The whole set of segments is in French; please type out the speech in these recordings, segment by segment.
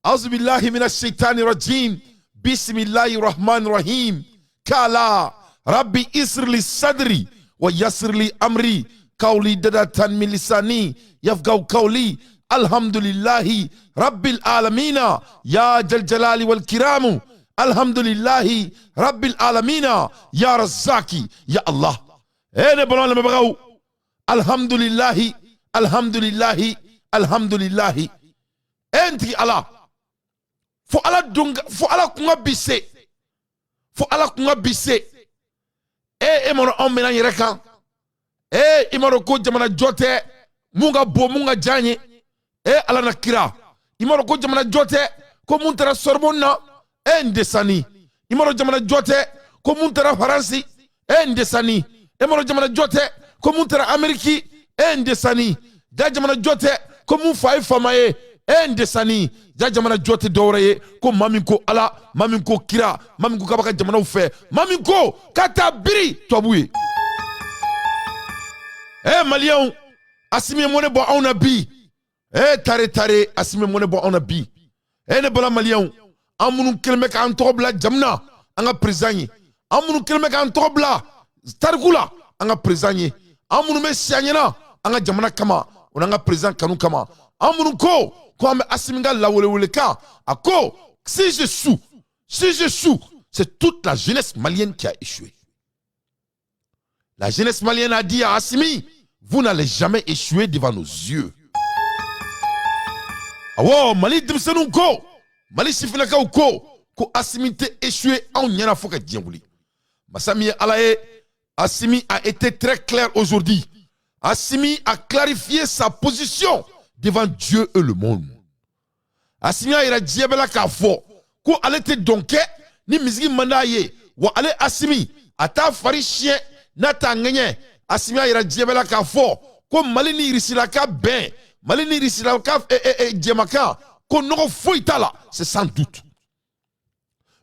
أعوذ بالله من الشيطان الرجيم بسم الله الرحمن الرحيم كلا ربي يسر لي صدري ويسر لي أمري قولي ددة من لساني يفقهوا قولي الحمد لله رب العالمين يا ذا الجلال والكرام الحمد لله رب العالمين يا رزاقي يا الله اين بلون لما بغاو الحمد لله الحمد لله الحمد لله انتي الله فو على دونغ فو على كونغا بيسي فو على كونغا بيسي امونو امنا يركان imaro ko jamana jote munga bo munga janye ala nakira imaro ko jamana jote ko muntara sorbonna ndesani imaro jamana jote ko muntara faransi ndesani imaro jamana jote ko muntara ameriki ndesani da jamana jote ko mun fay famaye ndesani da jamana jote dowreye ko mamin ko ala mamin ko kira mamin ko kabaka jamana ufe mamin ko kata biri tobuye Malion, asime mone bo on a bi. Tare asime mone bo on a bi. Ne bala Malion, amunu kelme ka antobla jamna anga prisanye. Amunu kelme ka antobla targula anga prisanye. Amunu me sianyena anga jamna kama onanga président kanu kama. Amunu ko ame asiminga la wole ka ako si je sous, c'est toute la jeunesse malienne qui a échoué. La jeunesse malienne a dit à Assimi, vous n'allez jamais échouer devant nos yeux. Awo, Mali dimsenu ko, Mali sifinaka ko Assimi te échoué en nyana foka djembouli. Masami Alaye, Assimi a été très clair aujourd'hui. Assimi a clarifié sa position devant Dieu et le monde. Assimi a ira djebela ka fo, ko ale te donke, ni mizigi mandaye, wa ale Assimi, ata fari chien, nata nganye asimia ira djebela ka fo ko malini risila ka ben malini risila ka djemaka ko no foitala c'est sans doute.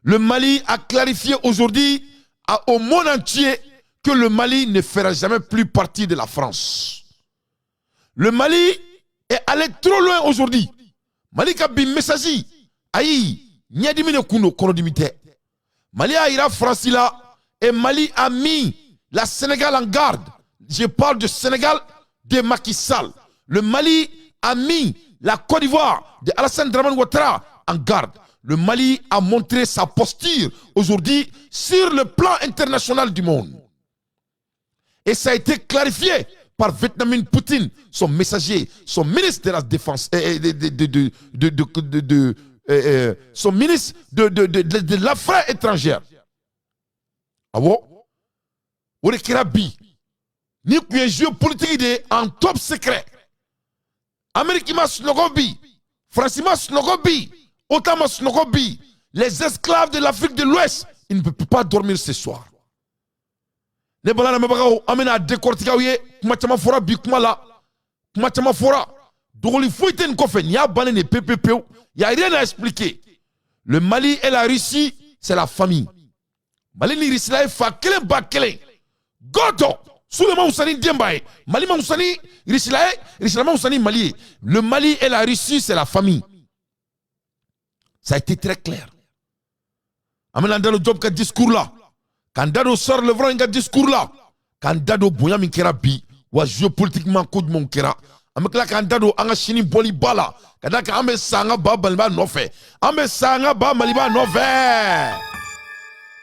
Le Mali a clarifié aujourd'hui au monde entier que le Mali ne fera jamais plus partie de la France. Le Mali est allé trop loin aujourd'hui. Mali ka bi message ayi nyadimi ne kuno kono dimite. Mali a ira France là et Mali a mis la Sénégal en garde. Je parle de Sénégal de Macky Sall. Le Mali a mis la Côte d'Ivoire de Alassane Dramane Ouattara en garde. Le Mali a montré sa posture aujourd'hui sur le plan international du monde. Et ça a été clarifié par Vladimir Poutine, son messager, son ministre de la Défense, son ministre de l'Affaires étrangères. Ah bon? Ore kirabi ni kuye géopolitique de en top secret. Amérique ma snogobi, France ma snogobi, OTAN ma snogobi. Les esclaves de l'Afrique de l'Ouest, ils ne peuvent pas dormir ce soir. Ne balana mabagao amena décortiquer ouye kuma chama fora bi kuma la kuma chama fora dogoli foiten ko fe nya bané ne PPP y a rien à expliquer. Le Mali et la Russie, c'est la famille. Mali ni Russie la fa kelen ba kelen. Goto, Soulema Oussani Diembaye, Mali Moussani, Rishlama Oussani Mali. Le Mali et la Russie, c'est la famille. Ça a été très clair. Amenanda le job ka discours là. Kandado sort le vrai ka discours là. Kandado boya min kera bi, wa géopolitiquement coup de mon kera. Amekla kandado anga chini boli bala. Kadaka ame sanga ba balba no fe. Ame sanga ba maliba no fe.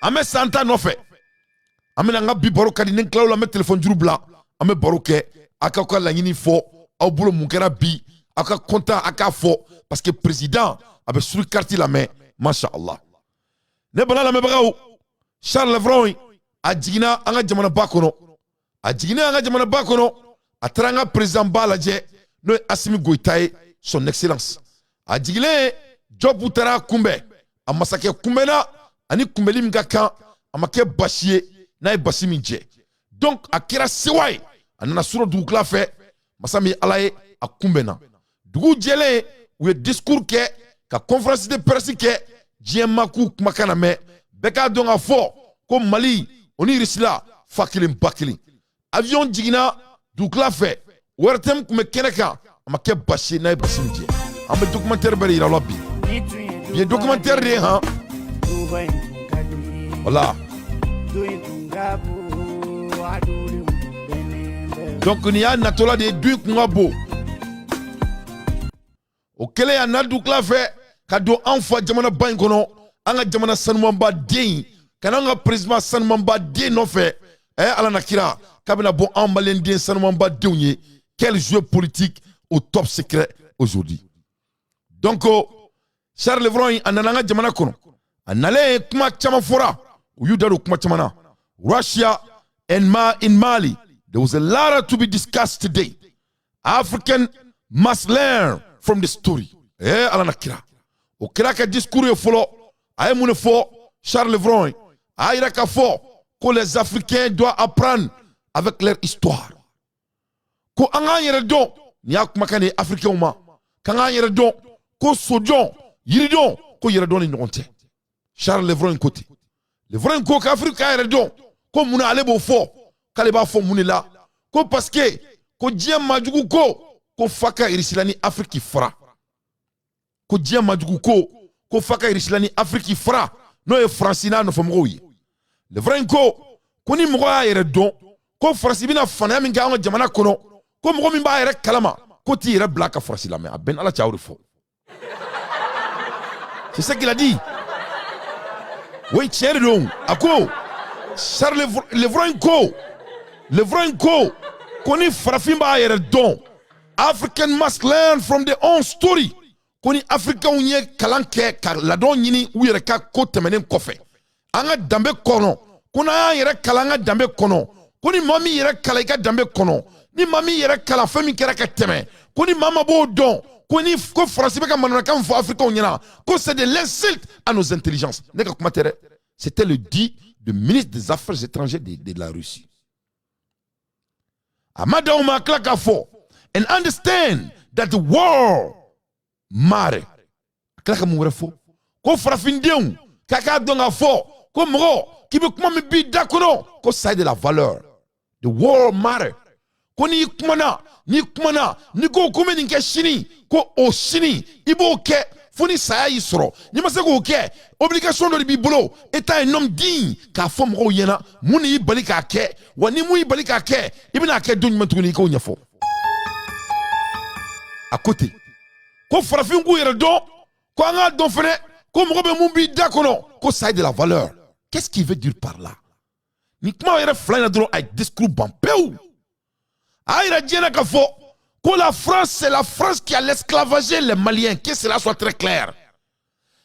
Ame santa no fe. Amena nga bi baro kadi nen klaw la met téléphone juru bla ame baro ke aka ko la nyini fo au bulo munkera bi aka content aka fo parce que président avait sur carte la main machallah ne bana la me bagaw Charles Levron a jigina anga jamana bakono a jigina anga jamana bakono a tranga président balaje no Assimi Goïtaye son excellence a jigile job utara kumbe a masake kumbena ani kumbeli mgaka amake bashie na basimidje donc akira sewai anana suro dugla fe masami alaye akumbena dugu jele ou discours ke ka conférence de presse ke jiemaku makana me beka donga fo ko Mali oni risla fakilim bakili avion jigina dugla fe wertem kume keneka amake bashi na basimidje am documentaire bari la lobby bien documentaire de hein. Voilà. Donc il y a natola de Duke Ngabo. O kele ya nadukla fe kado anfa jamana bankono anga jamana sanmamba den kananga président sanmamba den no fe ala nakira kabina bon ambalen den sanmamba den quel jeu politique au top secret aujourd'hui. Donc Charles Levron ananga jamana kono anale kuma chama fora uyudaru kuma chamana Russia and in Mali. There was a lot to be discussed today. African must learn from the story. Alanakira. O kiraka discours follow. Aye moune fo Charles Levron. Aye raka fo que les Africains doivent apprendre avec leur histoire. Ko anga yere don ni akumakane Africain ma. Kanga yere don ko sojon yiri don ko yere don ni nonte. Charles Levron côté. Levron ko ka Africa yere don ko mouna alebo fo. Kaleba fo munila ko parce que ko diem majugu ko faka irisilani Afrique fra ko diem majugu ko faka irisilani Afrique fra no e francina no famgo yi le vrai ko ni mgo ayere don ko franci bina fana min ga jamana kono ko mgo min ba ayere kalama ko ti yere black franci la mais ben ala chaouri fo. C'est ça qu'il a dit. Oui, tiens donc ako Charles le vrai koni farafimba yere don African must learn from their own story. Koni Africa unye kalanke ka la don yini u yere ka ko temenen kofe anga dambe kono kuna yere kalanga dambe kono koni mami yere kalaika dambe kono ni mami yere kala fami kera ka teme koni mama bo don koni ko français ka manana kan fo Africa unyana ko c'est de l'insulte à nos intelligences. C'était le dit du ministre des Affaires étrangères de la Russie. Amada uma klaka fo and understand that the world matter. Klaka mu fo ko frafindeu kaka donga fo ko mro ki be kuma mi bi dakono ko ça de la valeur. The world matter. Ko ni kumana ni ko kuma ni ke shini ko o shini ibo ke foni saya yisro ni ma se ko ke obligation de bibolo étant un homme digne ka fo mro yena muni balika ke wani mu balika ke ibina ke dunya matuni ko nyafo à côté ko farafin ku yere do ko anga don fene ko mro be mu bi dakono ko ça de la valeur. Qu'est-ce qu'il veut dire par là? Ni kuma yere flana dro ay discours bampeu ayra djena ka fo que la France, c'est la France qui a esclavagé les Maliens, que cela soit très clair.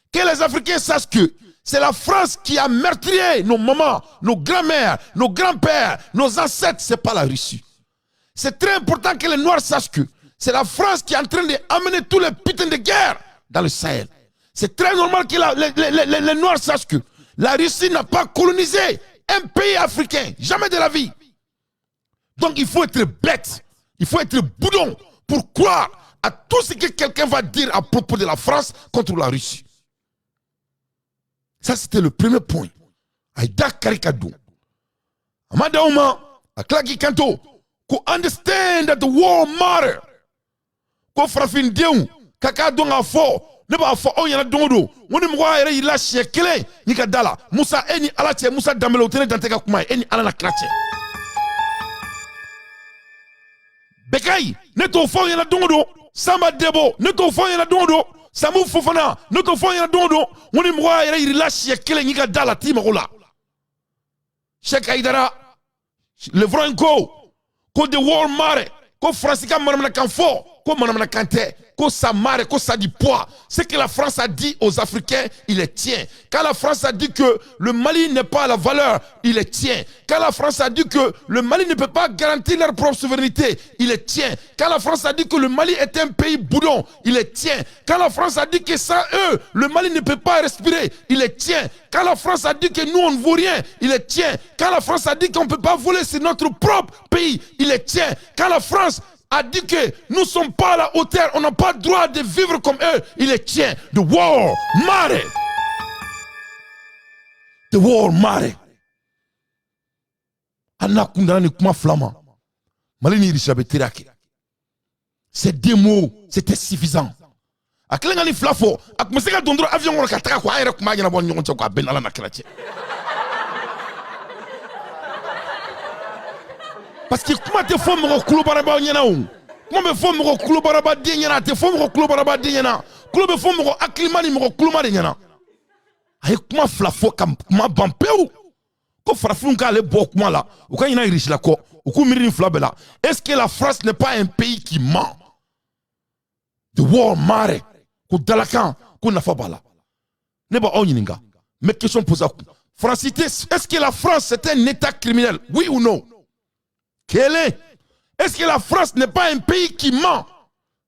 Que les Africains sachent que c'est la France qui a meurtrié nos mamans, nos grands-mères, nos grands-pères, nos ancêtres, c'est pas la Russie. C'est très important que les Noirs sachent que c'est la France qui est en train d'amener tous les putains de guerre dans le Sahel. C'est très normal que les Noirs sachent que la Russie n'a pas colonisé un pays africain, jamais de la vie. Donc il faut être bête. Il faut être boudon pour croire à tout ce que quelqu'un va dire à propos de la France contre la Russie. Ça, c'était le premier point. Aïda Karikadou. Amada Ouma, Aklaki Kanto, ko understand that the war matter. Ko frafin deun, kaka donga fo, ne ba fo on yana dongo. Woni mwa ere ila shekele, nika dala. Musa eni alache, Musa damelo tene danteka kumai, eni alana krache. Bekay, ne to fo yana dongo, Samba Debo, ne to fo yana dongo, Samu Fofana, ne to fo yana dongo, woni mwa ere ila shekele nika dala tima rola. Cheikh Aïdara, le Franco, ko de war mare, ko Fransika manamana kanfo, ko manamana kante, ko sa mare, ko sa di poids. Ce que la France a dit aux Africains, il les tient. Quand la France a dit que le Mali n'est pas à la valeur, il les tient. Quand la France a dit que le Mali ne peut pas garantir leur propre souveraineté, il les tient. Quand la France a dit que le Mali est un pays boudon, il les tient. Quand la France a dit que sans eux, le Mali ne peut pas respirer, il les tient. Quand la France a dit que nous, on ne vaut rien, il les tient. Quand la France a dit qu'on ne peut pas voler sur notre propre pays, il les tient. Quand la France a dit que nous ne sommes pas à la hauteur, on n'a pas le droit de vivre comme eux, il les tient. The war matter. The war matter. Anna Kundani Kuma Flama. Malini Rishabe Tirake. Ces deux mots, c'était suffisant. A klengani flafo. A kumeseka dondro avion on kataka kwa aire kuma yana bon nyonche kwa ben ala na kelache. Parce que comment te fo mo kulo baraba nyana ou. Comment me fo mo kulo baraba de nyana te fo mo kulo baraba de nyana. Kulo be fo mo aklimani mo kulo ma de nyana. Ay kuma flafo kam kuma bampeu. Ko frafun ka le bo kuma la. O kan yana riche la ko. O ku mirin flabela. Est-ce que la France n'est pas un pays qui ment? The war mare. Ko dalakan ko nafa bala. Ne ba onyininga. Mais question posée. Francité, est-ce que la France c'est un état criminel? Oui ou non? Quel est? Est-ce que la France n'est pas un pays qui ment?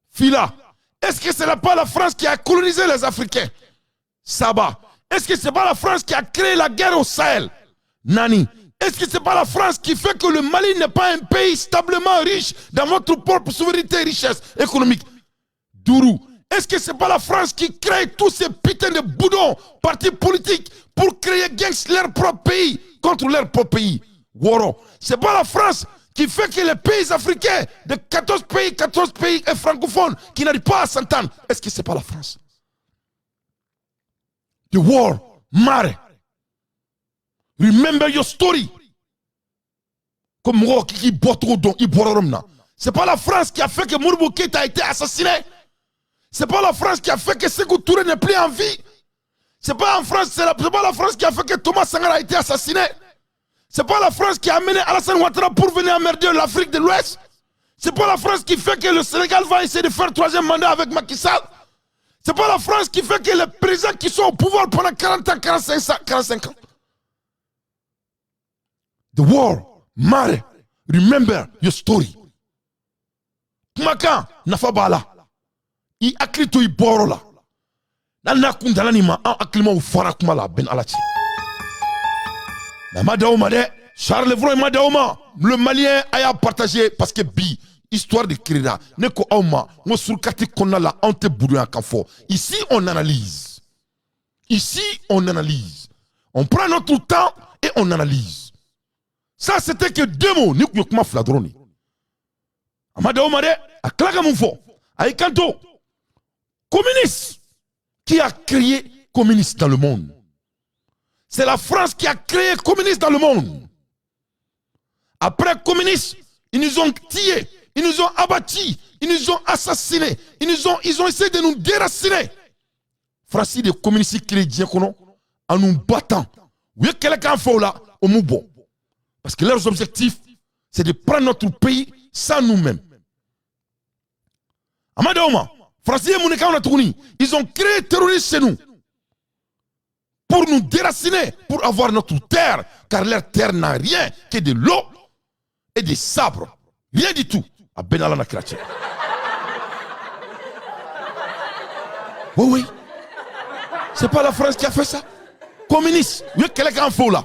Fila. Est-ce que ce n'est pas la France qui a colonisé les Africains? Saba. Est-ce que ce n'est pas la France qui a créé la guerre au Sahel? Nani. Est-ce que ce n'est pas la France qui fait que le Mali n'est pas un pays stablement riche dans votre propre souveraineté et richesse économique? Dourou. Est-ce que ce n'est pas la France qui crée tous ces putains de boudons, partis politiques, pour créer gangs leur propre pays contre leur propre pays? Woro. Ce n'est pas la France qui fait que les pays africains de 14 pays francophones qui n'arrivent pas à s'entendre. Est-ce que ce n'est pas la France? The war, mare. Remember your story. Comme moi qui boit trop d'eau, il boit romna. C'est pas la France qui a fait que Modibo Keïta a été assassiné. C'est pas la France qui a fait que Sékou Touré n'est plus en vie. C'est pas la France qui a fait que Thomas Sankara a été assassiné. C'est pas la France qui a amené Alassane Ouattara pour venir emmerder l'Afrique de l'Ouest. C'est pas la France qui fait que le Sénégal va essayer de faire troisième mandat avec Macky Sall. C'est pas la France qui fait que les présidents qui sont au pouvoir pendant 40 ans, 45 ans. The war, mare, remember your story. Kumaka, nafabala. I aklito i borola. Nana kundalani ma an aklima ou fara kumala ben alati. Mais Madaoma de Charles Levron et Madaoma, le Malien a partagé parce que bi histoire de Krida ne ko auma mo surkati konala ante boudou kanfo. Ici on analyse. Ici on analyse. On prend notre temps et on analyse. Ça c'était que deux mots ni ko kuma fladroni. Madaoma de aklaga mufo. Ay kanto communiste qui a créé communiste dans le monde. C'est la France qui a créé communiste dans le monde. Après communistes, ils nous ont tués, ils nous ont abattus, ils nous ont assassinés, ils ont essayé de nous déraciner. France des communistes chrétiens en nous battant. Oui, quelqu'un fait là, au Moubo. Parce que leurs objectifs, c'est de prendre notre pays sans nous-mêmes. Amadaoma, France ils ont créé terroristes chez nous. Pour nous déraciner, pour avoir notre terre, car leur terre n'a rien que de l'eau et des sabres. Rien du tout. À Benalla Nakrache. Oui, oui. C'est pas la France qui a fait ça. Communiste. Oui, quelqu'un fait là.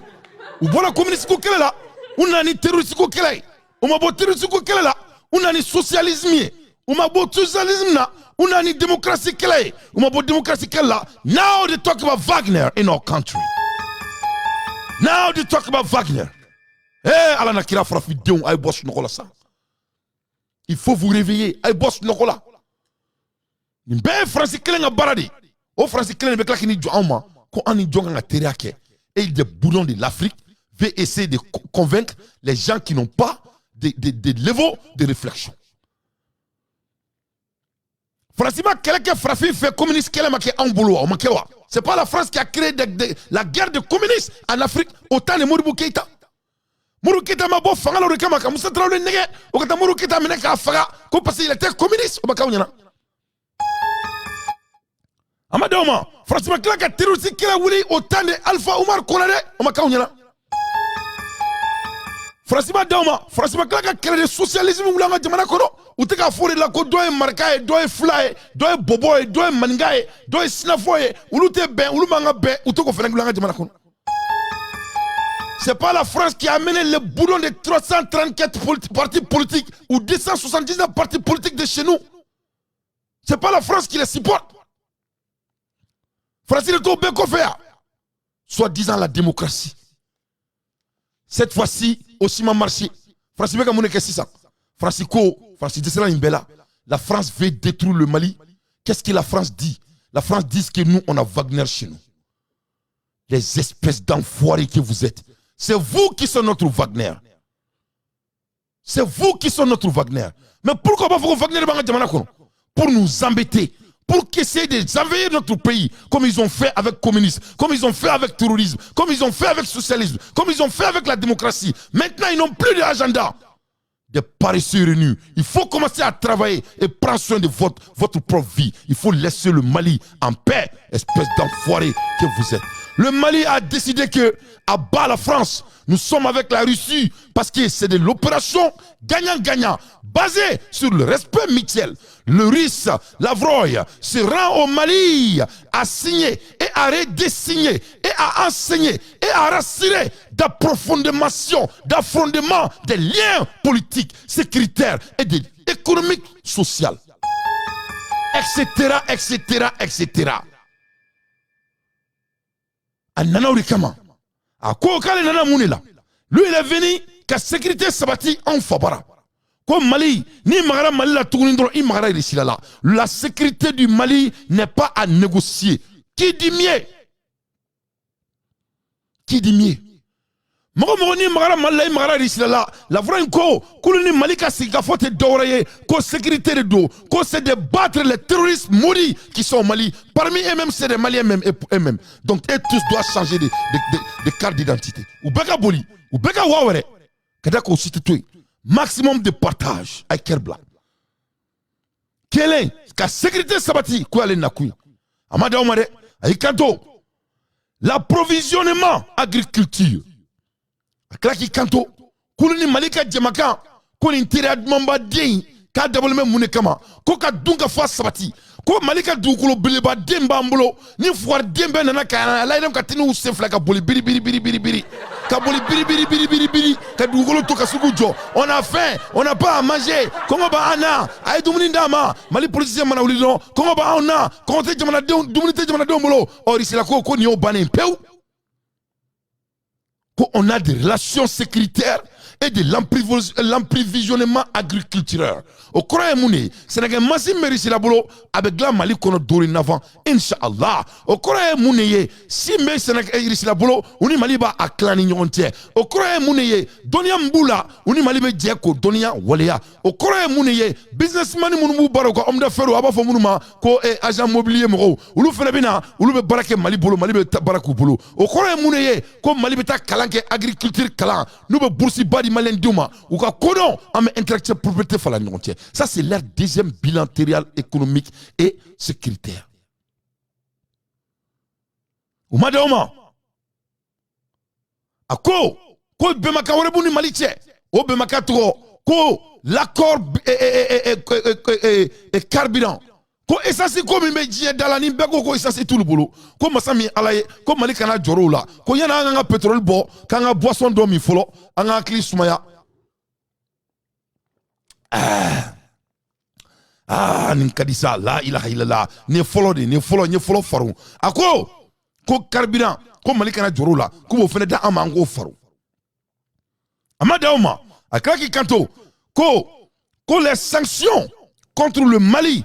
Ou voilà communiste qui est là. On a ni terroriste qui est là. On a beau terroriste qui est là. On a ni socialisme. On a beau socialisme là. On a une démocratie qui est là. On a une démocratie qui est là. Now they talk about Wagner in our country. Now they talk about Wagner. Eh, Alana Kira Frafi Dion, ay boss Nokola ça. Il faut vous réveiller. Ay boss Nokola. Nimbe Francis Kelen a baradi. O Francis Kelen be klaki ni Joama. Ko ani Jonga Teriake. Et des boulons de l'Afrique veut essayer de convaincre les gens qui n'ont pas de niveau de réflexion. Francis quelqu'un Frafi fait communiste Kelen make en boulot. C'est pas la France qui a créé la guerre de communistes en Afrique autant de Modibo Keïta. Modibo Keïta m'a beau fanga le kamaka Moussa Traoré nege o kata Modibo Keïta mena ka faga ko parce qu'il était communiste o baka nyana. Amadoma France makla ka terroriste kila wuli autant de Alpha Oumar Konaré o baka nyana. France makla ka créer le socialisme wulanga jamana kono ou te ka fori la ko doye markaye doye fly doye boboye doye mangaye doye sinafoye ulu te ben ulu manga ben ou te ko fena wulanga jamana kono. C'est pas la France qui a amené le boulon de 334 partis politiques ou 279 partis politiques de chez nous. C'est pas la France qui les supporte. France, il est au Bekofea. Soit disant la démocratie. Cette fois-ci, aussi m'a marché. France, il y a France, la France veut détruire le Mali Qu'est-ce que la France dit? La France dit que nous, on a Wagner chez nous. Les espèces d'enfoirés que vous êtes. C'est vous qui sont notre Wagner. C'est vous qui sont notre Wagner. Mais pourquoi pas vous Wagner pour nous embêter, pour qu'essayer d'envahir notre pays, comme ils ont fait avec le communisme, comme ils ont fait avec le terrorisme, comme ils ont fait avec le socialisme, comme ils ont fait avec la démocratie. Maintenant, ils n'ont plus d'agenda. Des paresseux réunis. Il faut commencer à travailler et prendre soin de votre propre vie. Il faut laisser le Mali en paix, espèce d'enfoiré que vous êtes. Le Mali a décidé que, à bas la France, nous sommes avec la Russie parce que c'est de l'opération gagnant-gagnant, basée sur le respect mutuel. Le Russe Lavrov se rend au Mali à signer et à redessigner et à enseigner et à rassurer d'affrondement des liens politiques, sécuritaires et économiques, sociaux, etc., etc., etc. Ananauri Kama. A ko kale nana munela. Lui il est venu ka sécurité sabati en fabara. Ko Mali ni magara Mali la tuguni ndro i magara irisila la. La sécurité du Mali n'est pas à négocier. Qui dit mieux? Qui dit mieux? Mogo ni magara Mali la i magara irisila la. La vraie ko kuluni Mali ka sigafote doraye ko sécurité de dos. Ko c'est de battre les terroristes maudits qui sont au Mali. Parmi eux-mêmes, c'est des Maliens eux-mêmes. Donc, eux tous doivent changer de carte d'identité. Ou beka boli, ou beka wawere. Kadako sititui. Maximum de partage avec Kerbla. Quel est la sécurité sabati quoi les nakui? Amada omare, aïkanto. L'approvisionnement agriculture. Klaki kanto. Kuluni malika djemaka. Kuni tirad mamba ding. Ka dabalme munekama. Ko ka dunga fa sabati. Ko malika dukulo bileba demba ambulo ni fuar dembe nana kana la idam katinu usefla ka boli biri ka boli biri ka dukulo to ka sugujo on a faim on n'a pas à manger kongo ba ana ay dumuni ndama mali politicien mana ulido kongo ba ona kongo te jamana de dumuni te jamana de molo orisi la ko ni o banen pew ko on a des relations sécuritaires et de l'emprévisionnement agriculturel. Au Korea Mouni, Sénégal Massim Merisi Labolo, avec la Mali qu'on a dorénavant, Inch'Allah. Au Korea Mouni, si me Sénégal Merisi Labolo, on y maliba à Clanignon entier. Au Korea Mouni, Donia Mboula, on y malibe Djeko, Donia Walea. Au Korea Mouni, businessman Moumou Baroko, homme d'affaires, Abafo Mounuma, ko agent mobilier Moro, ou le Fenabina, ou le Barake Malibolo, Malibe Tabarakoupolo. Au Korea Mouni, comme Malibeta Kalanke, agriculture Kalan, nous be boursi badi Malien Douma, ou ka konon, en intellectuelle propriété Falagnon entier. Ça, c'est leur deuxième bilan territorial, économique et sécuritaire. Ou madama, a ko bemaka orebuni maliche, o bemaka tro, ko l'accord et carburant. Ko essence ko mi meji dalani bego ko essence tout le boulot. Ko masami alaye, ko malika na joro la, ko yana nga pétrole bo, kanga boisson do mi folo, anga kli sumaya. Ninkadisa la ilaha illallah ne follow faru ako ko carburant ko malika na joro la ko bo fene da amango faru amada oma akaki kanto ko les sanctions contre le Mali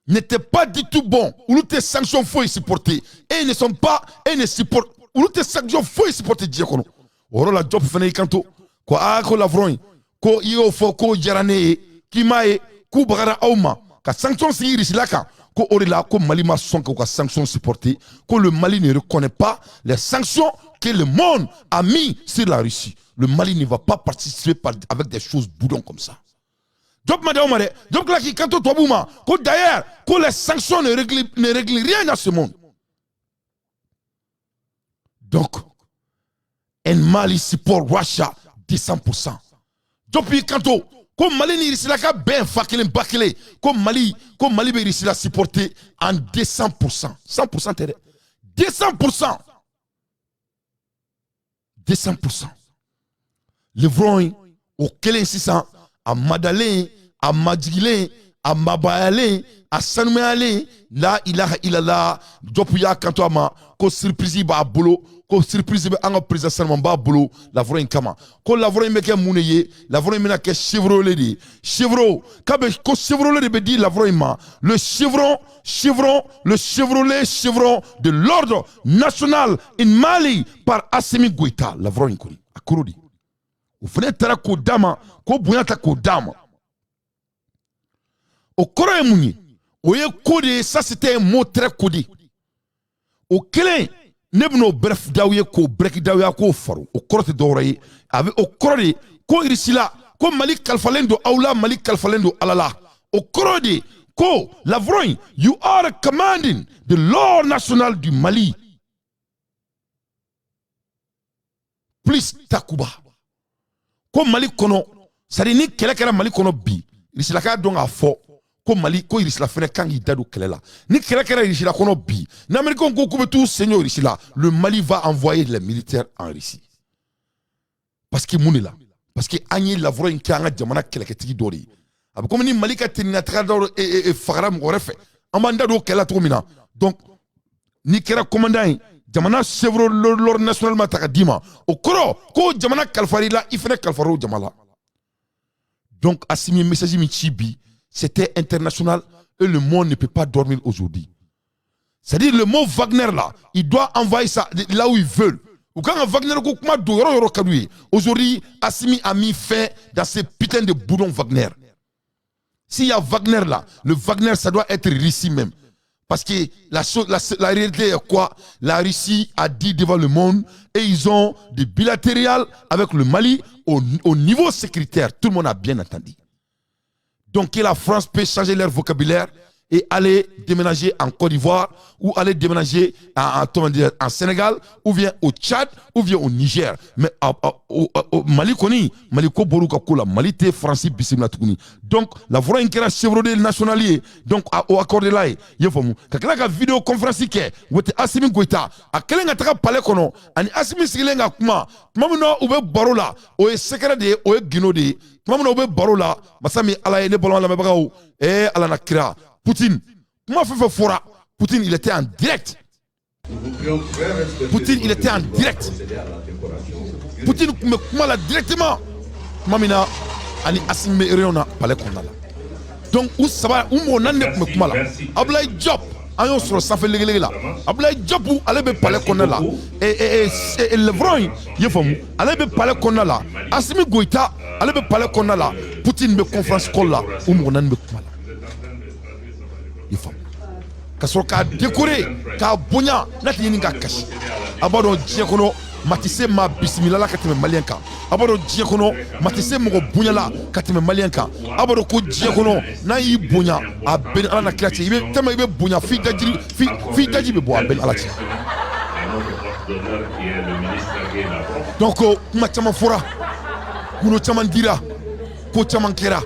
n'étaient pas du tout bons ou les sanctions faut y supporter et ne sont pas et ne supportent ou les sanctions faut y supporter diakono oro la job fene kanto ko ko lavron ko iyo fo ko jarane kimae ku bagara auma ka sanction siri silaka ko orila ko Mali ma son ka sanction supporter ko le Mali ne reconnaît pas les sanctions que le monde a mis sur la Russie. Le Mali ne va pas participer avec des choses boudons comme ça. Donc madame Omare, donc là qui quand toi bouma ko d'ailleurs ko les sanctions ne règlent rien dans ce monde. Donc un Mali support Russia 200%. Depuis quand comme Mali ni risilaka ben fakele bakele comme Mali be risila supporter en 200%. 100% terre. 200%. 200%. Le vroin au kelen 600 à Madalin, à Madjilin, a mabayale a sanumale la ilaha illallah jopuya kanto ma ko surprise ba bolo ko surprise be anga président Salman ba bolo la vro kama ko la vro me ke muneye la vro me na ke Chevrolet di Chevro kabe ko Chevrolet de be di la vro ma le chevron de l'ordre national in Mali par Assimi Goïta la vro kuri akurudi o fene tara ko dama ko bunyata ko dama o koro e munyi o ye codé, ça c'était un mot très codé. Au clé, nebno bref daouye ko brek daouya ko faro. Au korote d'oreille, avec au korode, ko irisila, ko Malik Kalfalendo aula Malik Kalfalendo alala. Au korode, ko la vroin, you are commanding the law national du Mali. Plus Takuba. Ko Malik kono, ça dit ni kela Malik kono bi. Irisila ka donc a fort. Ko Mali ko irisila fene kan i dadu kelela ni kera irisila kono bi na Américain ko be tout seigneur irisila le Mali va envoyer les militaires en Russie parce que munila parce que agni la vro in kanga jamana keleketigi dori ab comme ni Mali ka tinina trador e fagara mo refe amanda do kela to mina donc ni kera commandant jamana chevro l'ordre national mataka dima o koro ko jamana kalfari la ifene kalfaro jamala donc Assimi message mi chibi. C'était international et le monde ne peut pas dormir aujourd'hui. C'est-à-dire le mot Wagner là, il doit envoyer ça là où ils veulent. Ou quand Wagner aujourd'hui, Assimi a mis fin dans ces putains de boudons Wagner. S'il y a Wagner là, le Wagner ça doit être Russie même. Parce que la réalité est quoi? La Russie a dit devant le monde et ils ont des bilatérales avec le Mali au niveau sécuritaire. Tout le monde a bien entendu. Donc que la France peut changer leur vocabulaire et aller déménager en Côte d'Ivoire ou aller déménager en Sénégal ou bien au Tchad ou bien au Niger. Mais au Mali koni, Mali ko boru ka kula, Mali te français bisimla tukuni. Donc la voix inkera Chevrolet nationalier donc au accord de là yefomu. Kakela ka vidéo conférence ke wote Assimi Goïta a kelenga taka palais kono ani Assimi sigilenga kuma mamno ube barola o secret de o gino de mamno ube barola masami ala ne bolon la mebagaw ala nakira Poutine, comment fait fora? Poutine, il était en direct. Poutine, il était en direct. Poutine, comment là directement? Mamina, ani Assimi Réona, palais Kondala. Donc, où ça va? Où mon année comment là? Ablay Job, ayon sur ça fait les là. Ablay Job ou allez be palais Kondala. Et le vroin, yefom, allez be palais Kondala. Assimi Goïta, allez be palais Kondala. Poutine me conférence call là. Où mon année comment là? Kasoro ka décorer ka bonya nati yini ka kashi abado diɲɛ kɔnɔ matise ma bisimila la ka tɛmɛ malien kan abado diɲɛ kɔnɔ matise mɔgɔ bonya la ka tɛmɛ malien kan abado ko diɲɛ kɔnɔ n'a y'i bonya a bɛn ala na kira cɛ i bɛ tellement i bɛ bonya f'i daji bɛ bɔ a bɛn ala cɛ donc kuma caman fɔra gundo caman dira ko caman kɛra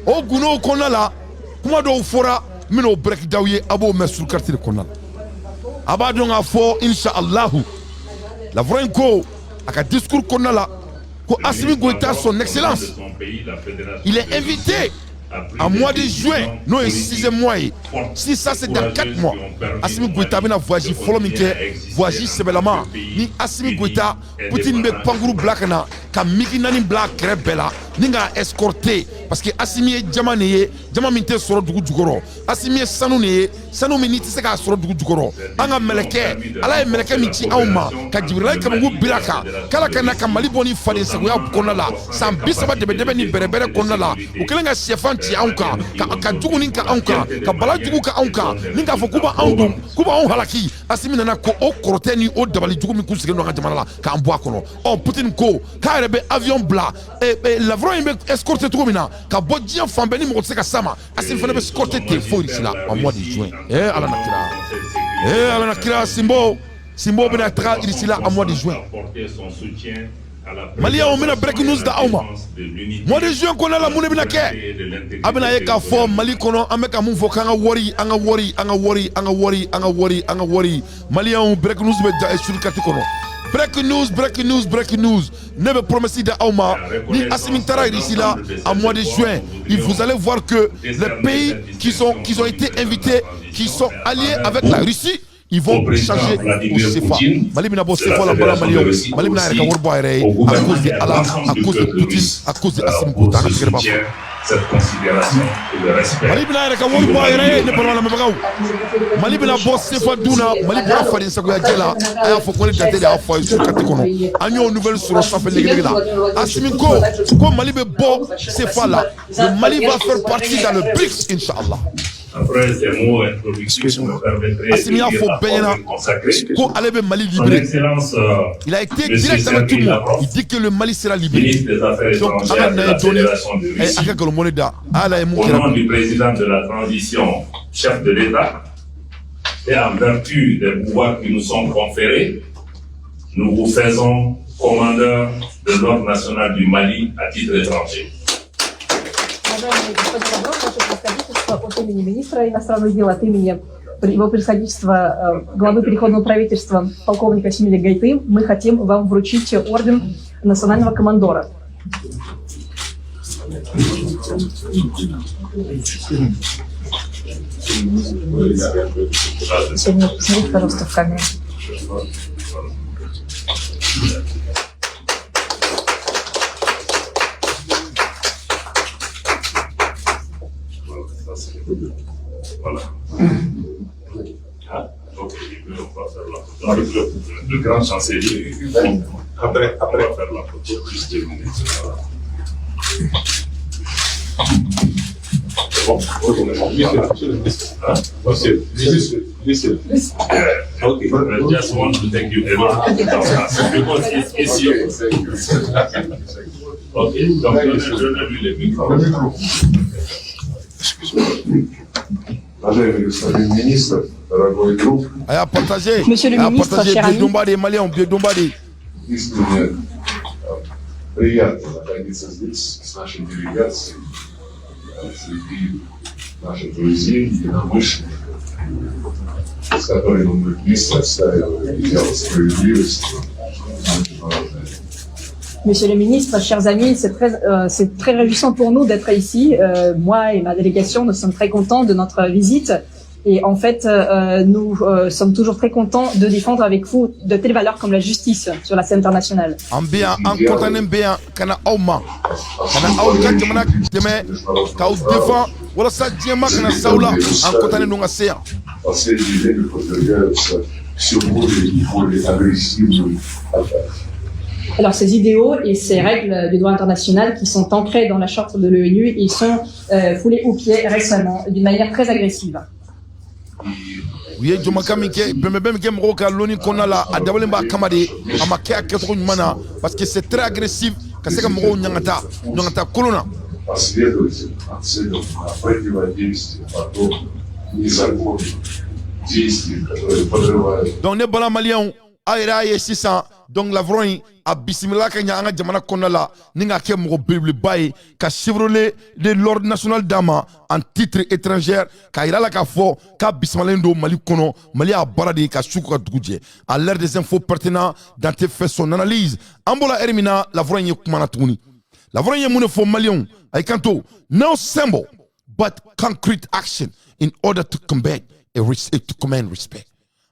o gundo kɔnɔna la kuma dɔw fɔra mino break daouye abo mesul quartier konal abadon a fo inshallah la vroinko aka discours konala ko Assimi Goïta son excellence il est invité en mois de juin non et 6e mois si ça c'est dans 4 mois Assimi Goïta bena voyage folomike voyage sebelama ni Assimi Goïta Poutine be panguru blakana ka miki nani black rebela ninga escorter parce que Assimi est jamaniye jamaminte soro dugu jukoro Assimi est sanune sanu miniti se ka soro dugu jukoro anga meleke ala ye meleke mici awma ka jibril kamangu bilaka kala kana ka mali boni falen sagoya konala san bisaba debe ni berebere konala o kelenga chefanti anka ka jugu ninka anka ka bala jugu ka anka ninga fo kuba andum kuba on halaki Assimi nana ko o koroteni o dabali jugu mi kusige no ka jamana la ka ambo akono o Poutine ko ka rebe avion bla et la vroin be escorter tout mina ka bodjien fambeni mo tseka sama Assimi fane be escorter te fo ici là en mois de juin ala nakira simbo bena tra ici là en mois de juin Malia on mena break news da auma mois de juin qu'on a la mune bena ke abena ye ka fo Mali kono ameka mun fo kanga wori Malia on break news be da sur kati kono breaking news. Ne me promettez d'Auma, ni Asimitara ici là, en mois de juin. Vous allez voir que les pays qui ont été invités, qui sont alliés avec la Russie, ils vont changer au CFA. Malibina bo CFA la bala Malio. Malibina reka worbo ayre à cause de Allah, à cause de Poutine, à cause de Assimi Goïta. Cette considération et le respect. Malibina reka worbo ayre ne parla la mabagaw. Malibina bo CFA duna, malibina fadin sagoya jela. Aya fo ko le date de afo su katikono. Anyo nouvelle sur le chef légal là. Assimi ko Malibe bo CFA là. Le Mali va faire partie dans le BRICS inchallah. Après ces mots introductifs, vous me permettrez de consacrer son excellence. Il a été direct avec tout le monde. Il dit que le Mali sera libéré. Ministre des Affaires étrangères de la Fédération de Russie, au nom du président de la transition, chef de l'État, et en vertu des pouvoirs qui nous sont conférés, nous vous faisons commandeur de l'ordre national du Mali à titre étranger. От имени министра иностранных дел, от имени его превосходительства главы переходного правительства полковника Семиля Гайты, мы хотим вам вручить орден национального командора. Посмотрите, пожалуйста, в камеру. Voilà. Donc, le grand chancelier, après, on va faire la photo, juste terminer. C'est bon, okay. I just want to thank you very much because it's you. Ok, donc donnez-lui le micro. Уважаемый господин министр, дорогой друг, Monsieur le ministre, cher ami, искренне приятно находиться здесь с нашей делегацией, среди наших друзей, единомышленников, с которыми мы вместе отстаиваем идеалы справедливости. Monsieur le ministre, chers amis, c'est très réjouissant pour nous d'être ici. Moi et ma délégation, nous sommes très contents de notre visite. Et en fait, nous sommes toujours très contents de défendre avec vous de telles valeurs comme la justice sur la scène internationale. Последние время подвергаются все более и более агрессивным атакам. Alors ces idéaux et ces règles du droit international qui sont ancrées dans la charte de l'ONU, ils sont foulés aux pieds récemment d'une manière très agressive. Parce que c'est très agressif. Последовательно нацелен на противодействие подобным незаконным действиям, которые подрывают. Donc les bala maliens ayra ye sisan donc la vroin a bismillah ka nya anga jamana konala ninga ke mo bible bay ka chevrolet de l'ordre national d'ama en titre étranger ka ira la ka fo ka bismillah ndo mali kono mali a baradi ka suka duguje à l'heure des infos pertinents dans tes fait son analyse ambola ermina la vroin ye kumana tuni la vroin ye mune fo malion ay kanto no symbol but concrete action in order to combat to command respect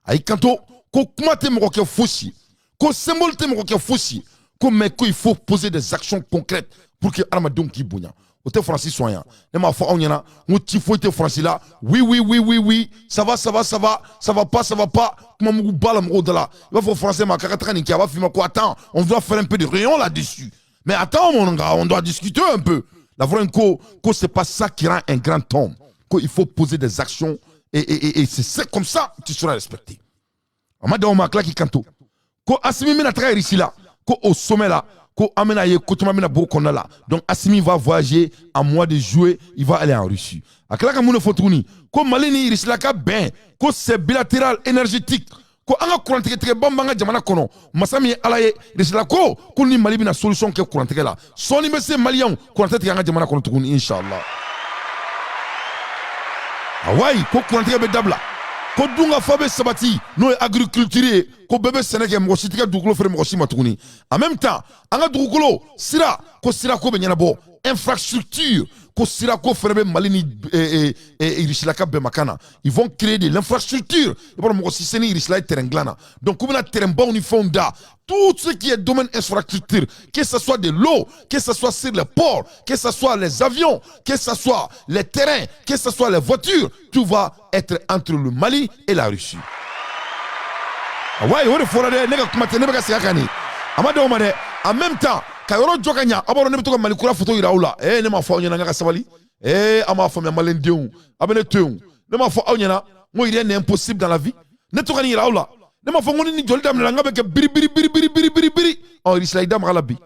ay kanto ko kuma te mo ke fosi ko symbole te mo ke fosi ko mais ko il faut poser des actions concrètes pour que armadon ki bunya o te francis soya ne ma fa onyana mo ti fo te francis là oui ça va pas comment mo bala mo de là il va faut français ma caractère ni qui va filmer quoi attends on doit faire un peu de rayon là-dessus mais attends mon gars on doit discuter un peu la vraie ko c'est pas ça qui rend un grand homme ko il faut poser des actions et c'est comme ça que tu seras respecté. Amada Omakla qui kanto. Ko Assimi mina tra ici là. Ko au sommet là. Ko amena ye kotuma mina bokona là. Donc Assimi va voyager en mois de juillet, il va aller en Russie. Akla ka mune fotouni. Ko malini ici là ka ben. Ko c'est bilatéral énergétique. Ko anga courant très bambanga jamana kono. Masami alaye ici là ko ni mali bina solution ke courant là. Soni messe malien courant anga jamana kono tukuni inshallah. Ah ouais, ko courant be dabla. ko dunga fabe sabati no agriculture ko bebe seneke mo sitika dugukolo fere mo sima tuguni en même temps anga dugukolo sira ko be nyana infrastructure ko sira ko fere be malini irishilaka be makana ils vont créer de l'infrastructure et pour mo siseni irishila terrain glana donc comme na terrain bon ni fonda tout ce qui est domaine infrastructure, que ce soit de l'eau, que ce soit sur les ports, que ce soit les avions, que ce soit les terrains, que ce soit les voitures, tout va être entre le Mali et la Russie. Ouais, on est fort là, nègre comment tenir que c'est à Kani. Amado Mane, en même temps, quand on joue Kanya, abord on est tout comme Malikura photo iraoula. Ne m'a fait on a savali. Ama fait ma malendion. Abene teon. Ne m'a fait on a. Moi il est impossible dans la vie. Ne tout Kani iraoula. Ne m'a fait on ni joli dame la ngabe biri. Oh il s'est dame galabi.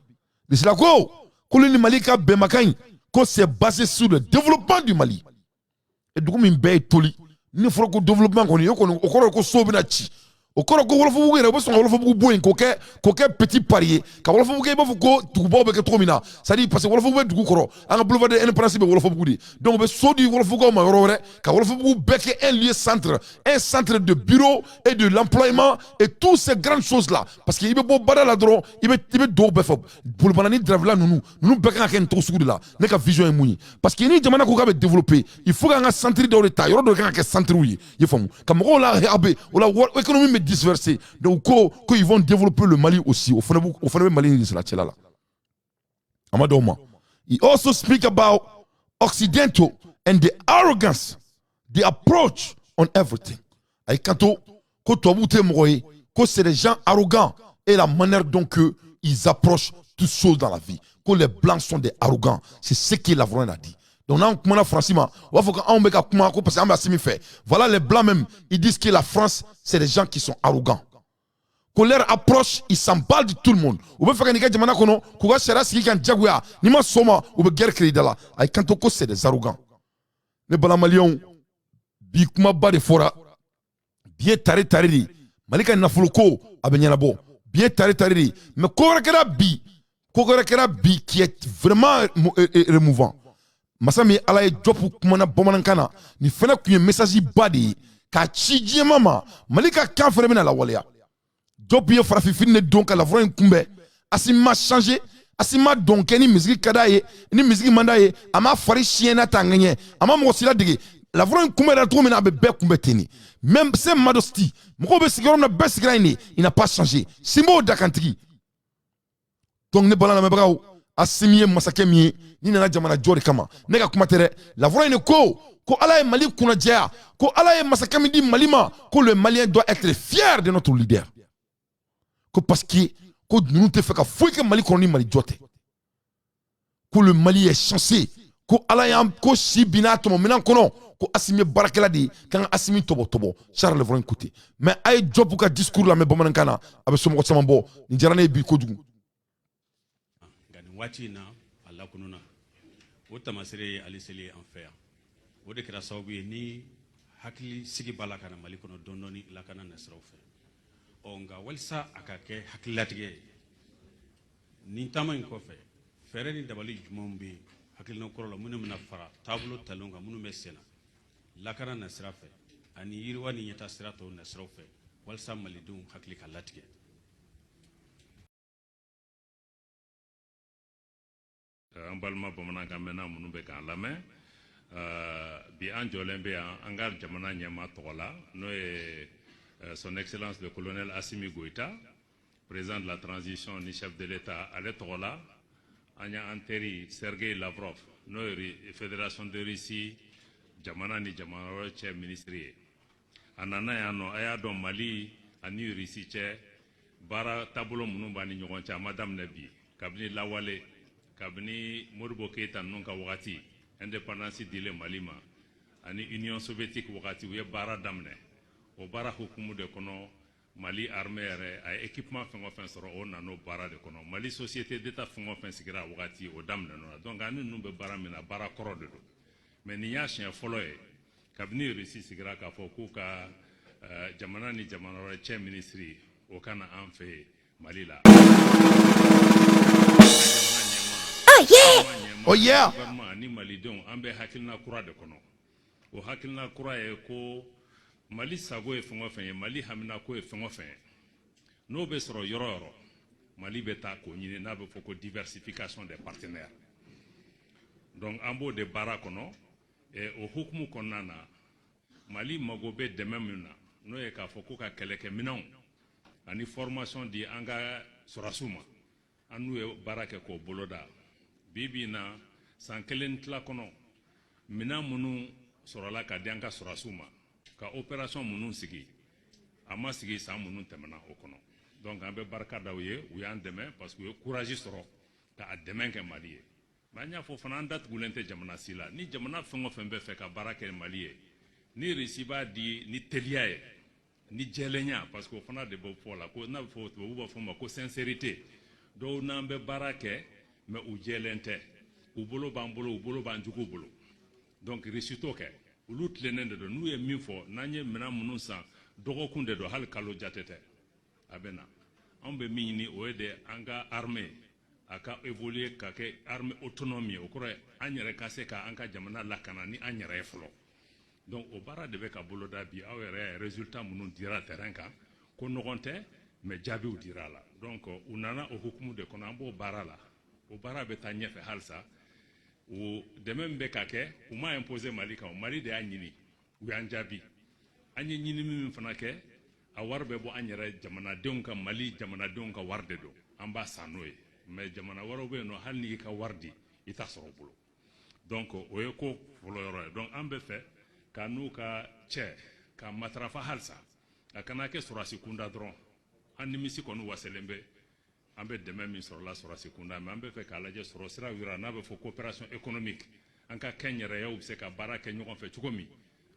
De cela quoi? Koloni Malika Bemakani, que c'est basé sur le développement du Mali. Et du coup min be toli. Ni faut que développement qu'on y ko ko so bina chi. Okoro ko wolofu bugu rebo son wolofu bugu boyin ko ke petit parier ka wolofu bugu ba ko tugo be ke tromina ça dit parce que wolofu bugu dugu koro an boulevard de indépendance be wolofu bugu di donc be so di wolofu bugu ma yoro ka wolofu bugu be ke un lieu centre de bureau et de l'employement et toutes ces grandes choses là parce que ibe bo bada la dron ibe do be fop pour le banani drive là nous be ka ken to sugu là ne ka vision muni parce que ni jamana ko ka be développer il faut ka centre de l'état yoro do ka centre oui il faut comme ko la herbe ou la économie dispersés. Donc, quand ils vont développer le Mali aussi, au fond de Mali, c'est là. Amadoma. He also speak about Occidental and the arrogance, the approach on everything. Et quand c'est des gens arrogants et la manière dont ils approchent toutes choses dans la vie. Que les blancs sont des arrogants. C'est ce que Lavrov a dit. Donc, on a franchement, voilà les blancs même, ils disent que la France, c'est des gens qui sont arrogants. Quand leur approche, ils s'emballent de tout le monde. Ou bien, c'est des arrogants. Les blancs maliens, bikuma ba de fora, bien taré, malika nafuluko, abenyanabo, bien taré, mais Korakera bi, qui est vraiment remouvant. Masami ala ye job kumana bamanankana ni fena kuye message badi ka chiji mama malika kan fere bena la waleya job ye farafifin ne donc la vraie kumbe asima changer asima donc ni musique kadaye ni musique mandaye ama fari chiena tanganye ama mo sila dige la vraie kumbe da trop mena be kumbe teni même c'est modesty mo be sigoro na be sigra ni il n'a pas changé simo dakantiki donc ne balana me brao asimiye masakemiye ni nana jamana jori kama nega kumatere la vraie ne ko ala e Mali kuna jaya ko ala e masakemi di Malima ko le Malien doit être fier de notre leader ko parce que ko nous te fait ka foi que Mali ko ni Mali jote ko le Mali est chanceux ko ala ya ko si binato mo minan kono ko asimiye barakela di kan asimi tobo Charles le vrai côté mais ay job ka discours la me bomanankana abe somo ko sambo ni jarane bi ko dugu watina alla kununa o tamasire aliseli en fer o de kira sababu ni hakili sigi bala kana Mali kono dondoni la kana nasraw fe o nga walsa akake hakilatige ni tamay ko fe fere ni dabali jumombi hakil no korolo munu mena fara tablo talonga munu mesena la kana nasra fe ani yirwani nyata sirato nasraw fe walsa Mali dum hakili kalatige an balima bamanankan mɛnna minnu bɛ k'an lamɛn bi an jɔlen bɛ yan an ka jamana ɲɛmaa tɔgɔ la n'o ye son excellence le colonel Assimi Goïta président de la transition ni chef de l'état ale tɔgɔ la an y'an teri Sergei Lavrov n'o ye fédération de Russie jamana ni jamana wɛrɛ cɛ ministre ye a nana yan nɔ a y'a dɔn Mali ani Russie cɛ baara taabolo minnu b'a ni ɲɔgɔn cɛ a ma daminɛ bi kabini lawale kabini Modibo Keïta ninnu ka wagati indépendance dile Mali ma ani Union soviétique wagati u ye baara daminɛ o baara hukumu de kɔnɔ Mali armée yɛrɛ a ye équipement fɛn o fɛn sɔrɔ o nan'o baara de kɔnɔ Mali société d'état fɛn o fɛn sigira wagati o daminɛna la donc ani ninnu bɛ baara min na baara kɔrɔ de don mais nin y'a siɲɛ fɔlɔ ye kabini Russie sigira k'a fɔ k'u ka jamana ni jamana wɛrɛ cɛ ministre o kana an fɛ Mali la. Oh yeah. Ni malidenw an bɛ hakilina kura de kɔnɔ o hakilina kura ye ko Mali sago e fengo fen Mali hamina ko e fengo fen no be soro yoro Mali beta ko nyine na be foko diversification des partenaires donc ambo de barakono e o hukumu konana Mali magobe de memuna no e ka foko ka keleke minon ani formation di anga sorasuma anu e barake ko boloda bibi na sankelen tla kono mina munu sorala ka dianga sorasuma ka opération munu sigi ama sigi sa munu temana okono donc ambe barka dawye u yan demain parce que courage soro ka demain ke Mali manya fo fana ndat gulente jamana sila ni jamana fengo fembe fe ka baraka Mali ni risiba di ni teliae ni jelenya parce que fana de bo fola ko na fo to bo fo ma ko sincérité do nambe barake me u jelente u bolo banjugo bolo donc risito ke ulut lenende do nu e min fo nanye mena munun san dogo kunde do hal kalo jatete abena ambe minni o de anga armée aka évoluer ka ke armée autonomie o kore anyere kase ka anka jamana lakana ni anyere flo donc o bara de be ka boloda bi awere résultat munun dira terrain ka ko nogonte me jabi u dira la donc unana o hukumu de kono ambo bara la o bara be tanye fe halsa ou de même bekake ou ma imposé Mali ka Mali de anyini ou anjabi anyi nyini mi fanake a warbe bo anyere jamana donka Mali jamana donka warde do amba sanoe mais jamana warobe no halni ka wardi ita sorobulo donc o yeko floro donc ambe fe kanu ka che ka matrafa halsa akana ke surasi kunda dron animisi konu waselembe ambe demain min sur la sura sekunda mais ambe fe kala je sur sira wira na be fo coopération économique anka kenyere yaw se ka baraka nyoko fe chukomi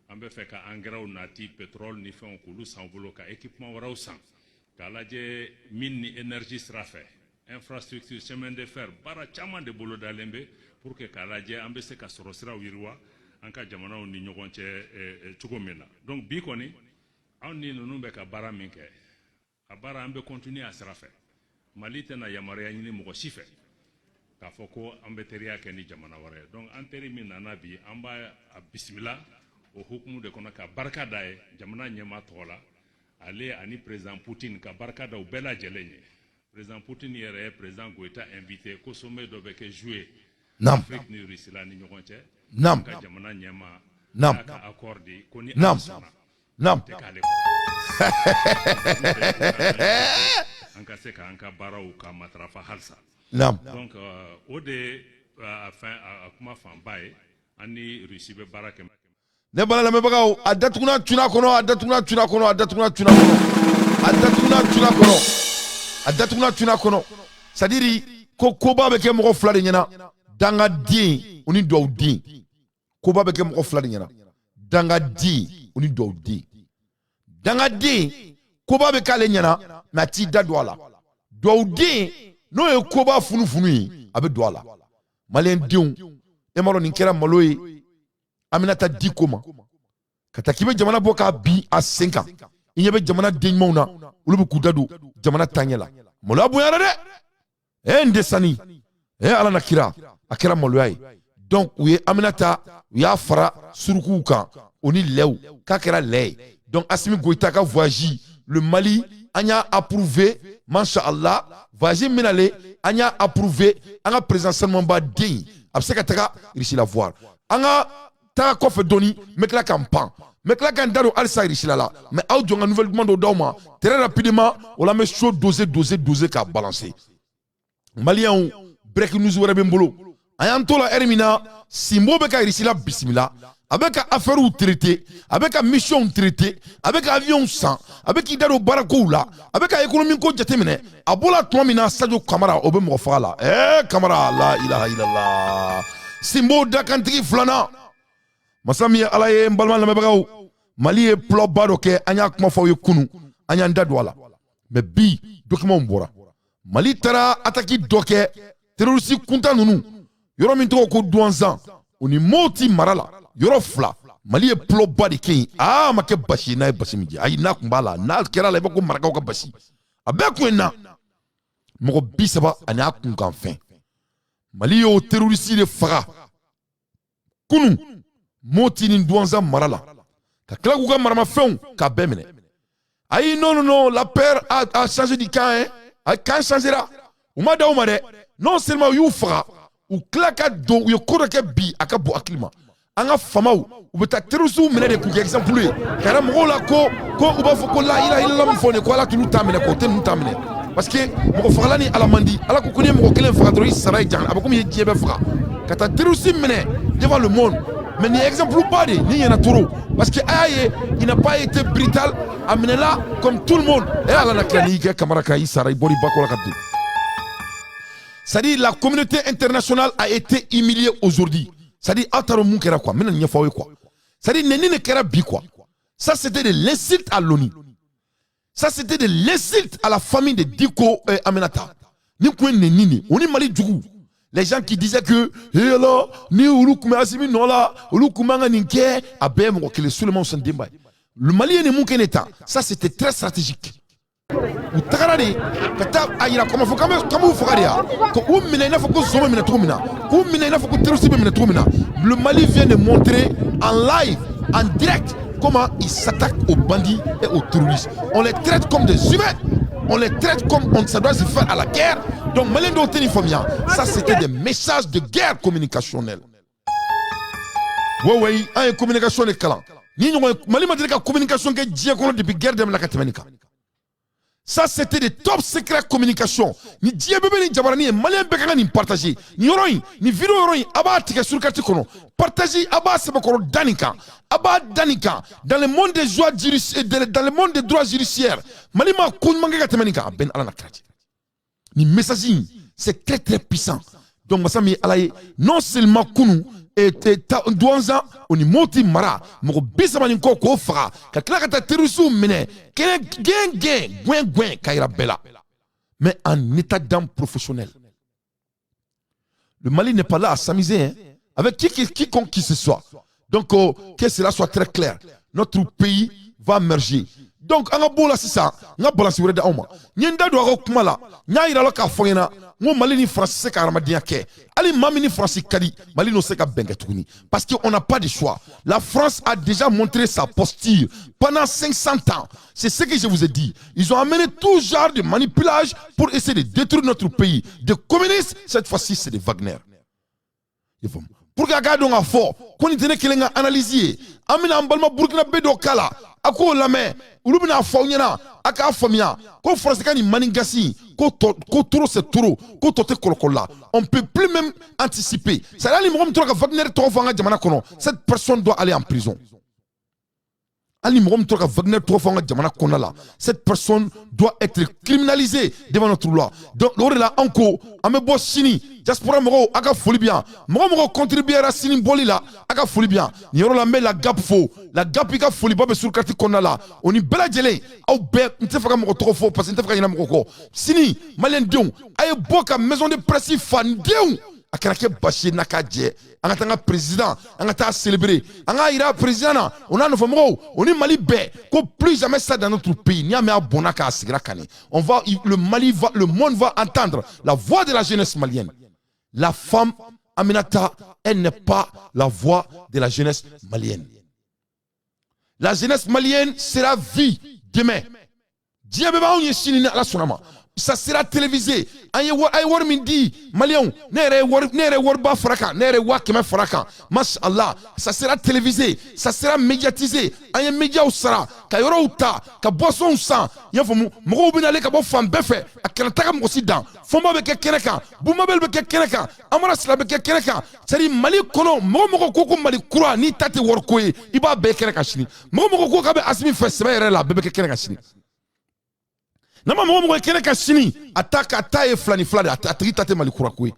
ambe fe ka engrais nati pétrole ni fon ko lu sanvolo ka équipement wara usan kala je mine ni énergie sera fait infrastructure chemin de fer bara chama de bolo dalembe pour que kala je ambe se ka sur sira wirwa anka jamana ni nyoko che chukomi la donc bi koni on ni nonu be ka bara minke a bara ambe continuer à sera fait Mali tena yamaria nyini moko sife ka foko ambeteria ke ni jamana ware donc anteri min nanabi amba a bismillah o hukumu de kona ka barka dae jamana nyema tola ale ani président Poutine ka barka da bela jelenye président Poutine yere président Goïta invité ko sommet do beke jouer nam Afrique ni risila ni nyokonche nam ka jamana nyema nam ka accordi koni nam nam te kale anka se ka anka barau ka matrafa halsa nam donc ode afin akuma fambaye ani recibe barake ne bala la mebagaw adatuna tuna kono adatuna tuna kono adatuna tuna kono adatuna tuna kono adatuna tuna kono sadiri ko koba be ke mo fla de nyana danga di oni do di koba be ke mo fla de nyana danga di oni do di danga di koba be kale nyana na ti dadwala do di no e koba funu yi abe douala malen diun e malo ni kera maloyi aminata di koma kata kibe jamana boka bi a 5 ans inyebe jamana denmauna ulubu kudadu jamana tanyela malo bu yara de ndesani ala nakira akira maloyi donc oui aminata ya fara suruku kan oni lew ka kera lay donc Assimi Goïta ka voyage le Mali anya approuvé mashaallah voyage minale anya approuvé anga président Salman Ba din abseka taka richi la voir anga ta kofe doni mekla campan mekla kan daro alsa richi la mais au jonga nouvelle demande au dauma très rapidement on la met chaud doser ka balancer malien break news wara bembolo ayantola ermina simbo be ka richi la bismillah avec affaire ou traité, avec mission traité, avec avion sans, avec idaro barakoula, avec économie ko jatemene, abola toamina Sadio Kamara obe mo fala. Kamara la ilaha illallah. Simbo dakantri flana. Masami alaye mbalman la mebagaw. Mali e plo badoke anya kuma fawo kunu, anya ndadwala. Mais bi document mbora. Mali tara ataki doke terroriste kunta nunu. Yoro min to ko douanzan. Oni moti marala. Yoro fla Mali e plo badi king make bashi na bashi miji ay na kumbala na kera la bako maraka ka bashi abeku na moko bisaba ani akun kan fin Mali yo terroriste de faga kunu moti ni douanza marala ka tila k'u ka maramafɛnw k'a bɛɛ minɛ ayi non la peur a changé du camp hein camp changera u ma da u ma dɛ non seulement u y'u faga u tila ka don u ye ko dɔ kɛ bi a ka bon hakili ma an ka famaw u bɛ taa terroriste minɛ de k'u kɛ exemple ye ka yira mɔgɔw la ko u b'a fɔ ko la ilaha illallah min fɔ nin ko ala t'olu ta minɛ k'o tɛ ninnu ta minɛ parce que mɔgɔ fagala ni ala man di ala ko n'i ye mɔgɔ kelen faga dɔrɔn i sara i jan a bɛ komi i ye diɲɛ bɛɛ faga ka taa terroriste minɛ devant le monde mais nin ye exemple ba de ni ɲɛna trop parce que a y'a ye il n'a pas été brutal a minɛla comme tout le monde et ala na tila n'i kɛ kamara kan i sara i bɔra i ba kɔrɔ ka bin c'est-à-dire la communauté internationale a été humiliée aujourd'hui c'est-à-dire aw taara mun kɛra quoi n bɛna nin ɲɛfɔ aw ye quoi c'est-à-dire nin de kɛra bi quoi ça c'était de l'insulte à l'ONU ça c'était de l'insulte à la famille de Diko Aminata ni kun ye nin de o ni Mali jugu les gens qui disaient que là ni olu kun bɛ Asimi nɔ la olu kun man ka nin kɛ a bɛɛ ye mɔgɔ kelen Souleymane Sani Demba ye le Mali ye nin mun kɛ nin ta ça c'était très stratégique u tagara de ka taa a yira k'an b'u faga de ya k'u minɛ i n'a fɔ ko zon bɛ minɛ cogo min na k'u minɛ i n'a fɔ ko terroriste bɛ minɛ cogo min na le Mali vient de montrer en live en direct comment ils s'attaquent aux bandits et aux terroristes on les traite comme des humains on les traite comme ça doit se faire à la guerre donc Malien doit tenir famille ça c'était des messages de guerre communicationnelle ouais un ye communication de kalan ni ɲɔgɔn Mali ma deli ka communication kɛ diɲɛ kɔnɔ depuis guerre daminɛ ka tɛmɛ nin kan ça c'était des top secret communication ni diɲɛ bɛɛ bɛ nin jabarani ye Malien bɛɛ ka kan nin partager nin yɔrɔ in nin vidéo yɔrɔ in a b'a tigɛ sur carte kɔnɔ partager a b'a sɛbɛkɔrɔ da nin kan a b'a da nin kan dans le monde des joies dans le monde des droits judiciaires Mali ma ko ɲuman kɛ ka tɛmɛ nin kan a bɛɛ ni ala na kira cɛ nin message in c'est très très puissant donc masa min ye ala ye non seulement kunu Douanza o ni moti mara mɔgɔ 30 nin kɔ k'o faga ka tila ka taa terroriste minɛ kɛnɛ gɛn ka yira bɛɛ la mais en état d'âme professionnel le Mali n'est pas là à s'amuser hein, avec quiconque qui ce soit donc que cela soit très clair notre pays va merger donc an ka b'o la sisan n ka balance wɛrɛ di aw ma n ye n da don a ka kuma la n y'a yira la k'a fɔ n ɲɛna n ko Mali ni France se ka hadamadenya kɛ hali maa min ni France ka di Mali n'o se ka bɛn kɛ tuguni parce que on n'a pas de choix la France a déjà montré sa posture pendant 500 ans c'est ce que je vous ai dit ils ont amené tout genre de manipulage pour essayer de détruire notre pays de communistes cette fois-ci c'est de Wagner pour que a k'a dɔn k'a fɔ ko nin tɛ ne kelen ka analyse ye an bɛna an balima Burkina bɛ dɔ k'a la a k'o lamɛn olu bɛna fɔ aw ɲɛna a k'a faamuya ko France ka nin manigasi ko toro c'est toro ko tɔ tɛ kɔlɔkɔlɔ la on peut plus même anticiper c'est à dire hali mɔgɔ min tora ka Wagner tɔgɔ fɔ an ka jamana kɔnɔ cette personne doit aller en prison hali mɔgɔ min tora ka Wagner tɔgɔ fɔ an ka jamana kɔnɔna la cette personne doit être criminalisée devant notre loi donc o de la an ko an bɛ bɔ sini diaspora mɔgɔw a ka foli bi yan mɔgɔ contribuera sini bɔli la a ka foli bi yan nin yɔrɔ la n bɛ la GAP fo la GAP i ka foliba bɛ sur carte kɔnɔna la o ni bɛɛ lajɛlen aw bɛɛ n tɛ fɛ ka mɔgɔ tɔgɔ fɔ parce que n tɛ fɛ ka ɲinɛ mɔgɔ kɔ sini Malien denw a ye bɔ ka maison de presse fa n denw a kana kɛ basi ye n'a ka jɛ an ka taa an ka président an ka taa célébrer an ka yira président na o n'a nɔfɛmɔgɔw o ni Mali bɛɛ ko plus jamais ça dans notre pays n'i y'a mɛn a bɔnna k'a sigira kan le monde va entendre la voix de la jeunesse malienne la femme Aminata elle n'est pas la voix de la jeunesse malienne la jeunesse malienne sera vue demain diɲɛ bɛɛ b'anw ye sini ni ala sɔnna ma ça sera télévisé an ye wari min di Maliens ne yɛrɛ wari ba fara kan ne yɛrɛ 500 fara kan mashallah ça sera télévisé ça sera médiatisé an ye médiaw sara ka yɔrɔw ta ka boissons san i y'a faamu mɔgɔw bɛ nalen ka bɔ fan bɛɛ fɛ a kana taga mɔgɔ si dan fɔnba bɛ kɛ kɛnɛ kan bumabel bɛ kɛ kɛnɛ kan amara sila bɛ kɛ kɛnɛ kan c'est à dire Mali kɔnɔ mɔgɔ ko Mali kura n'i ta tɛ wariko ye i b'a bɛɛ kɛnɛ kan sini mɔgɔ ko k'a bɛ Asimi fɛ sɛbɛ yɛrɛ la a bɛɛ bɛ kɛ kɛnɛ kan sini nama mɔgɔ ye kɛnɛ ka sini a ta ye filani fila de a tigi ta tɛ Mali kura ko ye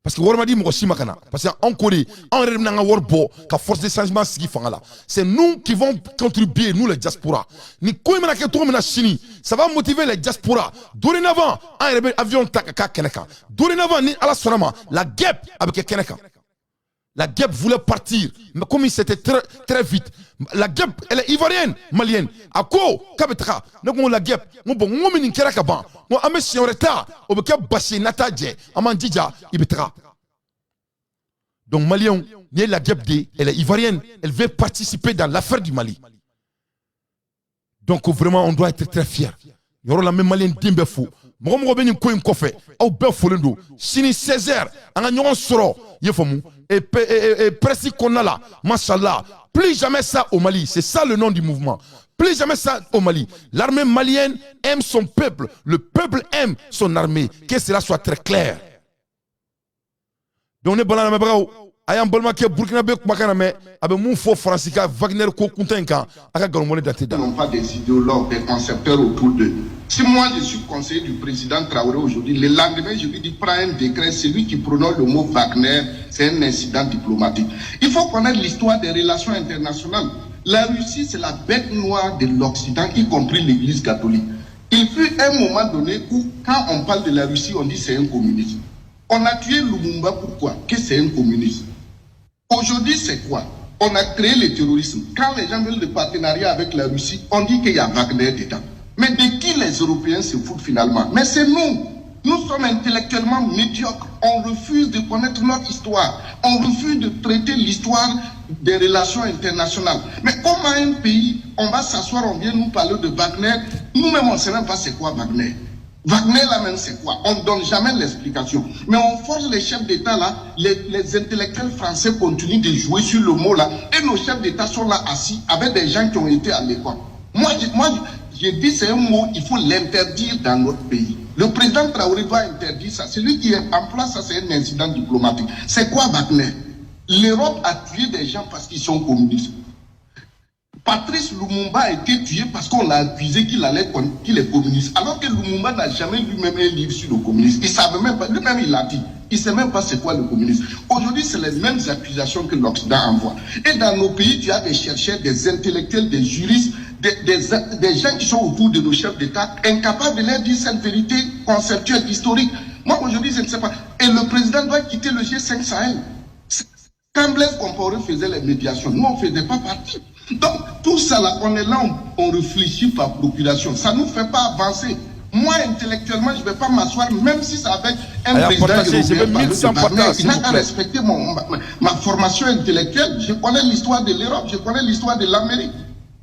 parce que wari ma di mɔgɔ si ma ka na parce que anw ko de anw yɛrɛ de bɛna an ka wari bɔ ka force de changement sigi fanga la c'est nous qui vont contribuer nous les diaspora ni ko in mana kɛ cogo min na sini ça va motiver les diaspora dorénavant an yɛrɛ bɛ avion ta ka k'a kɛnɛ kan dorénavant ni ala sɔnna ma la guêpe a bɛ kɛ kɛnɛ kan la guêpe voulait partir mais comme c'était très vite la guêpe elle est ivoirienne malienne a ko k'a bɛ taga ne ko la guêpe n ko bon n ko min nin kɛra ka ban n ko an bɛ siɲɛ wɛrɛ ta o bɛ kɛ basi ye n'a t'a jɛ an b'an jija i bɛ taga Donc, Malien, la Gebde, elle est ivoirienne, elle veut participer dans l'affaire du Mali. Donc, vraiment, on doit être très fiers. Il y aura la même Malien d'Imbe fou. Moi, je vais vous dire, au bel folendo, sini 16h, on a un soro, et presque qu'on a là, mashallah, plus jamais ça au Mali, c'est ça le nom du mouvement. Plus jamais ça au Mali. L'armée malienne aime son peuple, le peuple aime son armée, que cela soit très clair. Donc, on est bon à la mébrao. Ayant bolma ke Burkina Faso makana me abe mun fo Francika Wagner ko kuntenka aka galmone daté. Non pas des idéologues, des concepteurs autour d'eux. Si moi je suis conseiller du président Traoré aujourd'hui, le lendemain je lui dis prends un décret, celui qui prononce le mot Wagner, c'est un incident diplomatique. Il faut connaître l'histoire des relations internationales. La Russie c'est la bête noire de l'Occident, y compris l'Église catholique. Il fut un moment donné où quand on parle de la Russie, on dit c'est un communiste. On a tué Lumumba pourquoi? Que c'est un communiste. Aujourd'hui, c'est quoi? On a créé le terrorisme. Quand les gens veulent le partenariat avec la Russie, on dit qu'il y a Wagner dedans. Mais de qui les Européens se foutent finalement? Mais c'est nous. Nous sommes intellectuellement médiocres. On refuse de connaître notre histoire. On refuse de traiter l'histoire des relations internationales. Mais comment un pays, on va s'asseoir, on vient nous parler de Wagner. Nous-mêmes, on ne sait même pas c'est quoi Wagner. Wagner là même c'est quoi? On ne donne jamais l'explication. Mais on force les chefs d'État là, les intellectuels français continuent de jouer sur le mot là, et nos chefs d'État sont là assis avec des gens qui ont été à l'école. Moi j'ai dit c'est un mot, il faut l'interdire dans notre pays. Le président Traoré doit interdire ça. Celui qui emploie ça, c'est un incident diplomatique. C'est quoi Wagner? L'Europe a tué des gens parce qu'ils sont communistes. Patrice Lumumba a été tué parce qu'on l'a accusé qu'il est communiste. Alors que Lumumba n'a jamais lui-même un livre sur le communisme. Il savait même pas, lui-même il l'a dit. Il ne sait même pas c'est quoi le communisme. Aujourd'hui, c'est les mêmes accusations que l'Occident envoie. Et dans nos pays, tu as des chercheurs, des intellectuels, des juristes, des gens qui sont autour de nos chefs d'État, incapables de leur dire cette vérité conceptuelle, historique. Moi, aujourd'hui, je ne sais pas. Et le président doit quitter le G5 Sahel. Quand Blaise Compaoré faisait les médiations, nous, on ne faisait pas partie. Donc, tout ça là, on est là, on réfléchit par procuration. Ça ne nous fait pas avancer. Moi, intellectuellement, je ne vais pas m'asseoir, même si c'est avec un président européen. Il n'a qu'à respecter ma formation intellectuelle. Je connais l'histoire de l'Europe, je connais l'histoire de l'Amérique.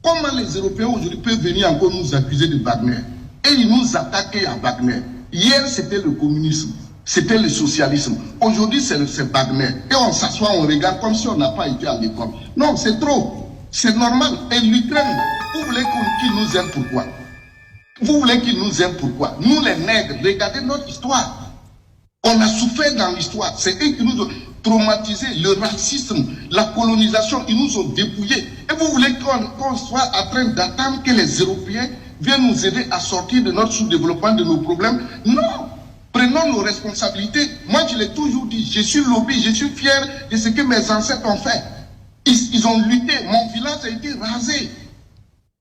Comment les Européens aujourd'hui peuvent venir encore nous accuser de Wagner? Et ils nous attaquaient à Wagner. Hier, c'était le communisme. C'était le socialisme. Aujourd'hui, c'est Wagner. Et on s'assoit, on regarde comme si on n'a pas été à l'école. Non, c'est trop. C'est normal. Et l'Ukraine, vous voulez qu'il nous aime pourquoi? Vous voulez qu'il nous aime pourquoi? Nous les nègres, regardez notre histoire. On a souffert dans l'histoire. C'est eux qui nous ont traumatisé. Le racisme, la colonisation, ils nous ont dépouillés. Et vous voulez qu'on soit en train d'attendre que les Européens viennent nous aider à sortir de notre sous-développement, de nos problèmes? Non. Prenons nos responsabilités. Moi, je l'ai toujours dit. Je suis lobby, je suis fier de ce que mes ancêtres ont fait. Ils ont lutté. Mon village a été rasé.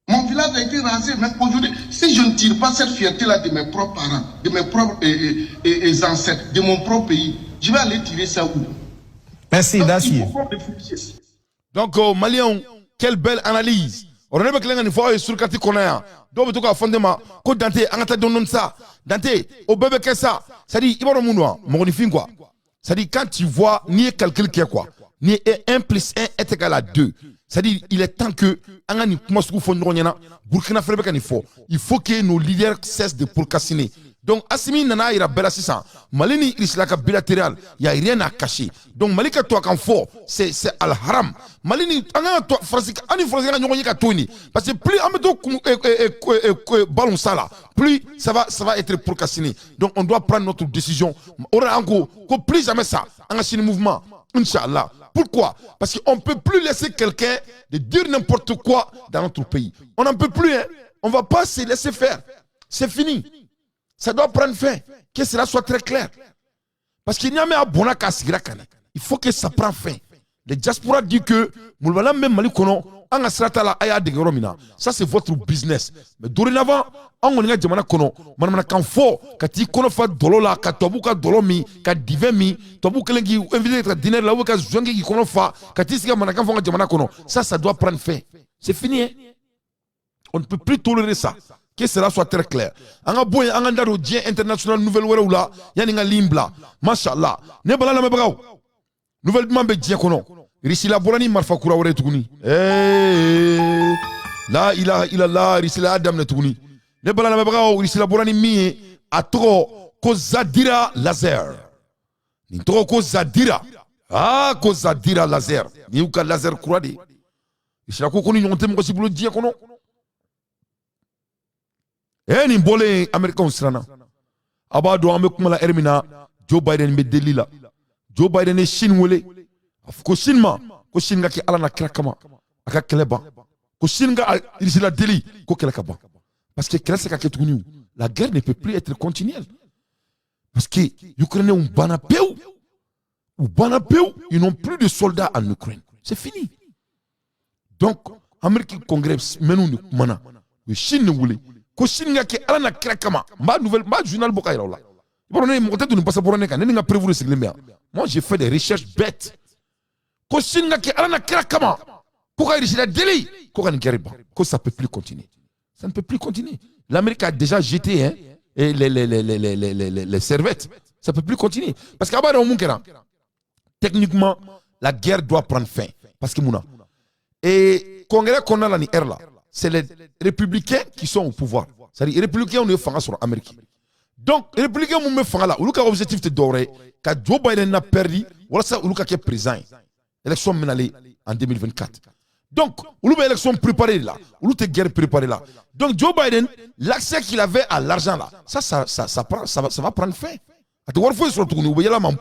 Mon village a été rasé. Mais aujourd'hui, si je ne tire pas cette fierté-là de mes propres parents, de mes propres ancêtres, de mon propre pays, je vais aller tirer ça où? Merci, Dacier. Donc, Malien, quelle belle analyse. On a une fois sur le quartier qu'on a. Donc, tu as fondé ma. Quand Dante, on a donné ça. Dante, au bébé, qu'est-ce ça? Ça dit, il va au monde, mon fin quoi. Ça dit, quand tu vois, ni calcul qui est quoi? Ni 1 plus 1 est égal à 2. C'est-à-dire, il est temps que, il faut que nos leaders cessent de procrastiner. Donc, Assimi Nana ira bela sisan. Malini islaka bilatéral, il n'y a rien à cacher. Donc, Malika toi quand fort, c'est al-haram. Malini, toi, Français, parce que plus on ballon ça là, plus ça va être procrastiné. Donc, on doit prendre notre décision. Plus jamais ça, on a un mouvement, Inch'Allah. Pourquoi? Parce qu'on ne peut plus laisser quelqu'un de dire n'importe quoi dans notre pays. On n'en peut plus, hein. On ne va pas se laisser faire. C'est fini. Ça doit prendre fin. Que cela soit très clair. Parce qu'il n'y a même à Bonaka Sigrakane. Il faut que ça prenne fin. Les diasporas disent que Moulvala même Malikono, ça c'est votre business. Mais dorénavant, on a dit que fort, quand il fait dolola, quand tobuka dolomi, quand divemi, tobuka lengi invité à dîner là où quand zongi qui kono fa, quand il s'y a manaka fonga jamana kono, ça doit prendre fin. C'est fini. Hein? On ne peut plus tolérer ça. Que cela soit très clair. On a beau un Dia international nouvelle wera là, yani nga limbla. Mashallah. Ne bala la mebrao. nouvellement be diɲɛ kɔnɔ risila bɔra ni marifa kura wɛrɛ tuguni la ilaha illallah risila y'a daminɛ tuguni ne bala lamɛnbagaw risila bɔra ni min ye a tɔgɔ ko Zadira laser nin tɔgɔ ko Zadira ko Zadira laser nin y'u ka laser kura de ye risila ko ni ɲɔgɔn tɛ mɔgɔ si bolo diɲɛ kɔnɔ nin bɔlen américains siranna a b'a dɔn an bɛ kuma la heure min na Joe Biden bɛ deli la Joe Biden ye Chine wele a fɔ ko Chine ma ko Chine ka kɛ Ala na kira kama a ka kɛlɛ ban ko Chine ka Russie deli ko kɛlɛ ka ban parce que kɛlɛ se ka kɛ tuguni la guerre ne peut plus être continuelle parce que Ukrainiens banna pewu ils n'ont plus de soldats en Ukraine c'est fini donc Amérique congrès menu ni kuma na o Chine wele ko Chine ka kɛ Ala na kira kama m'a journal bɔ ka yira o la moi j'ai fait des recherches bêtes ko Chine ka kɛ Ala na kira kama ko ka Russie la deli ko ka nin guerre ban ko ça peut plus continuer ça ne peut plus continuer l'Amérique a déjà jeté les servettes ça peut plus continuer parce que abada mun kɛra techniquement la guerre doit prendre fin parce que muna et congrès qu'on a là ni air là c'est les républicains qui sont au pouvoir c'est-à-dire les républicains on est fanga sur l'Amérique donc les républicains mun be fanga là olu ka objectif te dɔwɛrɛ ka Joe Biden na perdu walasa olu ka kɛ président élection menale en 2024 donc olu be élection préparée là olu te guerre préparée là donc Joe Biden l'accès qu'il avait à l'argent là ça va prendre fin a te wari foyi sɔrɔ tuguni u be yɛlɛ man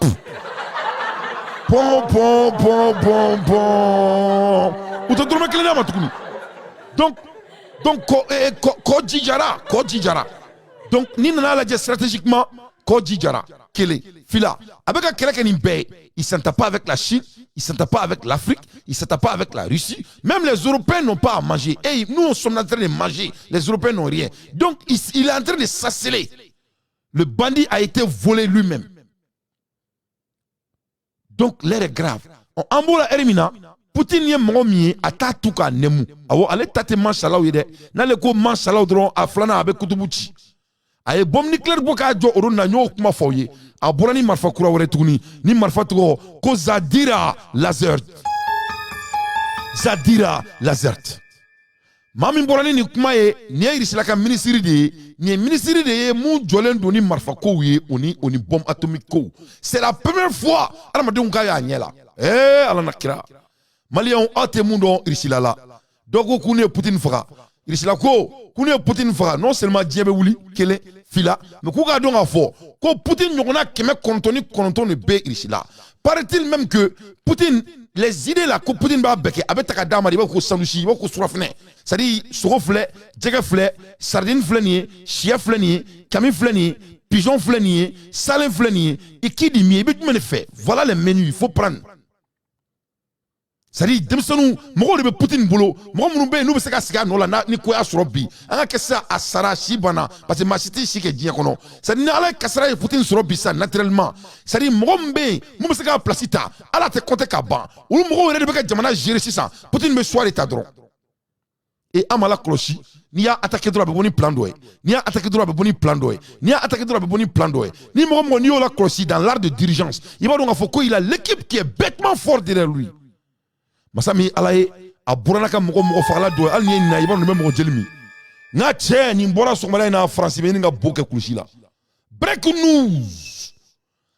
u te dɔrɔmɛ kelen d'a ma tuguni donc ko jijara donc ni nana lajɛ stratégiquement ko jijara kele fila a bɛ ka kɛlɛ kɛ nin bɛɛ ye il s'entend pas avec la Chine il s'entend pas avec l'Afrique il s'entend pas avec la Russie même les Européens n'ont pas à manger et nous sommes en train de manger les Européens n'ont rien donc il est en train de s'assailer le bandit a été volé lui-même donc l'air est grave en b'ola Erimina Poutine ye mɔgɔ min ye a t'a tu k'a nɛmu awɔ ale ta tɛ mansalaw ye dɛ n'ale ko mansalaw dɔrɔn a filanan a bɛ kutubu ci a ye bombe nucléaire bɔ k'a jɔ olu na n y'o kuma fɔ aw ye a bɔra ni marifa kura wɛrɛ tuguni ni marifa tɔgɔ ko Zadira laser maa min bɔra ni nin kuma ye nin ye Russie ka minisiri de ye nin ye minisiri de ye mun jɔlen don ni marifa kow ye o ni bombe atomique kow c'est la première fois adamadenw ka y'a ɲɛ la Ala na kira Maliens aw tɛ mun dɔn Russie la dɔw ko k'u ne ye Poutine faga Russie ko k'u ne ye Poutine faga non seulement diɲɛ bɛ wuli kelen fila mais k'u k'a dɔn k'a fɔ ko Poutine ɲɔgɔnna 999 de bɛ Russie la paraît-il même que Poutine les idées là ko Poutine b'a bɛɛ kɛ a bɛ ta ka d'a ma de i b'a ko sandusi i b'a ko surafɛnɛ c'est-à-dire sogo filɛ jɛgɛ filɛ sardine filɛ nin ye siyɛ filɛ nin ye kami filɛ nin ye pigeon filɛ nin ye salen filɛ nin ye i k'i di min ye i bɛ jumɛn de fɛ voilà les menus il faut prendre c'est-à-dire denmisɛnninw mɔgɔw de bɛ Poutine bolo mɔgɔ minnu bɛ yen n'u bɛ se ka sigi a nɔ la ni ko y'a sɔrɔ bi an ka kɛ sisan a sara si banna parce que maa si tɛ si kɛ diɲɛ kɔnɔ c'est-à-dire ni Ala ye kasara ye Poutine sɔrɔ bi sisan naturellement c'est-à-dire mɔgɔ min bɛ yen mun bɛ se k'a place ta Ala tɛ compter ka ban olu mɔgɔw yɛrɛ de bɛ ka jamana gérer sisan Poutine bɛ choix de ta dɔrɔn et an ma lakɔlɔsi n'i y'a attaqué dɔrɔn a bɛ bɔ ni plan dɔ ye n'i y'a attaqué dɔrɔn a bɛ bɔ ni plan dɔ ye n'i y'a attaqué dɔrɔn a bɛ bɔ ni plan dɔ ye ni mɔgɔ mɔgɔ n'i y'o lakɔlɔsi dans l'art de dirigeance i b'a dɔn k'a fɔ ko il a l'équipe qui est bêtement fort derrière lui masa min Ala ye a bɔra n'a ka mɔgɔ fagala dɔ ye hali n'i ye nin na i b'a dɔn nin bɛ mɔgɔ jeli min n ka cɛ nin bɔra sɔgɔmada in na Faransi bɛ nin ka bo kɛ kulusi la breaking news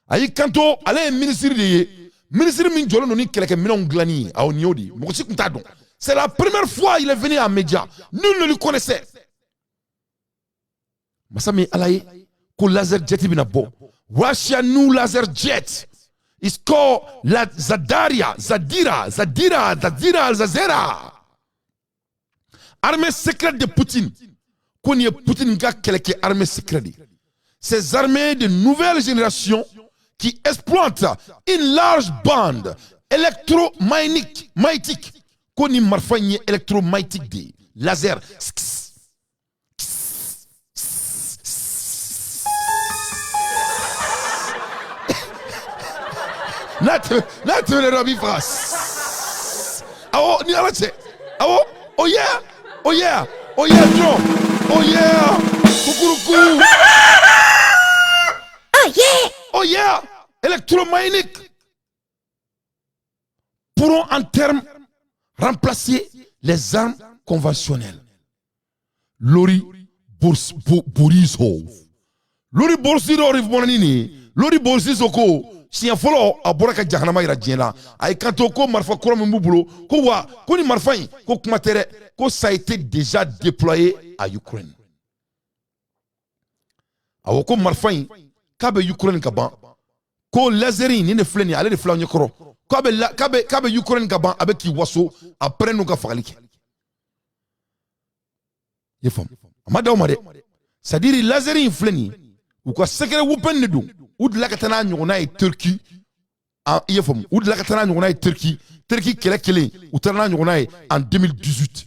a y'i kanto ale ye minisiri de ye minisiri min jɔlen don ni kɛlɛkɛminɛnw dilanni ye awɔ nin y'o de ye mɔgɔ si tun t'a dɔn c'est la première fois il est venu à média nul ne le connaissait masa min Ala ye ko laser jet bɛna bɔ Russia new laser jet It's called la Zadira. Armée secrète de Poutine. Qu'on y ait Poutine qui a quelques armées secrètes. Ces armées de nouvelle génération qui exploitent une large bande électromagnétique. Qu'on y marfagne électromagnétique des lasers. Not le Rabbi France. Oh, ni alache. Oh yeah, John. Oh yeah, kukuruku. Oh yeah, électromagnétique. pourront en termes remplacer les armes conventionnelles. Lori Borisov. Lori Borisov bonanini. Lori Borisov ko siya folo abora ka jahanama ira diela. Ay kanto ko marfa kura mbubulo ko wa ko ni marfa yi ko kuma tere ko ça a été déjà déployé à Ukraine. Awo ko marfa yi kabe Ukraine kaban ko laserin ni ne fleni ale de flan nyokoro. Kabe Ukraine kaban avec ki waso après nous ka fagalike. Yefam. Amada omade. C'est-à-dire laserin fleni ou quoi secret weapon ne dou. Ou de la katana nyona et Turquie en yefam. Ou de la katana nyona et Turquie kele ou tana nyona en 2018.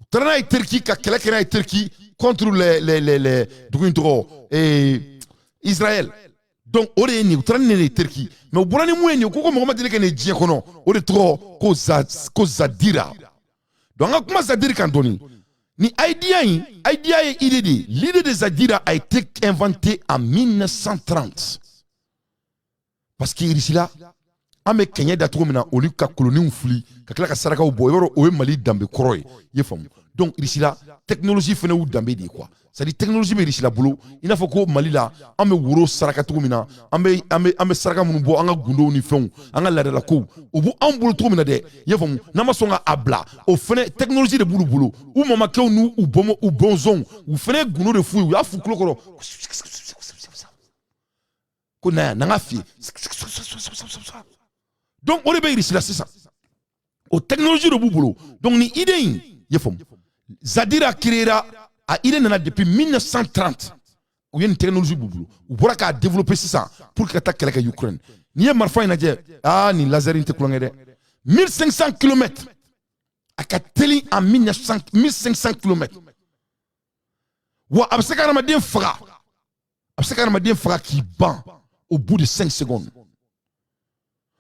Tana et Turquie ka kele et Turquie contre les Douintro et Israël. Donc, on est ni utran ni Turquie. Mais au bout de mois, ni au cours Mohamed Dile kene djie kono, on est trop cause dira. Donc, on commence à dire qu'Antoni, ni l'idée de Zadira a été inventée en 1930. Parce qu'il ici là, ame Kenya d'atro mena au lieu ka colonie fli, ka ka saraka au boyoro au Mali dambe kroy. Yefam. Donc ici là, technologie fene ou dambe di quoi. C'est-à-dire technologie mais ici là boulot, il a faut que Mali là, ame wuro saraka to mina, ame saraka munbo anga gundo ni fon, anga la de la ko. Au bout en boulot to mina de, yefam, nama songa abla, au fene technologie de boulot, ou mama ke nous ou bonzon, ou fene gundo de fou, ya fou klokoro. Kona nanga fi. Donc, on est bien ici là, c'est ça. Aux technologies de boulot. Donc, ni idée, Zadira créera à idée depuis 1930. Où il y a une technologie de boulot. Où pour qu'à développer ça pour qu'à attaquer la Ukraine. Ni marfa ina dit ni laser inte kulangede. 1500 km. À Kateli en 1500 km. Wa abseka ramadien fra. Abseka ramadien fra qui bat au bout de 5 secondes.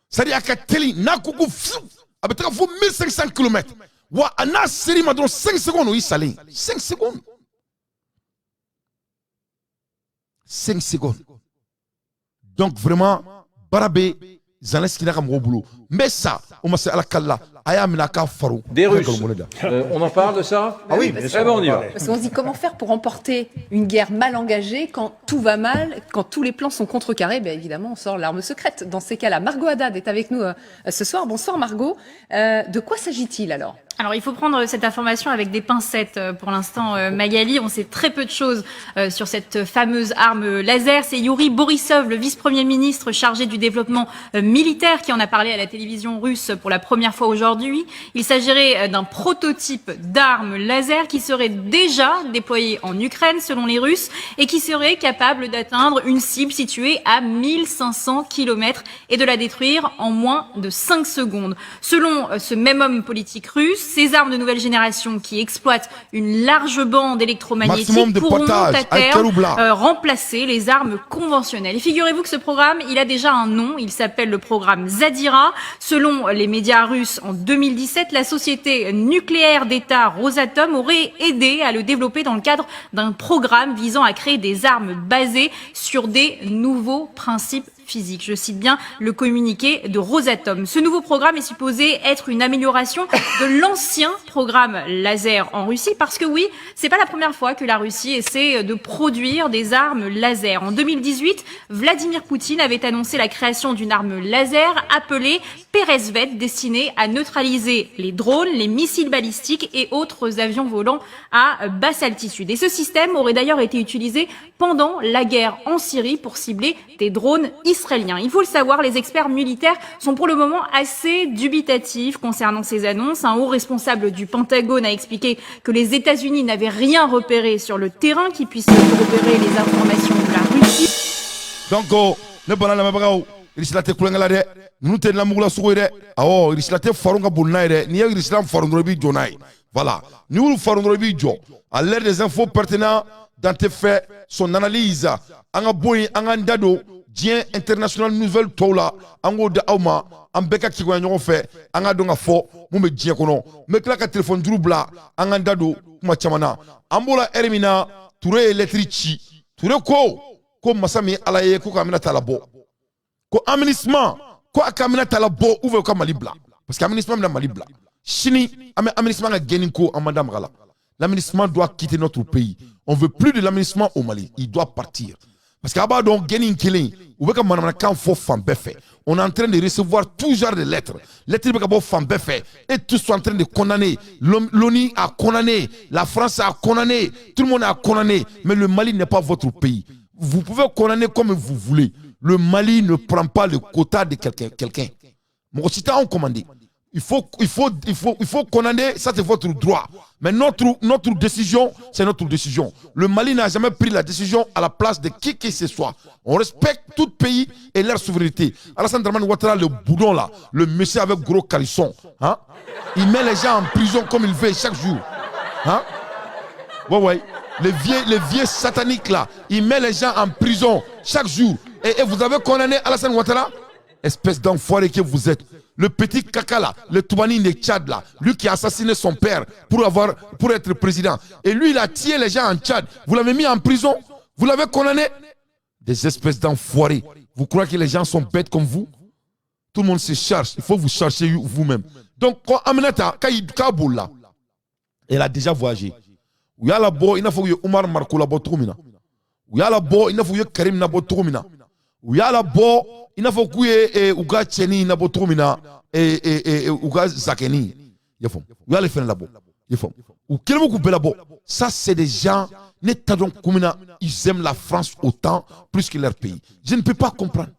C'est-à-dire qu'à Teli, n'a qu'au fou, avec 1500 km. Wa ana série m'a donné 5 secondes, oui, salé. 5 secondes. 5 secondes. Donc vraiment, Barabé, Zaneski n'a qu'à mon boulot. Mais ça, on m'a dit à la Kalla, Ayaminaka Farou. Des Russes. On en parle de ça? Ah oui, bien sûr. On y va. Parce qu'on se dit comment faire pour remporter une guerre mal engagée quand tout va mal, quand tous les plans sont contrecarrés. Ben évidemment, on sort l'arme secrète. Dans ces cas-là, Margot Haddad est avec nous ce soir. Bonsoir Margot. De quoi s'agit-il alors? Alors, il faut prendre cette information avec des pincettes. Pour l'instant, Magali, on sait très peu de choses sur cette fameuse arme laser. C'est Yuri Borisov, le vice-premier ministre chargé du développement militaire, qui en a parlé à la télévision russe pour la première fois aujourd'hui. Il s'agirait d'un prototype d'arme laser qui serait déjà déployé en Ukraine, selon les Russes, et qui serait capable d'atteindre une cible située à 1500 km et de la détruire en moins de 5 secondes. Selon ce même homme politique russe, ces armes de nouvelle génération qui exploitent une large bande électromagnétique pourront à terme remplacer les armes conventionnelles. Et figurez-vous que ce programme, il a déjà un nom, il s'appelle le programme Zadira. Selon les médias russes, en 2017, la société nucléaire d'État Rosatom aurait aidé à le développer dans le cadre d'un programme visant à créer des armes basées sur des nouveaux principes physique. Je cite bien le communiqué de Rosatom. Ce nouveau programme est supposé être une amélioration de l'ancien programme laser en Russie parce que oui, c'est pas la première fois que la Russie essaie de produire des armes laser. En 2018, Vladimir Poutine avait annoncé la création d'une arme laser appelée Peresvet destinée à neutraliser les drones, les missiles balistiques et autres avions volants à basse altitude. Et ce système aurait d'ailleurs été utilisé pendant la guerre en Syrie pour cibler des drones israéliens. Il faut le savoir, les experts militaires sont pour le moment assez dubitatifs concernant ces annonces. Un haut responsable du Pentagone a expliqué que les États-Unis n'avaient rien repéré sur le terrain qui puisse repérer les informations de la Russie. Donc, ne pas la irisilate kulengala de nous te lamugula sugoire awo irisilate farunga bunnaire ni irisilate farundrobi jonai voilà nous farundrobi jo à l'aide des infos pertinentes dans tes faits son analyse anga boy anga ndado dien international nouvelle tola ango de auma ambeka ki ko ñoo fe anga do nga fo mu me dien kono me kla ka téléphone drubla anga ndado kuma chamana ambola ermina touré électrici touré ko masami alaye ko kamina talabo ko aménagement Quoi Aminata la bo ouvre comme Malibla. Parce qu'aménagement de Malibla. Chini, aménagement a gagné en Madame Rala. L'aménagement doit quitter notre pays. On veut plus de l'aménagement au Mali. Il doit partir. Parce qu'à donc gagné killing. Ou comme Madame Kan faut femme beffet. On est en train de recevoir tout genre de lettres. Lettres de femme beffet. Et tous sont en train de condamner. L'ONU a condamné. La France a condamné. Tout le monde a condamné. Mais le Mali n'est pas votre pays. Vous pouvez condamner comme vous voulez. Le Mali ne prend pas le quota de quelqu'un. Mon citoyen ont commandé. Il faut condamner, ça c'est votre droit. Mais notre décision, c'est notre décision. Le Mali n'a jamais pris la décision à la place de qui que ce soit. On respecte tout pays et leur souveraineté. Alassane Dramane Ouattara, le boudon là, le monsieur avec gros calisson, hein? Il met les gens en prison comme il veut chaque jour. Hein? Ouais. Les vieux sataniques là, il met les gens en prison chaque jour. Et vous avez condamné Alassane Ouattara? Espèce d'enfoiré que vous êtes. Le petit caca là, le Toubani de Tchad là, lui qui a assassiné son père pour être président. Et lui, il a tué les gens en Tchad. Vous l'avez mis en prison? Vous l'avez condamné? Des espèces d'enfoirés. Vous croyez que les gens sont bêtes comme vous? Tout le monde se cherche. Il faut vous chercher vous-même. Donc, quand Aminata, Kaboul là, elle a déjà voyagé. Il y a là-bas, il faut que Omar Marco là-bas troumina. Il y a là-bas, il faut que Karim là-bas troumina. Il y a là-bas, il faut que Ouga Tcheni là-bas troumina et Ouga Zakeni. Il y a les fins là-bas. Ou quel mot couper là-bas? Ça, c'est des gens, ils aiment la France autant plus que leur pays. Je ne peux pas comprendre.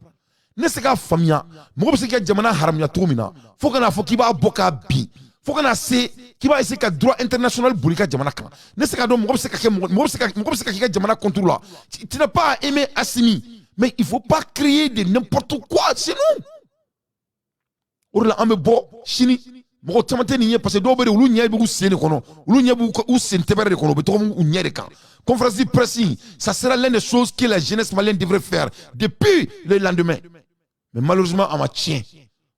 Ne sais pas famille, moi je sais que Jamana haramia troumina. Faut qu'on a faut qu'il va boka bi. Faut qu'on a c'est qui va essayer que droit international boulika Jamana kan. Ne sais pas donc moi je sais que Jamana contrôle là. Tu n'as pas aimé Assimi, mais il faut pas créer de n'importe quoi chez nous. Orla ame bo chini. Mo tamate ni parce que do bere ulu nya bu sene kono. Ulu nya bu u sente bere kono be to mu nya de kan. Conférence de presse, ça sera l'une des choses que la jeunesse malienne devrait faire depuis le lendemain. Mais malheureusement, à ma tien,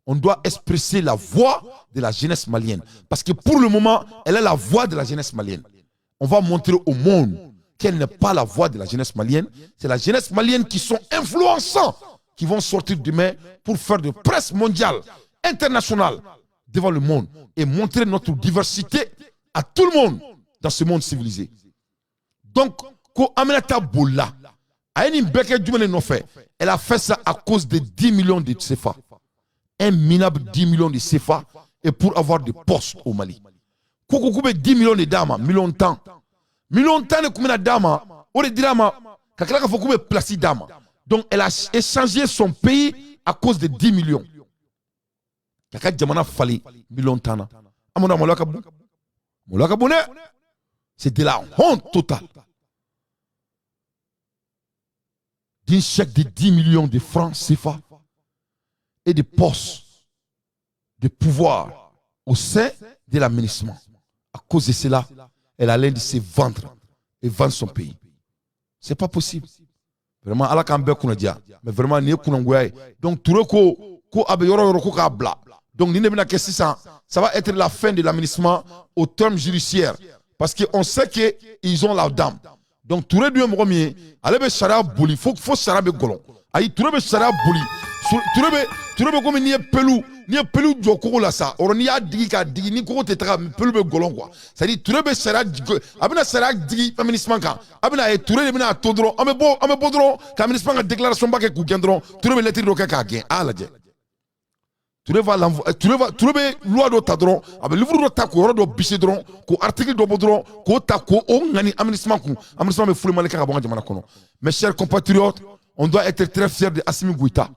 on doit expresser la voix de la jeunesse malienne. Parce que pour le moment, elle est la voix de la jeunesse malienne. On va montrer au monde qu'elle n'est pas la voix de la jeunesse malienne. C'est la jeunesse malienne qui sont influençants, qui vont sortir demain pour faire de presse mondiale, internationale, devant le monde et montrer notre diversité à tout le monde dans ce monde civilisé. Donc, quand Aminata Boula, elle a fait ça à cause de 10 millions de CFA. Un minable 10 millions de CFA et pour avoir des postes au Mali. Koko koube 10 millions de dames, millions de temps. Millions de temps de combien de dames, on le dira, kakala ka fokoube place dames. Donc, elle a échangé son pays à cause de 10 millions. Kaka Djamana Fali, millions de temps. Amona Molakabou. Molakabou, c'est de la honte totale. D'un chèque de 10 millions de francs CFA et de postes de pouvoir au sein de l'aménagement. À cause de cela, elle a l'air de se vendre et vendre son pays. Ce n'est pas possible. Vraiment, Allah kambe kunadia. Mais vraiment, n'y a kunangouaye. Donc, tout le ko abeyoro ko kabla. Donc, ça va être la fin de l'aménagement au terme judiciaire. Parce qu'on sait qu'ils ont la dame. Donc, tout le monde est allez be chara bouli, faut chara be golon. Aïe, tout le monde chara bouli. Tout le monde comme ni pelu joko la sa. Or ni a digi ka digi ni ko tetra pelu be golon quoi. Ça dit tout le monde chara abina chara digi aménagement kan. Abina et tout le monde a todron. Ame bodron aménagement ka déclaration ba ke ku gendron. Tout le monde lettre do ka gain. Ah la je. Tout le loi do tadron, avec livre do tako do bichedron, ko article do bodron, ko tako o ngani aménagement me foule maleka ka jamana kono. Mes chers compatriotes, on doit être très fiers de Assimi Goïta.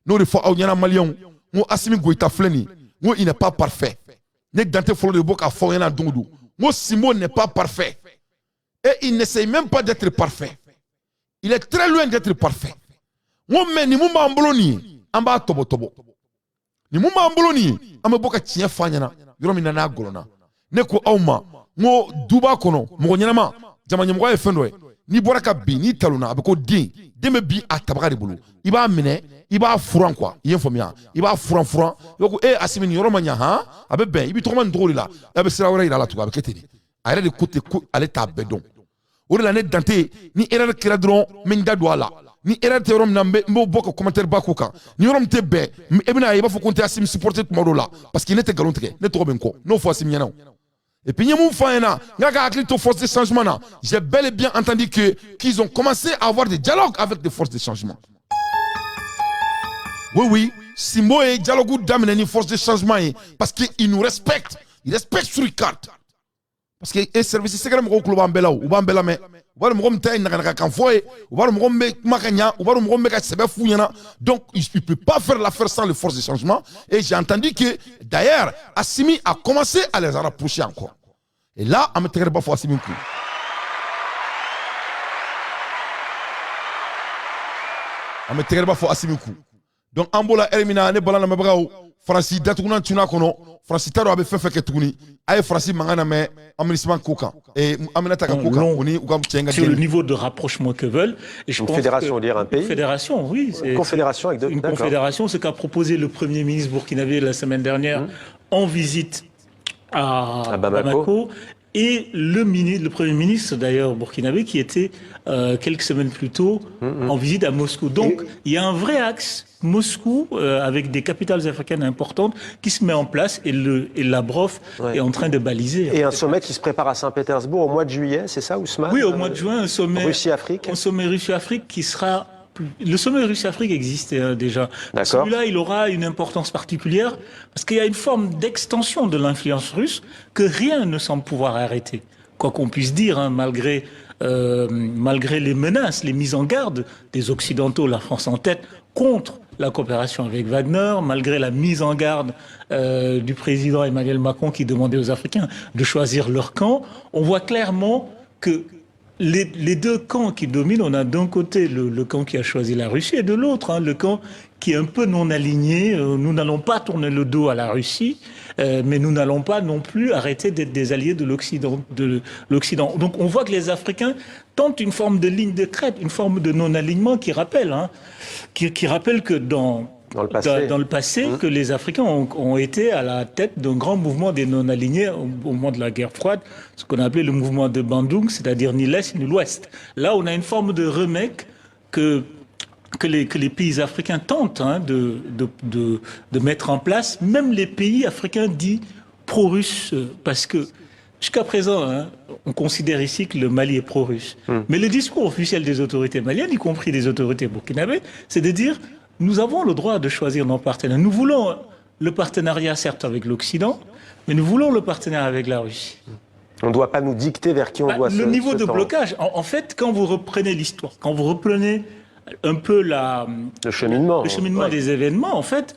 Nous le faut au nyana malien, mo Assimi Goïta fleni, mo il n'est pas parfait. Nek dante folo de boka fo yana dondu. Mo Simon n'est pas parfait. Et il n'essaye même pas d'être parfait. Il est très loin d'être parfait. Mo meni mo mamboloni, amba tobo. Ni mumba ambuloni ameboka tinya fanyana yoro minana golona neko awma ngo duba kono mo nyama jamanya mo efendo ni boraka bi ni taluna abeko din deme bi atabaka de bulu iba mine iba furan quoi yefomia iba furan yoko Assimi ni yoro manya ha abebe ibi to man drôle là abe sira wora ila la tuba beketeni ayre de côté ko ale ta bedon ori la net dante ni erreur kira dron minda douala ni erreur te yɔrɔ min na n b'o bɔ ka commentaire ba k'o kan ni yɔrɔ min tɛ bɛn e bɛna ye i b'a fɔ ko n tɛ Assimi supporter tuma dɔw la parce que ne tɛ nkalon tigɛ ne tɔgɔ bɛ n kɔ n'o fɔ Assimi ɲɛna et puis n ye mun fɔ an ɲɛna n ka hakili to force de changement na j'ai bel et bien entendu qu'ils ont commencé à avoir des dialogues avec des forces de changement oui Simbo ye dialogue daminɛ ni force de changement ye parce que ils nous respectent ils respectent sur carte parce que e service secret mɔgɔw tulo b'an bɛɛ la u b'an bɛɛ lamɛn u b'a dɔn mɔgɔ min ta ye naganaga kan fɔ ye u b'a dɔn mɔgɔ min bɛ kuma ka ɲa u b'a dɔn mɔgɔ min bɛ ka sɛbɛ f'u ɲɛna donc il ne peut pas faire l'affaire sans les forces de changement et j'ai entendu que d'ailleurs Assimi a commencé à les rapprocher encore et là an bɛ tɛgɛrɛ ba fɔ Assimi kun an bɛ tɛgɛrɛ ba fɔ Assimi kun donc an b'o la heure min na ne balan lamɛnbagaw Faransi datugunan tunna kɔnɔ Faransi t'a dɔn a bɛ fɛn fɛn kɛ tuguni a ye Faransi mankan lamɛn aménagement ko kan Aminata ka ko kan o ni u ka cɛ ka sur le niveau de rapprochement que veulent et je une pense fédération, dire un pays. Une fédération, oui. Une confédération avec une confédération, ce qu'a proposé le Premier ministre burkinabé la semaine dernière en visite à Bamako. Et le Premier ministre, d'ailleurs, burkinabé, qui était quelques semaines plus tôt en visite à Moscou. Donc, il y a un vrai axe Moscou, avec des capitales africaines importantes, qui se met en place et Lavrov est en train de baliser. Et un sommet qui se prépare à Saint-Pétersbourg au mois de juillet, c'est ça, Ousmane? Oui, au mois de juin, un sommet Russie-Afrique. Un sommet Russie-Afrique qui sera... Le sommet Russie-Afrique existait déjà. Celui-là, il aura une importance particulière parce qu'il y a une forme d'extension de l'influence russe que rien ne semble pouvoir arrêter. Quoi qu'on puisse dire, hein, malgré les menaces, les mises en garde des Occidentaux, la France en tête, contre la coopération avec Wagner, malgré la mise en garde du président Emmanuel Macron qui demandait aux Africains de choisir leur camp, on voit clairement que les deux camps qui dominent, on a d'un côté le camp qui a choisi la Russie et de l'autre, hein, le camp qui est un peu non aligné. Nous n'allons pas tourner le dos à la Russie, mais nous n'allons pas non plus arrêter d'être des alliés de l'Occident. Donc on voit que les Africains tentent une forme de ligne de crête, une forme de non-alignement qui rappelle que dans le passé, que les Africains ont été à la tête d'un grand mouvement des non-alignés au moment de la guerre froide, ce qu'on appelait le mouvement de Bandung, c'est-à-dire ni l'Est ni l'Ouest. Là, on a une forme de remake que les pays africains tentent de mettre en place, même les pays africains dits pro-russes, parce que jusqu'à présent, on considère ici que le Mali est pro-russe. Mais le discours officiel des autorités maliennes, y compris des autorités burkinabées, c'est de dire nous avons le droit de choisir nos partenaires. Nous voulons le partenariat, certes, avec l'Occident, mais nous voulons le partenariat avec la Russie. On ne doit pas nous dicter vers qui on doit se Le niveau de blocage, en fait, quand vous reprenez l'histoire, quand vous reprenez un peu le cheminement des événements, en fait,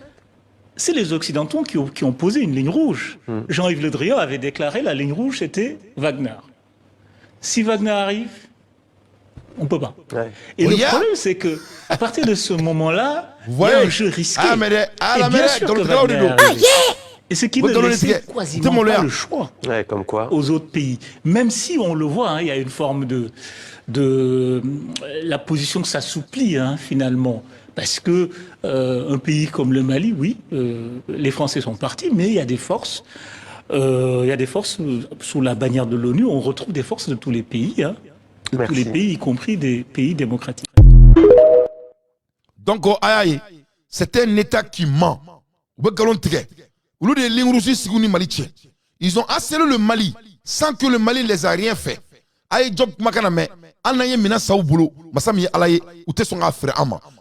c'est les Occidentaux qui ont posé une ligne rouge. Jean-Yves Le Drian avait déclaré la ligne rouge, c'était Wagner. Si Wagner arrive, on ne peut pas. Et le problème, c'est que à partir de ce moment-là, il y a un jeu risqué. Et bien sûr que Wagner arrive. Et ce qui ne laissait quasiment pas le choix comme quoi aux autres pays. Même si on le voit, il y a une forme de la position s'assouplit finalement. Parce que un pays comme le Mali, oui, les Français sont partis, mais il y a des forces. Il y a des forces sous la bannière de l'ONU. On retrouve des forces de tous les pays. Tous les pays, y compris des pays démocratiques. Donc, c'est un État qui ment. Ils ont assailli le Mali sans que le Mali les a rien fait.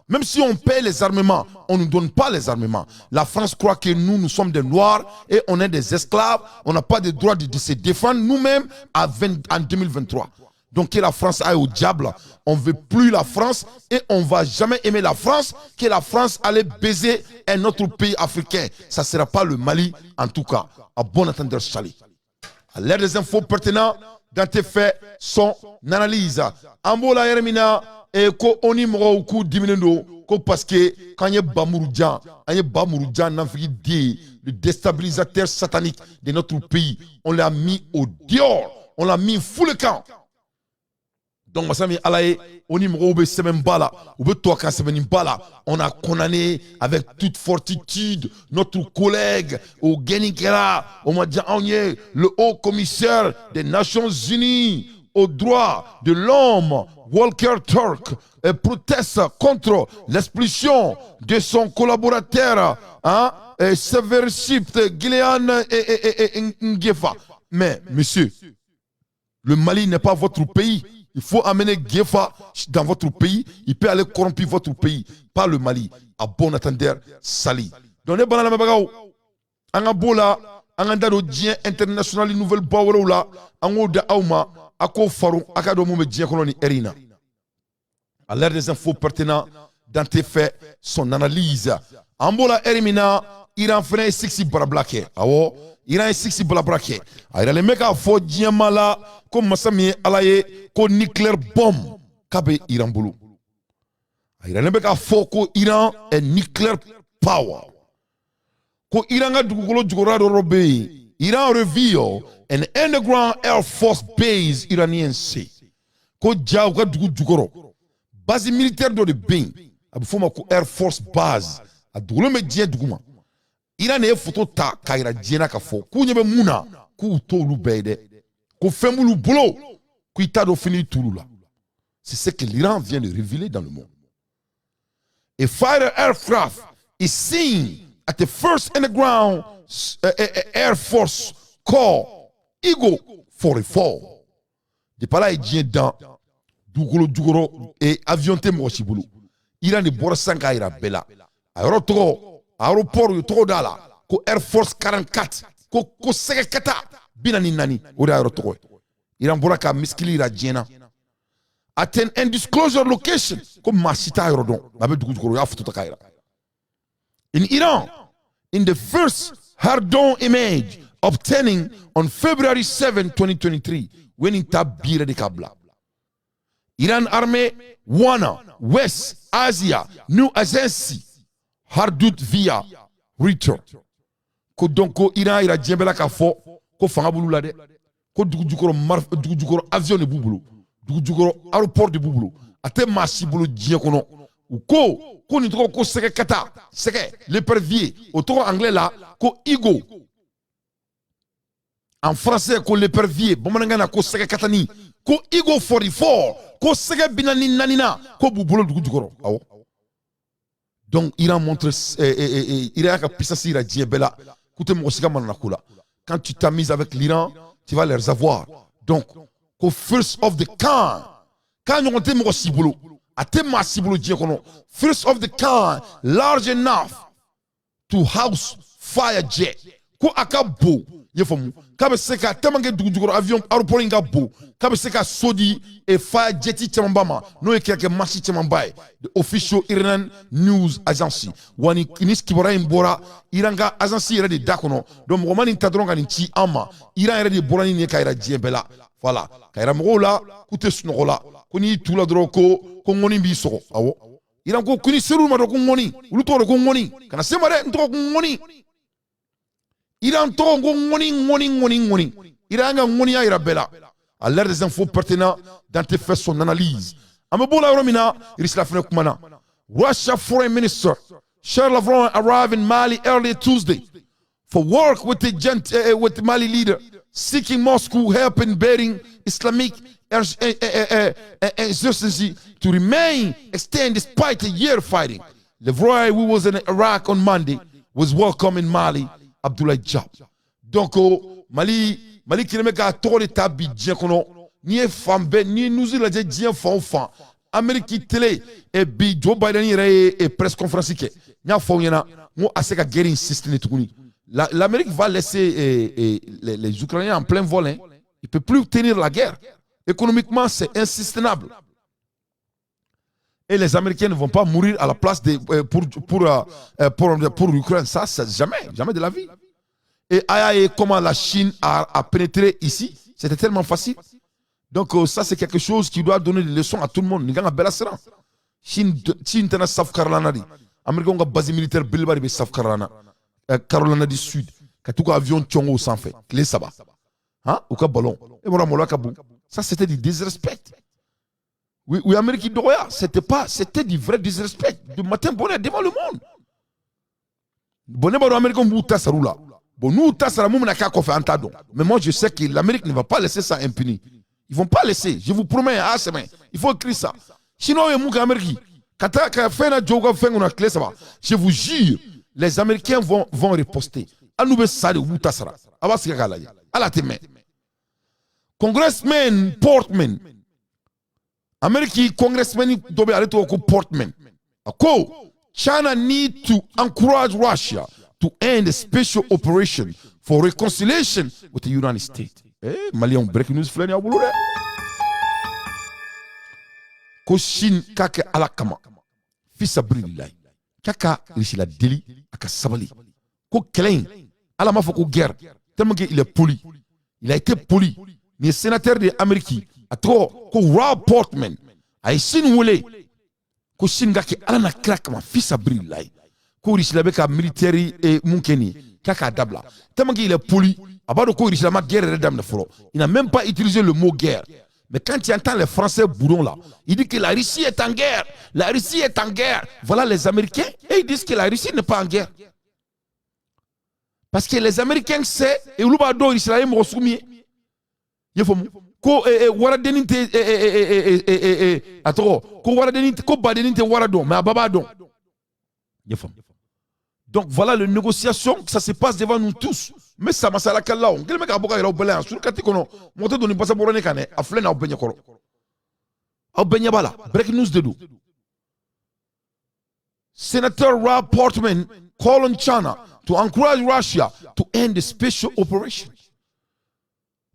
Même si on paie les armements, on ne nous donne pas les armements. La France croit que nous sommes des Noirs et on est des esclaves. On n'a pas de droit de se défendre nous-mêmes en 2023. Donc que la France aille au diable. On ne veut plus la France et on ne va jamais aimer la France. Que la France allait baiser un autre pays africain. Ça ne sera pas le Mali en tout cas. À bon entendeur, Chali. À l'ère des infos pertinentes, dans tes faits, son analyse. Ambola Yermina et ko oni moro ku diminendo ko parce que quand il y a Bamourudjan le déstabilisateur satanique de notre pays, on l'a mis au dehors, on l'a mis full le camp. Donc, Massami Alaye, on a condamné avec toute fortitude notre collègue au Guéniquera, le haut commissaire des Nations Unies aux droits de l'homme, Walker Turk, proteste contre l'expulsion de son collaborateur, Seversipt Gilean et Ngefa. Mais, monsieur, le Mali n'est pas votre pays. Il faut amener Ngefa dans votre pays. Il peut aller corrompre votre pays, pas le Mali. À bon entendeur, sali. Donc, les banana bagao, Angabola, Angandado Dien international, nouvelle Bawarola, Angoda Auma, Ako Faron, Akadomo Dien Coloni Erina. À l'ère des infos pertinents, dans tes faits, son analyse. Angola Erimina, Iran fait 6 barablake. Awo, Iran 6 barablake. Aïra les mecs à faux Diamala, comme Massami Alaye, ko nucléaire bombe, Kabe Iran Boulou. Aïra les mecs à faux ko Iran est nucléaire power. Ko Iran a Dugolo Djugorado Robe, Iran reveal an underground Air Force base iranien C. Ko Djauga Djugoro, base militaire de Bain, Abufoma ko Air Force base, a Dugolo Medien Duguma. Iran est photo ta Kaira Djena Kafo, Kunyebe Mouna, Kou Tolu Bede, Ko Femulu Bolo, Kuita do fini Touloula. C'est ce que l'Iran vient de révéler dans le monde. A fighter aircraft is seen at the first underground Air Force called Eagle 44. De par là, il vient dans Dugolo et avion Temosibulu. Iran est Borasanga Ira Bella. Aéroport Yotoro Dala, ko Air Force 44, ko Segekata, Binani Nani, ou aéroport. Iran Boraka Miskili Rajena. At an undisclosed location, comme Masita Aerodon, avec Dugolo Yafutokaira. In Iran, in the first Hardon image obtaining on February 7, 2023, when in Tabira de Kabla. Iran Army, Wana, West Asia, New Agency, Hardout via return. Ko donko Iran ira djembela ka fo, ko fanga bulu la de, ko dugujukoro avion de bubulu, dugujukoro aéroport de bubulu, ate masi bulu djien kono. Ou ko ni toko ko seke kata, seke l'épervier, au toko anglais là, ko igo. En français ko l'épervier, bomanangana ko seke katani, ko igo 44, ko seke binani nanina, ko bubulu dugujukoro. Awo. Donc, Iran montre, Iran a puissance iranien, bella. Écoutez, moi aussi, quand tu t'amuses avec l'Iran, tu vas les avoir. Donc, au first of the kind, quand nous avons moi aussi boulot, à tes masses boulot, first of the kind, large enough to house fire jet. Ko akabo, yefomu. Kabe seka temange dugujugoro avion aéroport ingabo. Kabe seka sodi et fire jeti chamambama. No ekeke machi chamambai. The official Iranian news agency. Wani kiniski bora imbora Iranga agency ira de dakono. Donc romani tadronga ni ama. Iran ira de bora ni kaira djembela. Voilà. Kaira mola kute sunola. Kuni tula droko kongoni biso. Awo. Iran ko kuni seru ma do kongoni. Uluto ko ngoni. Kana semare ntoko kongoni. Iran to ngoni. Iran nga ngoni ya irabela. À l'ère des infos pertinents, Dante fait son analyse. Amabola Romina, Irisla Fnekumana. Russia Foreign Minister Charles Lavrov arrived in Mali early Tuesday for work with the Mali leader, seeking Moscow help in beating Islamic insurgency to remain extend despite a year fighting. Lavrov, who was in Iraq on Monday, was welcome in Mali. Abdoulaye Diab. Donc, Mali qui ne met qu'à trop de tabi, ni femme, ni nous il a dit fan. Amérique télé, et bi Joe Biden et presse conférence. Nya fond yana, moi assez qu'à guerre insiste les tout. L'Amérique va laisser les Ukrainiens en plein vol. Hein. Il ne peut plus tenir la guerre. Économiquement, c'est insoutenable. Et les Américains ne vont pas mourir à la place pour l'Ukraine. Ça, c'est jamais de la vie. Et comment la Chine a pénétré ici, c'était tellement facile. Donc ça, c'est quelque chose qui doit donner des leçons à tout le monde. Chine tena South Carolina di. Américain ont base militaire Bilbari be South Carolina. Carolina du Sud. Katuka avion Tchongo sans fait. Les sabats. Hein? Ou ka ballon. Et voilà mola kabou. Ça, c'était du disrespect. Oui, Amérique d'Oya, c'était du vrai disrespect. De matin bonnet devant le monde. Bonnet baro Américain bouta sarula. Bon, nous tassara moumna ka kofe antado. Mais moi je sais que l'Amérique ne va pas laisser ça impuni. Ils ne vont pas laisser. Je vous promets, il faut écrire ça. Sinon, il y a Amérique. Je vous jure, les Américains vont riposter. Congressman Portman. Amérique, Congressman Portman. China need to encourage Russia to end a special operation for reconciliation with the United States. Malian breaking news flani abulure. Ko Chine kake alakama. Fils abrillahi. Kaka la deli aka sabali. Ko kelen ala ma foko guerre tellement qu'il est poli. Il a été poli. Ni sénateur de Amérique a trop ko Rob Portman a Chine wole ko Chine kake ala na krakama fils abrillahi. Ko riche la beka militaire et munkeni kaka dabla. Tellement qu'il est poli. Il n'a même pas utilisé le mot guerre. Mais quand tu entends les Français bourrons là, il dit que la Russie est en guerre. La Russie est en guerre. Voilà les Américains et ils disent que la Russie n'est pas en guerre. Parce que les Américains savent et l'oubado Israël m'a soumis. Il faut ko waradeninte atoro ko waradeninte ko badeninte warado mais ababado. Il faut. Donc voilà les négociations, ça se passe devant nous tous. Mais ça m'a salé à on quel mec a boka ira obela sur katikono monte doni passa borone kane afle na obenya koro obenya bala break news de do Senator Rob Portman called on China to encourage Russia to end the special operation.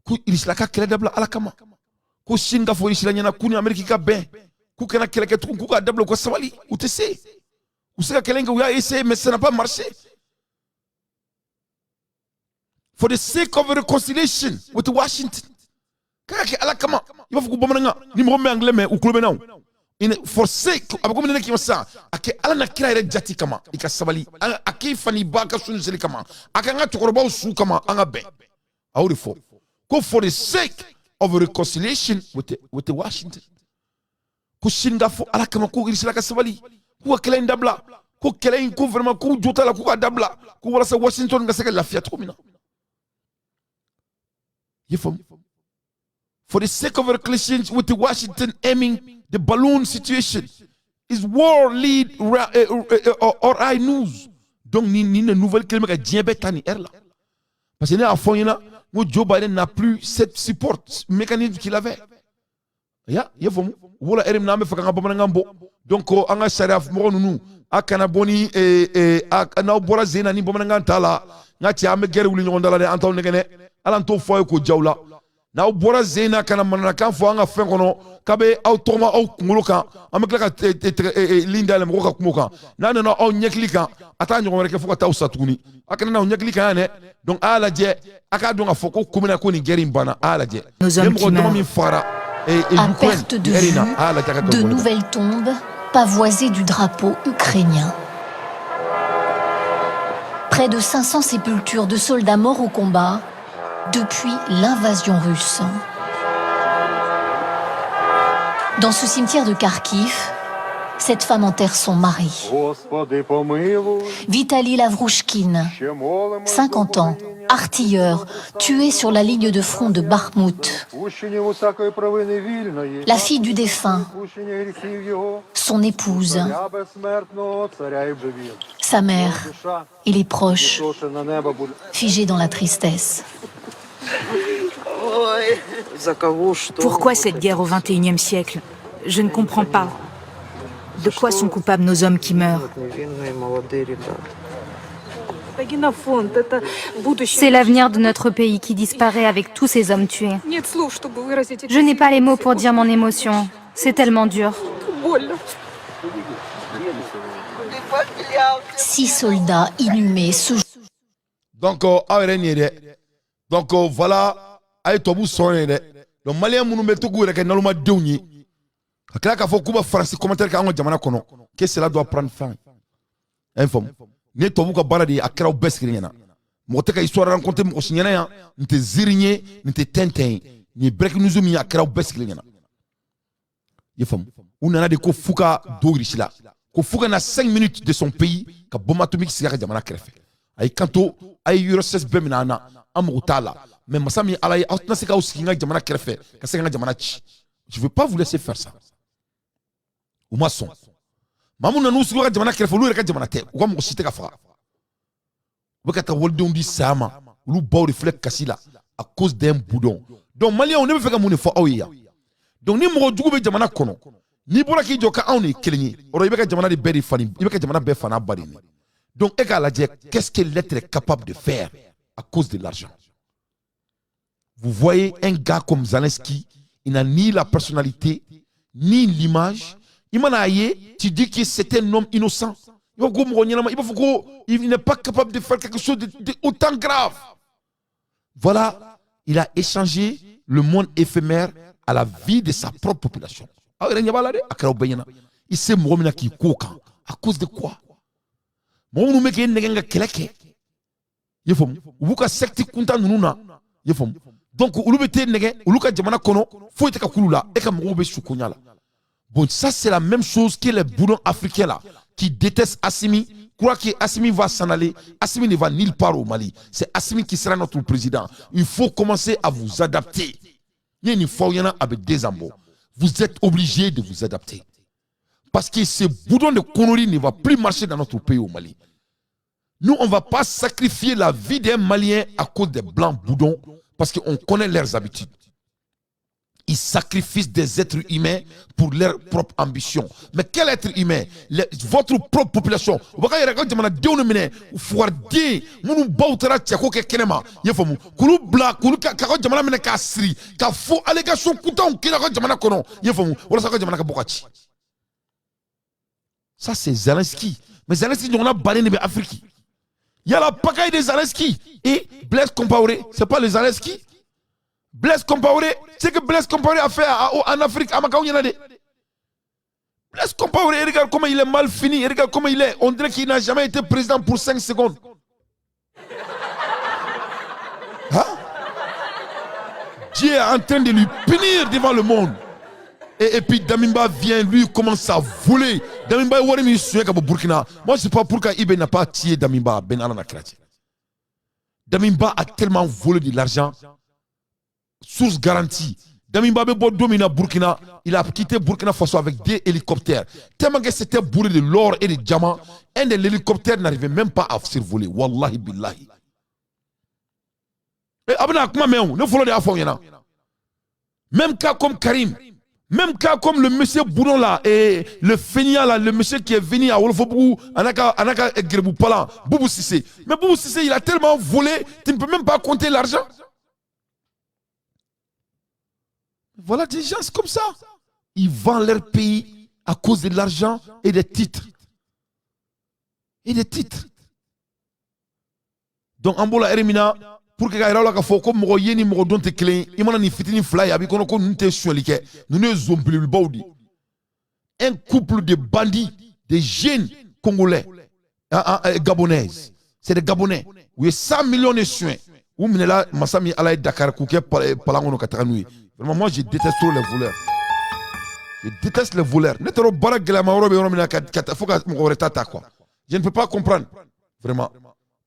Ku irisla ka kele dabla alakama ku singa fo irisla nyana kuni Amerika ka ben ku kana kele ke ku ka dabla ko sawali utese usika kelenga uya essayer mais ça n'a pas marché. For the sake of reconciliation with Washington. Kaka alakama. Il va faut que ni mo me anglais mais ou club now. For sake abako mene ki masa ake ala na kira ire jati kama ikasabali ake fani baka sunu seli kama aka nga tukoroba usu kama anga be. How for go for the sake of reconciliation with the Washington. Ku singa fo alakama ku irisila kasabali. Ku akela ndabla ku kela ku vraiment ku jota la ku dabla ku wala sa Washington nga seka la fiat komina. For the sake of reconciliation with the Washington aiming the balloon situation is war lead or I news. Donc ni une nouvelle qui est diabète ni là. Parce que à fond Joe Biden n'a plus cette support mécanisme qu'il avait. Ya faut wala erim na me faka ngamba ngambo. Donc anga sharaf mo nunu akana boni na bora zena ni bomana ngantala ngati ame gere wuli ngondala de antaw ngene alanto foye ko jawla na bora zena kana manana kan fo anga fen kono kabe automa au kunguluka amekla ka linda le mko ka kumuka na au nyeklika atanyo ngore ke fo ka tawsatuni akana na nyeklika ne donc ala je aka donga foko kumina ko ni geri mbana ala je nos hommes qui meurent à perte de vue, de nouvelles tombes pavoisées du drapeau ukrainien. Près de 500 sépultures de soldats morts au combat depuis l'invasion russe. Dans ce cimetière de Kharkiv, cette femme enterre son mari. Vitali Lavrouchkine, 50 ans, artilleur, tué sur la ligne de front de Bakhmout. La fille du défunt, son épouse, sa mère et les proches, figés dans la tristesse. Pourquoi cette guerre au XXIe siècle? Je ne comprends pas. De quoi sont coupables nos hommes qui meurent? C'est l'avenir de notre pays qui disparaît avec tous ces hommes tués. Je n'ai pas les mots pour dire mon émotion. C'est tellement dur. 6 soldats inhumés ce jour. Donc, voilà, aïe tobu sonne. Donc, Malien mounou tout goût avec un aluma douni. Kala ka fo kuba France commentaire ka ngo jamana kono que cela doit prendre fin. Informe. Ne tobu ka baladi akra obeskrinyana. Mo te ka histoire rencontrer mo sinyana ya nte zirinye nte tenten ni break nuzumi akra obeskrinyana. Informe. Unana de ko fuka dogrisila. Ko fuka na 5 minutes de son pays ka bombe atomique sika jamana krefe. Ay kanto ay urss bemina na amutala. mais masami alaye na se ka usiki nga jamana kerefe ka se nga jamana chi. Je veux pas vous laisser faire ça. Ou maçon. Mamu na nusu ka jamana kerefe lu ka jamana te. Ou mo site ka fa. Ou ka ta wolde on di sama. Lu baw reflect kasila à cause d'un boudon. Donc malien on ne fait ka mun fo awiya. Donc ni mo jugu be jamana kono. Ni bora ki joka on est kelenyi. Oro ibe ka jamana de beri fani. Ibe ka jamana be fana barini. Donc qu'est-ce que l'être est capable de faire à cause de l'argent? Vous voyez un gars comme Zelensky, il n'a ni la personnalité, ni l'image. Tu dis que c'est un homme innocent. Il n'est pas capable de faire quelque chose d'autant grave. Voilà, il a échangé le monde éphémère à la vie de sa propre population. Il s'est mouru qui coca. À cause de quoi? Mon mec est n'enga keleke. Yefom. Ubuka sekti kunta nununa. Yefom. Donc ulubete nege, uluka jamana kono, faut être kulula, et comme roube choukonya là. Bon, ça c'est la même chose que les boudons africains là, qui détestent Assimi, croient que Assimi va s'en aller. Assimi ne va nulle part au Mali. C'est Assimi qui sera notre président. Il faut commencer à vous adapter. Il y a une fois, il y en a avec des ambos. Vous êtes obligés de vous adapter. Parce que ce boudon de conneries ne va plus marcher dans notre pays au Mali. Nous, on ne va pas sacrifier la vie d'un Malien à cause des blancs boudons, parce qu'on connaît leurs habitudes. Ils sacrifient des êtres humains pour leur propre ambition. Mais quel être humain? Votre propre population. Vous voyez, regardez, ça c'est Zelensky. Mais Zelensky, on a banni les Afrique. Il y a la pagaille des Zelensky. Et Blaise Compaoré, c'est pas les Zelensky. Blaise Compaoré, c'est que Blaise Compaoré a fait en Afrique, à Macao, il y en a des. Blaise Compaoré, regarde comment il est mal fini, regarde comment il est. On dirait qu'il n'a jamais été président pour 5 secondes. Hein? Dieu est en train de lui punir devant le monde. Et puis Damimba vient, lui commence à voler. Damimba est mis sur Burkina. Moi je ne sais pas pourquoi Ibe n'a pas tiré Damimba. Damimba a tellement volé de l'argent. Source garantie. Damimba a dominé Burkina. Il a quitté Burkina Faso avec des hélicoptères. Tellement que c'était bourré de l'or et des diamants. Un de l'hélicoptère n'arrivait même pas à survoler. Wallahi billahi. Et Abna Akma Meon, ne follow de Afoyana. Même cas comme Karim. Même cas comme le monsieur Boudon là, et le feignant là, le monsieur qui est venu à Wolfobou, Anaka Grebou Pala, Boubou Sissé. Mais Boubou Sissé, il a tellement volé, tu ne peux même pas compter l'argent. Voilà des gens comme ça. Ils vendent leur pays à cause de l'argent et des titres. Et des titres. Donc, Ambola Eremina, pour que les gens comme Moyeni Morodon te clé, ils m'ont dit fitini fly, avec on nous te suelike, nous ne sommes plus le baudi. Un couple de bandits, des jeunes congolais, gabonaises, c'est des Gabonais. Oui, 100 millions de soins. Ou menela Massami Alaï Dakar Kouké Palangono Kataranoui. Vraiment, moi je déteste trop les voleurs. Je déteste les voleurs. Je ne peux pas comprendre. Vraiment.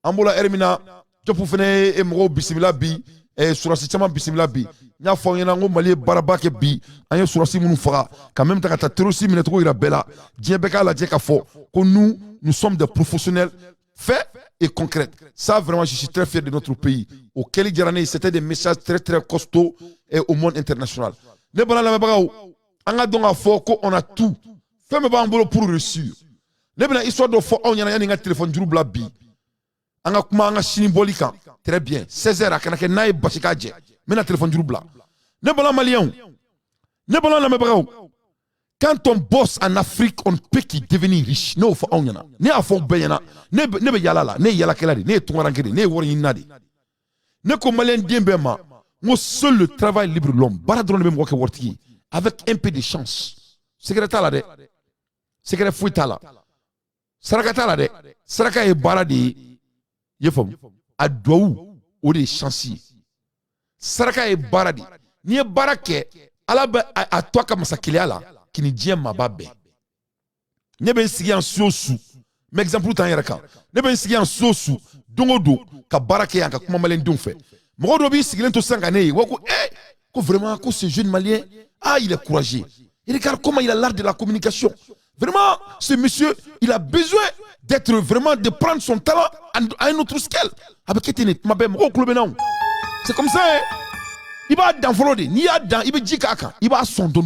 Ambola Ermina. Je peux faire un mot bismillah bi et sur la système bismillah bi. Nya fo yena ngo mali baraba ke bi anya sur la simunu fara quand même ta terrorisme minute ko ira bela Dieu beka la ka fo que nous sommes des professionnels faits et concrets. Ça vraiment je suis très fier de notre pays. Au Keli Djarane c'était des messages très très costauds et au monde international. Ne bala la bagaw anga donga fo ko on a tout. Fait me ba mbolo pour réussir. Ne bala histoire de fo on yana nga téléphone juru bla bi. Anga kuma anga symbolique très bien 16h akanake nae bashikaje mena téléphone du bla ne bala malien ne bala na mebrao quand on bosse en Afrique on peut qui devenir riche no fa onyana ne afon beyana ne be yalala ne yala keladi ne tungarankede ne wori nadi ne ko malien diembe ma mo seul le travail libre l'homme bara drone même woke worti avec un peu de chance secrétaire là de secrétaire fouita là sarakata là de saraka e bara de yefom adou ou des chanciers saraka e baradi ni e barake ala a toi comme ça qu'il y a là qui ni diem mababe ne ben sigi en sosu mais exemple tant yeraka ne ben sigi en sosu dongodo ka barake yanka kuma malen dum fe Morodobi, Siglen Tosangane, vraiment, ce jeune malien, il est courageux. Et regarde comment il a l'art de la communication. Vraiment, ce monsieur, il a besoin d'être vraiment, de prendre son talent à un autre scale. C'est comme ça, hein. Il va dans Floride, il va dans, il va dire kaka, il va son don.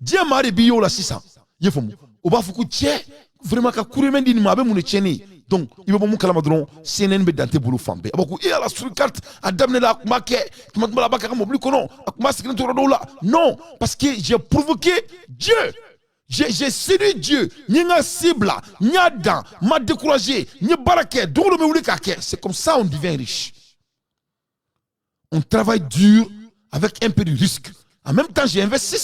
Dieu m'a réveillé là, 600. Il faut va foutre tiens, vraiment, qu'à courir même d'une mabe mon tienné. Donc, il va mon calamadron, CNN be dante boulou fambe. Aboku, il a la sur carte, à damner la maquet, tu m'as la bac à mon plus konon, à ma secrétaire là. Non, parce que j'ai provoqué Dieu. J'ai séduit Dieu. N'y cible, n'y a dan, m'a découragé, n'y baraké, d'où le me kake. C'est comme ça on devient riche. On travaille dur avec un peu de risque. En même temps, j'ai investi.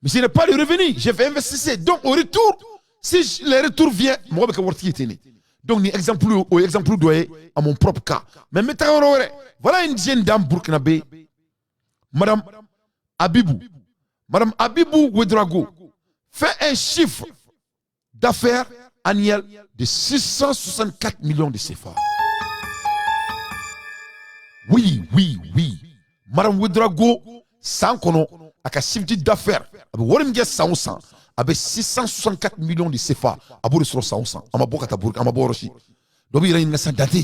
Mais ce n'est pas le revenu. J'ai fait investir. Donc, au retour, si le retour vient, moi, je vais vous dire. Donc, exemple doyer à mon propre cas. Mais maintenant, voilà une jeune dame burkinabé, Madame Abibou. Madame Abibou Ouedraogo fait un chiffre d'affaires annuel de 664 millions de CFA. Oui. Madame Ouedraogo, sans qu'on a un chiffre d'affaires, avec 664 millions de CFA, à bout de 100, à ma boca, à ma borochi. Donc, il y a une dante,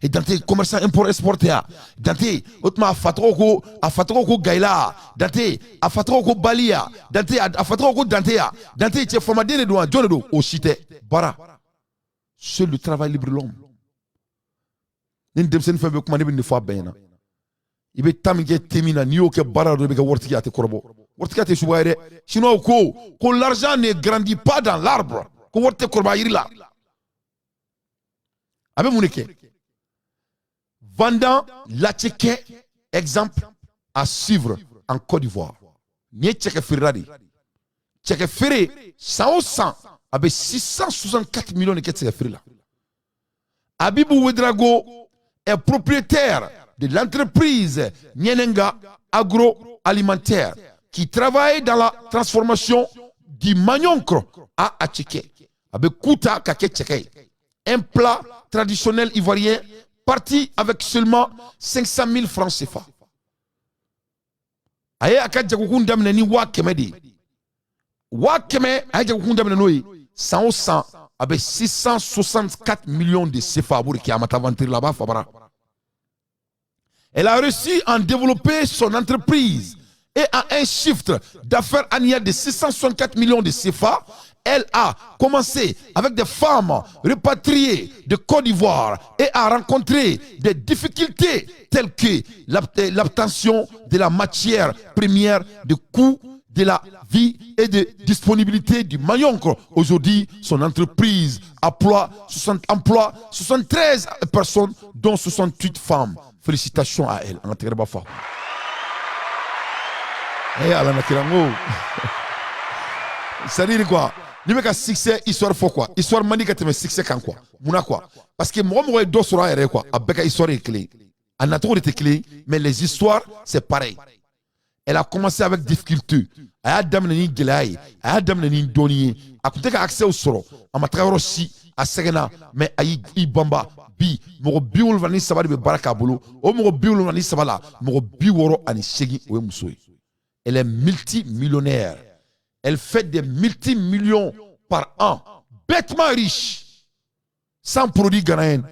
et dante, commerçant import-exporteur, dante, autrement, à Fatroko Gaïla, dante, à Fatroko Balia, dante, à Fatroko Dantea, dante, tu es formadé de douane, Jonedo, au Chité, Bara. Seul le travail libre de l'homme. N'indem sen fait beaucoup de fois bien. Il veut tamiguer Temina, New que Bara de Bega Wortia te Corbo. Wortia te Chouaire, sinon, que l'argent ne grandit pas dans l'arbre, que Worte Corba là. Avec mon équipe. Vendant la Tchéquée, exemple à suivre en Côte d'Ivoire. N'y Tchéquée Ferrari. Tchéquée Ferrari, 100 avec 664 millions de Tchéquée Ferrari là. Abibou Ouedraogo est propriétaire de l'entreprise Nyenenga agroalimentaire qui travaille dans la transformation du manioc à Tchéquée. Avec Kouta Kake Tchéquée. Un plat traditionnel ivoirien parti avec seulement 500 000 francs CFA. Aye akadjakukun damne ni wa kemedi. Wa keme aye jakukun damne noi 100 avec 664 millions de CFA pour qui a matavantir là-bas fabara. Elle a réussi à développer son entreprise et à un chiffre d'affaires annuel de 664 millions de CFA. Elle a commencé avec des femmes repatriées de Côte d'Ivoire et a rencontré des difficultés telles que l'obtention de la matière première, de coût de la vie et de disponibilité du manioc. Aujourd'hui, son entreprise emploie 73 personnes, dont 68 femmes. Félicitations à elle. Ça dit quoi? Ni me ka succès histoire faut quoi? Histoire mani ka teme succès kan quoi? Muna quoi? Parce que moi moi do sura ere quoi? Abeka histoire est clé. Anato était clé, mais les histoires c'est pareil. Elle a commencé avec difficulté. Adam nani gelai, Adam nani doni. A kuté ka accès au soro. Amatra rosi a segena mais ayi ibamba bi mo biul vani sabali be baraka bulu. O mo biul vani sabala, mo biworo ani segi o musoy. Elle est multimillionnaire. Elle fait des multimillions par an. Bêtement riche. Sans produit ghanéen.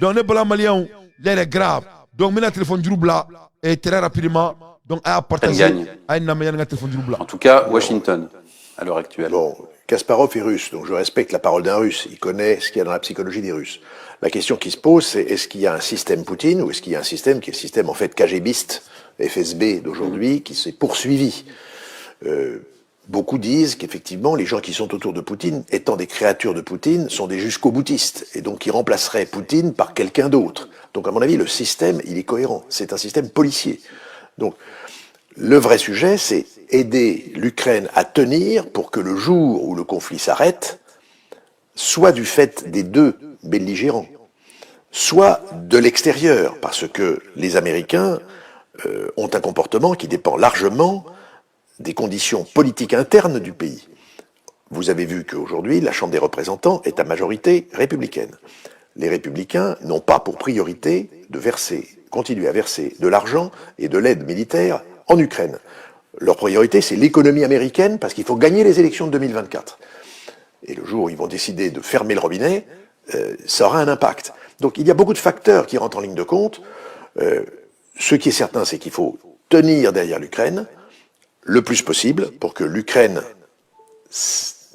Donc, les blancs maliens, l'air est grave. Donc, le téléphone du là, et très rapidement, donc, à partager. En tout cas, Washington, à l'heure actuelle. Bon, Kasparov est russe, donc je respecte la parole d'un russe. Il connaît ce qu'il y a dans la psychologie des Russes. La question qui se pose, c'est est-ce qu'il y a un système Poutine ou est-ce qu'il y a un système qui est le système, en fait, KGBiste, FSB d'aujourd'hui, qui s'est poursuivi. Beaucoup disent qu'effectivement, les gens qui sont autour de Poutine, étant des créatures de Poutine, sont des jusqu'au-boutistes, et donc qui remplaceraient Poutine par quelqu'un d'autre. Donc, à mon avis, le système, il est cohérent. C'est un système policier. Donc, le vrai sujet, c'est aider l'Ukraine à tenir pour que le jour où le conflit s'arrête, soit du fait des deux belligérants, soit de l'extérieur, parce que les Américains ont un comportement qui dépend largement des conditions politiques internes du pays. Vous avez vu qu'aujourd'hui, la Chambre des représentants est à majorité républicaine. les républicains n'ont pas pour priorité de continuer à verser de l'argent et de l'aide militaire en Ukraine. Leur priorité, c'est l'économie américaine, parce qu'il faut gagner les élections de 2024. Et le jour où ils vont décider de fermer le robinet, ça aura un impact. Donc il y a beaucoup de facteurs qui rentrent en ligne de compte. Ce qui est certain, c'est qu'il faut tenir derrière l'Ukraine le plus possible pour que l'Ukraine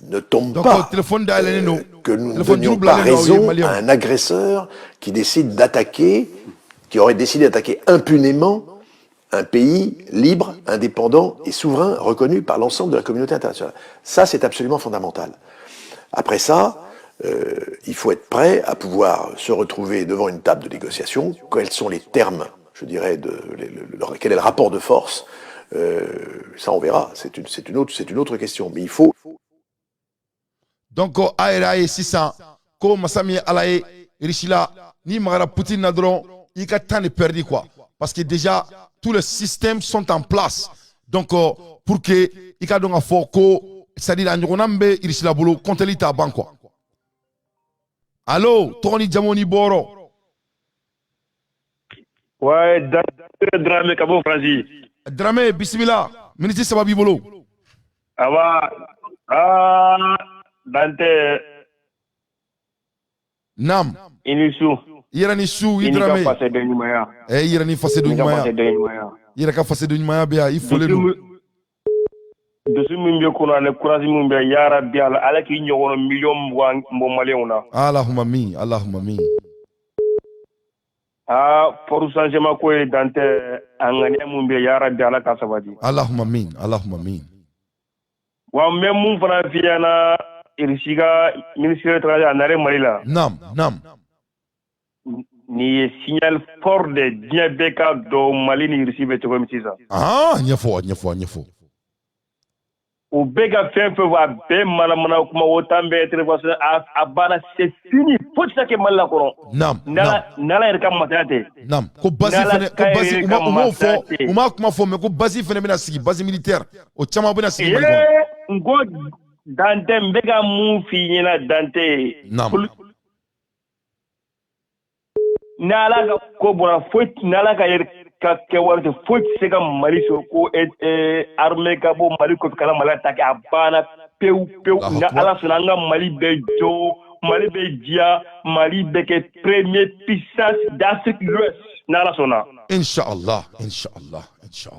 ne tombe pas, que nous ne donnions pas raison à un agresseur qui décide d'attaquer, qui aurait décidé d'attaquer impunément un pays libre, indépendant et souverain, reconnu par l'ensemble de la communauté internationale. Ça, c'est absolument fondamental. Après ça, il faut être prêt à pouvoir se retrouver devant une table de négociation. Quels sont les termes, je dirais, quel est le rapport de force? Ça, on verra. C'est une autre question. Mais il faut... Donc, aïe, 600, comme Massami Alaye, Richila, ni Magara Poutine Nadron, il y a tant de perdu, quoi. Parce que déjà, tous les systèmes sont en place. Donc, pour que, il y a donc un fort c'est-à-dire, Richila Boulou, contre l'État, quoi. Allô, Tony Jamoni Boro. Ouais, Dramé, Kabo Franzi. Dramé, Bismillah, Ministre Sababi Bolo. Dante. Nam. Inisu. Irani Sou, Idrame. Irani Fasse de Numaya. Iraka Fasse de Numaya, Bia, il faut le loup. Dessus Mumbia Kuna, le courage Mumbia, Yara Bial, Alaki Nyon, million Momaléona. Allahumma mi, Allahumma mi. Pour changement quoi Dante, Angania Mumbia, Yara Biala Kasavadi. Allahumma min, Allahumma min. Wa même mon frère Fiana, Irisiga, ministre de Travail, Anare Marila. Nam. Ni signal fort de Diabeka do Mali ni Irisibe Togomitiza. Nyafo. Ou Bega fait un peu voir Ben Malamana Kuma Wotambe Télévision à Bana, c'est fini. Faut que ça que Malakoro. Nam. Nala Erka Matate. Nam. Ko basi Uma Kuma Fo, mais ko basi Fenemena Sigi, basi militaire. Au Chama Bena Sigi. Ngo Dante Mbega Moufi Yena Dante. Nam. Nala Kobra Foot, Nala ka kewarte foot sega mali so ko armée ka bo mali ko kala mala ta ka bana peu na ala sunanga mali be jo mali be dia mali be ke premier puissance d'Afrique de l'Ouest na la sona inshallah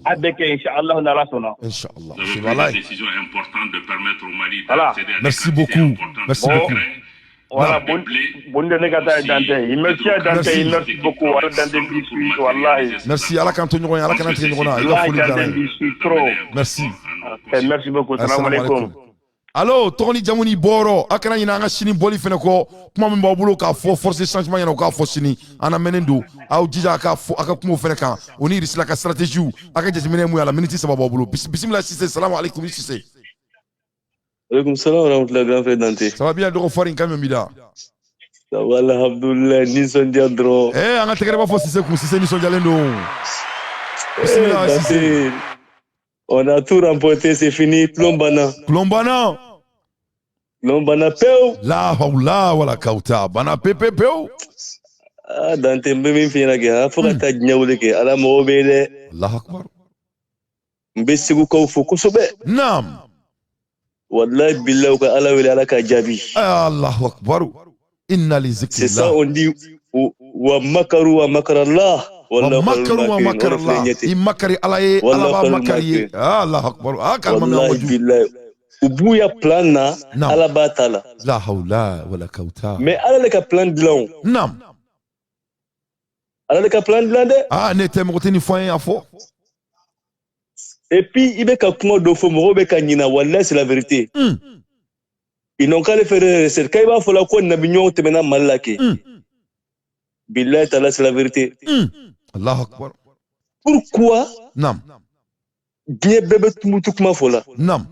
avec inshallah na la sona inshallah c'est une décision importante de permettre au Mali d'accéder à merci beaucoup voilà, bonne négata Dante. Merci beaucoup. Merci. Allah kantonyo, Allah kanantino na. Il va falloir. Merci. Merci beaucoup. Salam alaikum. Allô, Tony Jamoni Boro. Akana ina nga shini boli fene ko. Kuma mba bulo ka force changement yana ka fosini. Ana menendo. Au jija aka kuma fene kan. Oni risla ka stratégie. Aka jejimene mu ala minute sababa bulo. Bismillah Cissé. Salam alaikum Cissé. Alaikum salam wa rahmatullahi grand frère Dante. Ça va bien, Doro Farin, quand même, Mida. Ça va, alhamdoulilah, Nisondia Dro. Eh, on a tegé pas forcément si c'est Nisondia Lendo. Dante, on a tout remporté, c'est fini, Plombana. Plombana, peu. La haula, wala kauta, bana pepe, peu. Ah, Dante, mbemi fina ga, faut que ta gnaoule ke, ala mo obele. Allah akbar. Mbesigu kaufu kusobe. Nam. Wallahi billahi ka ala wala ka jabi. Allahu akbar. Inna li zikrillah. C'est ça on dit wa makaru wa makarallah. Wa makaru wa makarallah. I makari alaye alaba makari. Allahu akbar. Akal mami wallahi billahi. Ubuya plan na ala batala. La hawla wala kauta. Mais ala le ka plan blanc. Nam. Ala le ka plan blanc de. Ah nete motini foyen afo. Et puis, il y a comment de fomoro bekanina wallah c'est la vérité. Ils n'ont qu'à le faire c'est quand il va falloir qu'on n'abignon te mena malaki. Billah ta'ala c'est la vérité. Allah akbar. Pourquoi? Nam. Bien bébé tumutu kuma fola. Nam.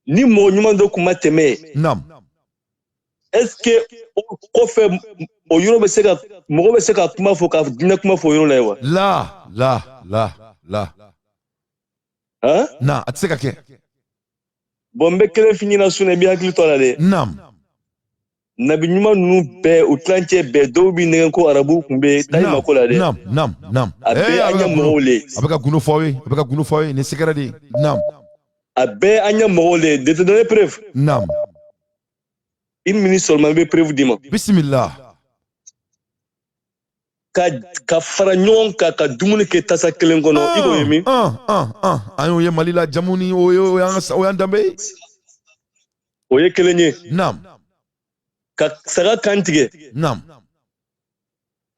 Ni mo nyumando kuma teme. Nam. Est-ce que on fait au yoro beseka mo beseka kuma foka dina kuma fo yoro lewa? La. Hein? Na, atseka ke. Bombe kele fini na sune bi hakili to la de. Nam. nabi ɲuman ninnu bɛɛ o tilancɛ bɛɛ dɔw bi nɛgɛn ko arabu kun bɛ tayi mako la dɛ nam a bɛɛ an ɲɛ mɔgɔw le a bɛ ka gundo fɔ aw ye a bɛ ka gundo fɔ aw ye ni secret de nam a bɛɛ an ɲɛ mɔgɔw le de te donner preuve nam une minute seulement bɛ preuve d'i ma bismillah ka fara ɲɔgɔn kan ka dumuni kɛ tasa kelen kɔnɔ i b'o ye min an y'o ye Mali la jamu ni o y'an danbe ye o ye kelen ye nam ka saga kan tigɛ nam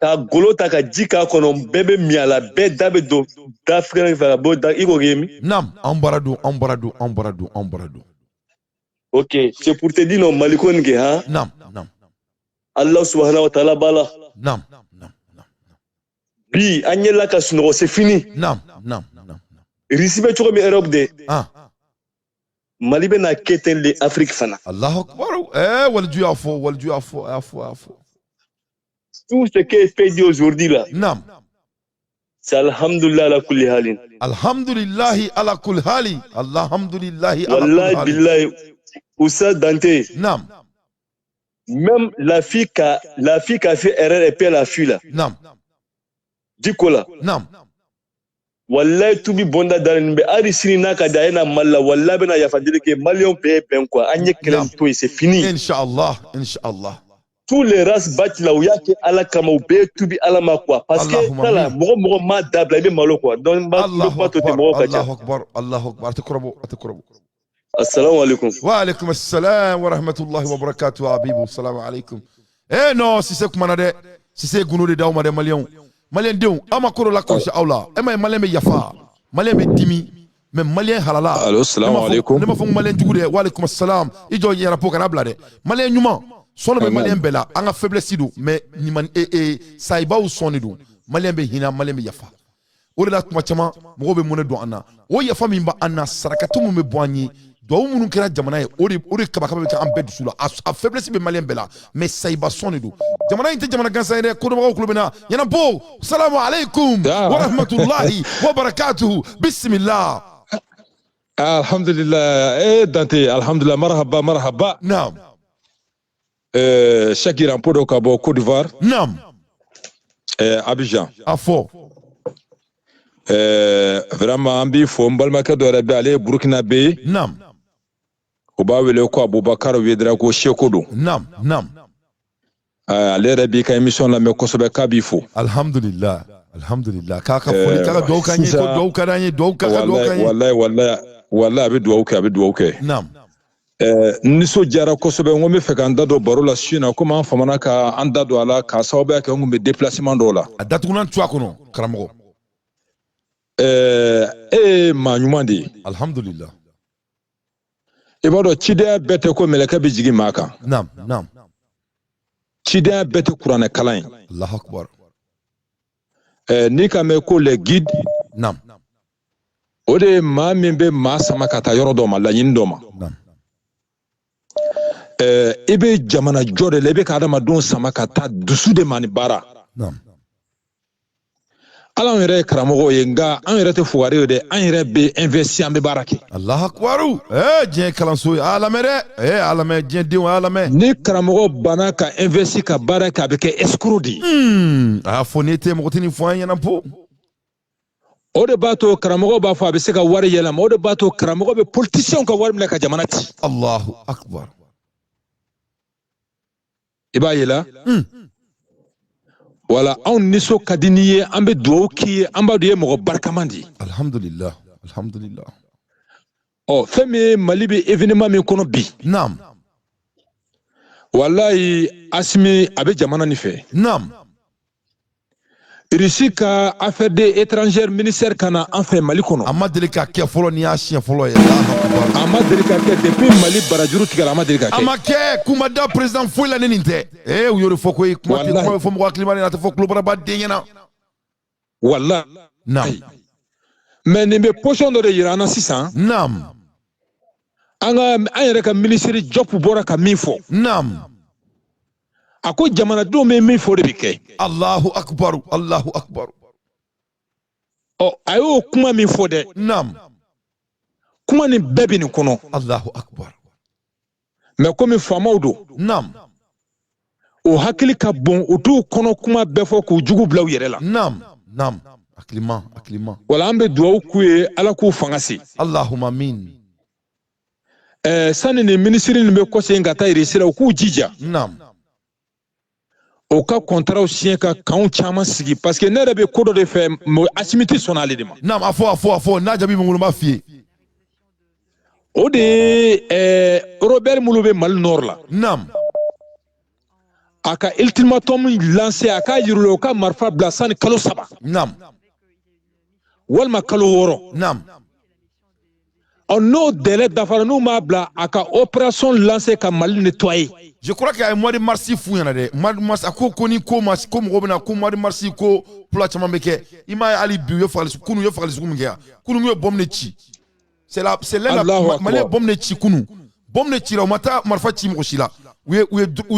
ka golo ta ka ji k'a kɔnɔ bɛɛ bɛ min a la bɛɛ da bɛ don da fɛn fɛ ka bɔ da i b'o ye min nam an bɔra don ok c'est pour te dire non Mali ko nin kɛ han nam Allah subhanahu wa ta'ala b'a la nam bi an ɲɛla ka sunɔgɔ c'est fini nam Russie bɛ cogo min Europe de Mali bɛ na kɛ ten de Afrique fana Allahu akbar waliju y'a fɔ tout ce qui est fait dit aujourd'hui là nam c'est alhamdulillah ala kulli halin alhamdulillahi ala kulli hali alhamdulillahi ala wallahi kulli hali billahi Oussa Dante nam même la fille qui a fait erreur et puis elle a fui là nam Dikola nam wallahi tubi bonda darin be ari sini naka da yana malla wallahi bena ya fadile ke million be ben quoi anye kelen to c'est fini inshallah tous les races battent là où yake ala kama be tubi ala ma quoi parce que ça mogo ma dabla be malo quoi donc ba to te mogo kacha Allahu akbar takrabu assalamu alaikum wa alaikum assalam wa rahmatullahi wa barakatuh habibu assalamu alaikum non si c'est kuma na de si c'est gunu de daw ma de malien denw ama koro la kɔlɔsi aw la e ma ye malien bɛ yafa malien bɛ dimi mais malien halala allo salamu alaikum ne ma fɔ malien jugu dɛ wa alaikum salam i jɔ yɛrɛpo kana bila dɛ malien ɲuman sɔn bɛ malien bɛɛ la an ka faiblesse don mais sayibaw sɔn de don malien bɛ hinɛ malien bɛ yafa o de la tuma caman mɔgɔw bɛ mun de dɔn an na o yafa min bɛ an na sarakati min bɛ bɔ an ye duwawu minnu kɛra jamana ye o de kabakaba bɛ kɛ an bɛɛ dusu la a faiblesse bɛ malien bɛɛ la mais sayiba sɔn de don jamana in tɛ jamana gansan ye dɛ kodɔnbagaw kulo bɛ na ɲɛnabɔ salamu alaikum wa rahmatulahi wa barakatuhu bismillah alhamdulillah Dante alhamdulillah marhaba naam Shakira Mpodo ka bɔ Côte d'Ivoire naam Abidjan a fɔ vraiment an b'i fɔ n balimakɛ dɔ yɛrɛ bɛ ale ye Burukina bɛ ye naam u b'a wele ko Abubakar Wedera ko Seko don naam ale yɛrɛ b'i ka émission lamɛn kosɛbɛ k'a b'i fo alhamdulillah k'a ka foli k'a ka duwawu k'an ye ko duwawu ka d'an ye duwawu ka duwawu k'an ye wallahi a bɛ duwawu kɛ naam nisɔndiyara kosɛbɛ n ko n bɛ fɛ k'an da don baro la su in na komi an famana ka an da don a la k'a sababuya kɛ n kun bɛ déplacement dɔw la a datugunan tu a kɔnɔ karamɔgɔ ye maa ɲuman de ye alhamdulillah i b'a dɔn cidenya bɛɛ tɛ ko mɛlɛkɛ bɛ jigin maa kan naam cidenya bɛɛ tɛ kuranɛ kalan ye Allahu akbar n'i ka mɛn ko les guides naam o de ye maa min bɛ maa sama ka taa yɔrɔ dɔ ma laɲini dɔ ma i bɛ jamana jɔ de la i bɛ ka adamadenw sama ka taa dusu de ma ni baara ala yɛrɛ ye karamɔgɔ ye nka an yɛrɛ tɛ fugari ye dɛ an yɛrɛ bɛ investi an bɛ baara kɛ Allahu akbar diɲɛ kalanso ye a lamɛn dɛ a lamɛn diɲɛ denw a lamɛn ni karamɔgɔ banna ka investi ka baara kɛ a bɛ kɛ escroc de ye a fɔ n'e tɛ mɔgɔ tɛ nin fɔ an ɲɛna po o de b'a to karamɔgɔ b'a fɔ a bɛ se ka wari yɛlɛma o de b'a to karamɔgɔ bɛ politicien ka wari minɛ ka jamana ci Allahu akbar i b'a ye la wala anw niso ka di n'i ye an bɛ duwawu k'i ye an b'a dɔn i ye mɔgɔ barikaman de ye alhamdulillah fɛn min ye Mali bɛ événement min kɔnɔ bi naam walayi Asimi a bɛ jamana nin fɛ naam Russie ka affaire des étrangères ministère ka na an fɛ Mali kɔnɔ a ma deli ka kɛ fɔlɔ ni y'a siɲɛ fɔlɔ ye a ma deli ka kɛ depuis Mali barajuru tigɛra a ma deli ka kɛ a ma kɛ kuma da président foyi la ni nin tɛ u y'o de fɔ ko kuma bɛ fɔ mɔgɔ hakili ma a tɛ fɔ kulobaraba den ɲɛna walayi naam mais nin bɛ position dɔ de yira an na sisan naam an yɛrɛ ka ministre Diop bɔra ka min fɔ naam a ko jamanadenw bɛ min fɔ de bɛ kɛ Allahu akbar a y'o kuma min fɔ dɛ naam kuma nin bɛɛ bɛ nin kɔnɔ Allahu akbar mais komi faamaw don naam o hakili ka bon o t'u kɔnɔ kuma bɛɛ fɔ k'u jugu bila u yɛrɛ la. Naam. Akilima. Wala an bɛ dugawu k'u ye Ala k'u fanga se. Allahumma amin. Sani ni minisiri nin bɛ kɔsegin ka taa Irisi la u k'u jija. Naam. O ka contrat siɲɛ ka kanw caman sigi parce que ne yɛrɛ bɛ ko dɔ de fɛ Asimi tɛ sɔn ale de ma. Naam, a fɔ n'a jaabi min b'a f'i ye. O de ye Robert minnu bɛ Mali nord la. Naam. A ka ultimatum lancé a ka yir'u la u ka marifa bila sani kalo 3. Naam. Walima kalo 6. Naam. N'o délai dafara n'u m'a bila a ka opération lancé ka Mali nettoyer. Je crois qu'il y a un mois de mars fou yana de. Mois de mars a ko koni ko mas ko mɔgɔ bɛna ko mois de mars ko pula caman bɛ kɛ. I m'a ye hali bi u ye fagali kunu u ye fagali sugu min kɛ yan. Kunu u ye bombe de ci. C'est là Mali ye bombe de ci kunu. Bombe de ci la u ma taa marifa ci mɔgɔ si la. U ye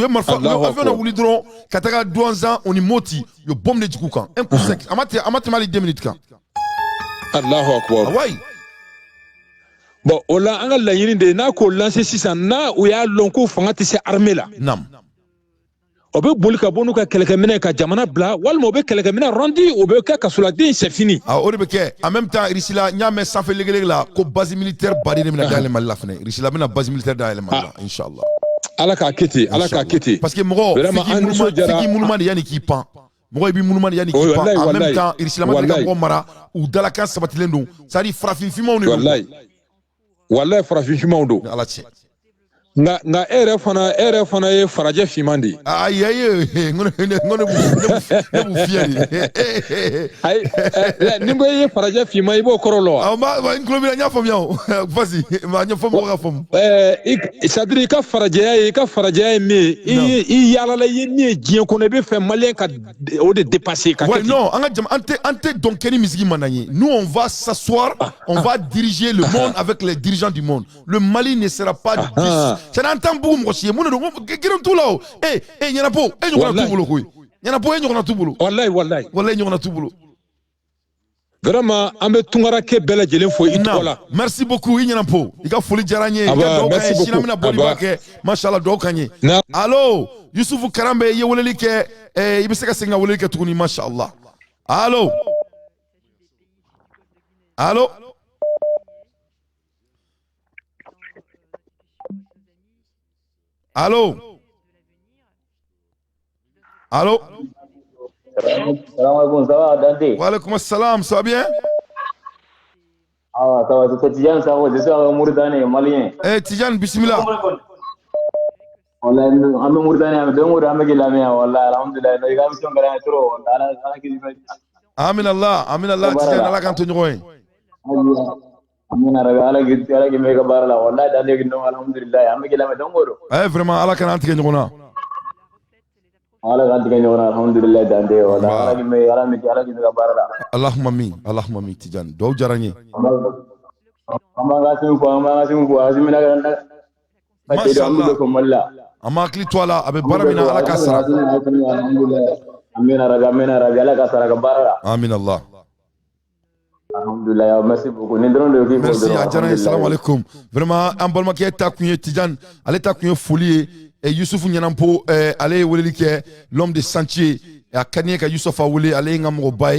marifa avion na wuli dɔrɔn ka taga Douanzan o ni Moti u ye bombe de jigin u kan. 1 coup sec. A ma tɛmɛ hali 2 minutes kan. Allahu akbar. Awayi. Bon, o la an ka laɲini de n'a k'o lancé sisan n'a u y'a lɔn ko fanga tɛ se armée la. Naam. O bɛ boli ka bɔ n'u ka kɛlɛkɛminɛ ka jamana bila walima o bɛ kɛlɛkɛminɛ rendi o bɛ kɛ kasoladen c'est fini. O de bɛ kɛ en même temps Irisi la n y'a mɛn sanfɛ legelege la ko base militaire baden de bɛna dayɛlɛ Mali la fɛnɛ. Irisi la bɛna base militaire dayɛlɛ Mali la inshallah. Ala k'a kɛ ten, Ala k'a kɛ ten. Parce que mɔgɔ f'i k'i munuma de yanni k'i pan. Mɔgɔ i b'i munuma de yanni k'i pan en même temps Irisi la ma deli ka mɔgɔ mara u dalakan sabatilen don c'est à dire farafinfinmaw de don. Wallahi farafinfinmaw don. Ala tiɲɛ. Nka e yɛrɛ fana ye farajɛ finman de ye. Ayi n ko ne b'u fiyɛ de. Ayi ni ko i ye farajɛ finman i b'o kɔrɔ lɔ wa. N tulo b'i la n y'a faamuya o vas-y m'a ɲɛfɔ mɔgɔw ka faamu. C'est à dire i ka farajɛya ye min ye i yaalala i ye min ye diɲɛ kɔnɔ i bɛ fɛ maliyɛn ka o de dépasser ka kɛ ten. Non an ka jama an tɛ dɔn kɛ ni misigi man d'an ye. Nous on va s'asseoir on va diriger le monde avec les dirigeants du monde. Le Mali ne sera pas c'est un temps beaucoup mɔgɔ si ye mun de don girin t'u la o ɲɛnabɔ e ɲɔgɔnna t'u bolo koyi ɲɛnabɔ e ɲɔgɔnna t'u bolo wallahi e ɲɔgɔnna t'u bolo vraiment an bɛ tunkarakɛ bɛɛ lajɛlen fo i tɔgɔ la merci beaucoup i ɲɛnabɔ i ka foli diyara n ye i ka dugawu k'an ye sini an bɛna bɔli b'a kɛ mashallah dugawu k'an ye allo Yusufu Karambe i ye weleli kɛ i bɛ se ka segin ka weleli kɛ tuguni mashallah allo Allô? Salam alaikum, ça va Dante? Wa alaikum assalam, ça va bien? Ah, ça va, c'est Tidjane, ça va, je suis en Mauritanie, malien. Tidjane, bismillah. Wallah, on est Mauritanie, on est Mauritanie, wallah, alhamdulillah, nous avons mission gagnée trop, Amin Allah, Tidjane, Allah kan to ñoy. Amina raga ala gi mega barala wallahi da legi no alhamdulillah amma gila me dongoro vraiment ala kan antige ñogona ala kan antige ñogona alhamdulillah da de wallahi ala gi mega barala Allahumma amin Tidjane do jaranye amma ngasimu ko azimina ganda mashallah ko malla amma kli toala abe baramina ala ka sara alhamdulillah amina raga ala ka sara ka barala amin Allah alhamdulillah merci beaucoup merci adjana salam alaikum vraiment an balimakɛ ta kun ye Tidjane ale ta kun ye foli ye Yusufu Ɲanampo ale ye weleli kɛ l'homme de chantier a ka di n ye ka Yusufa wele ale ye n ka mɔgɔba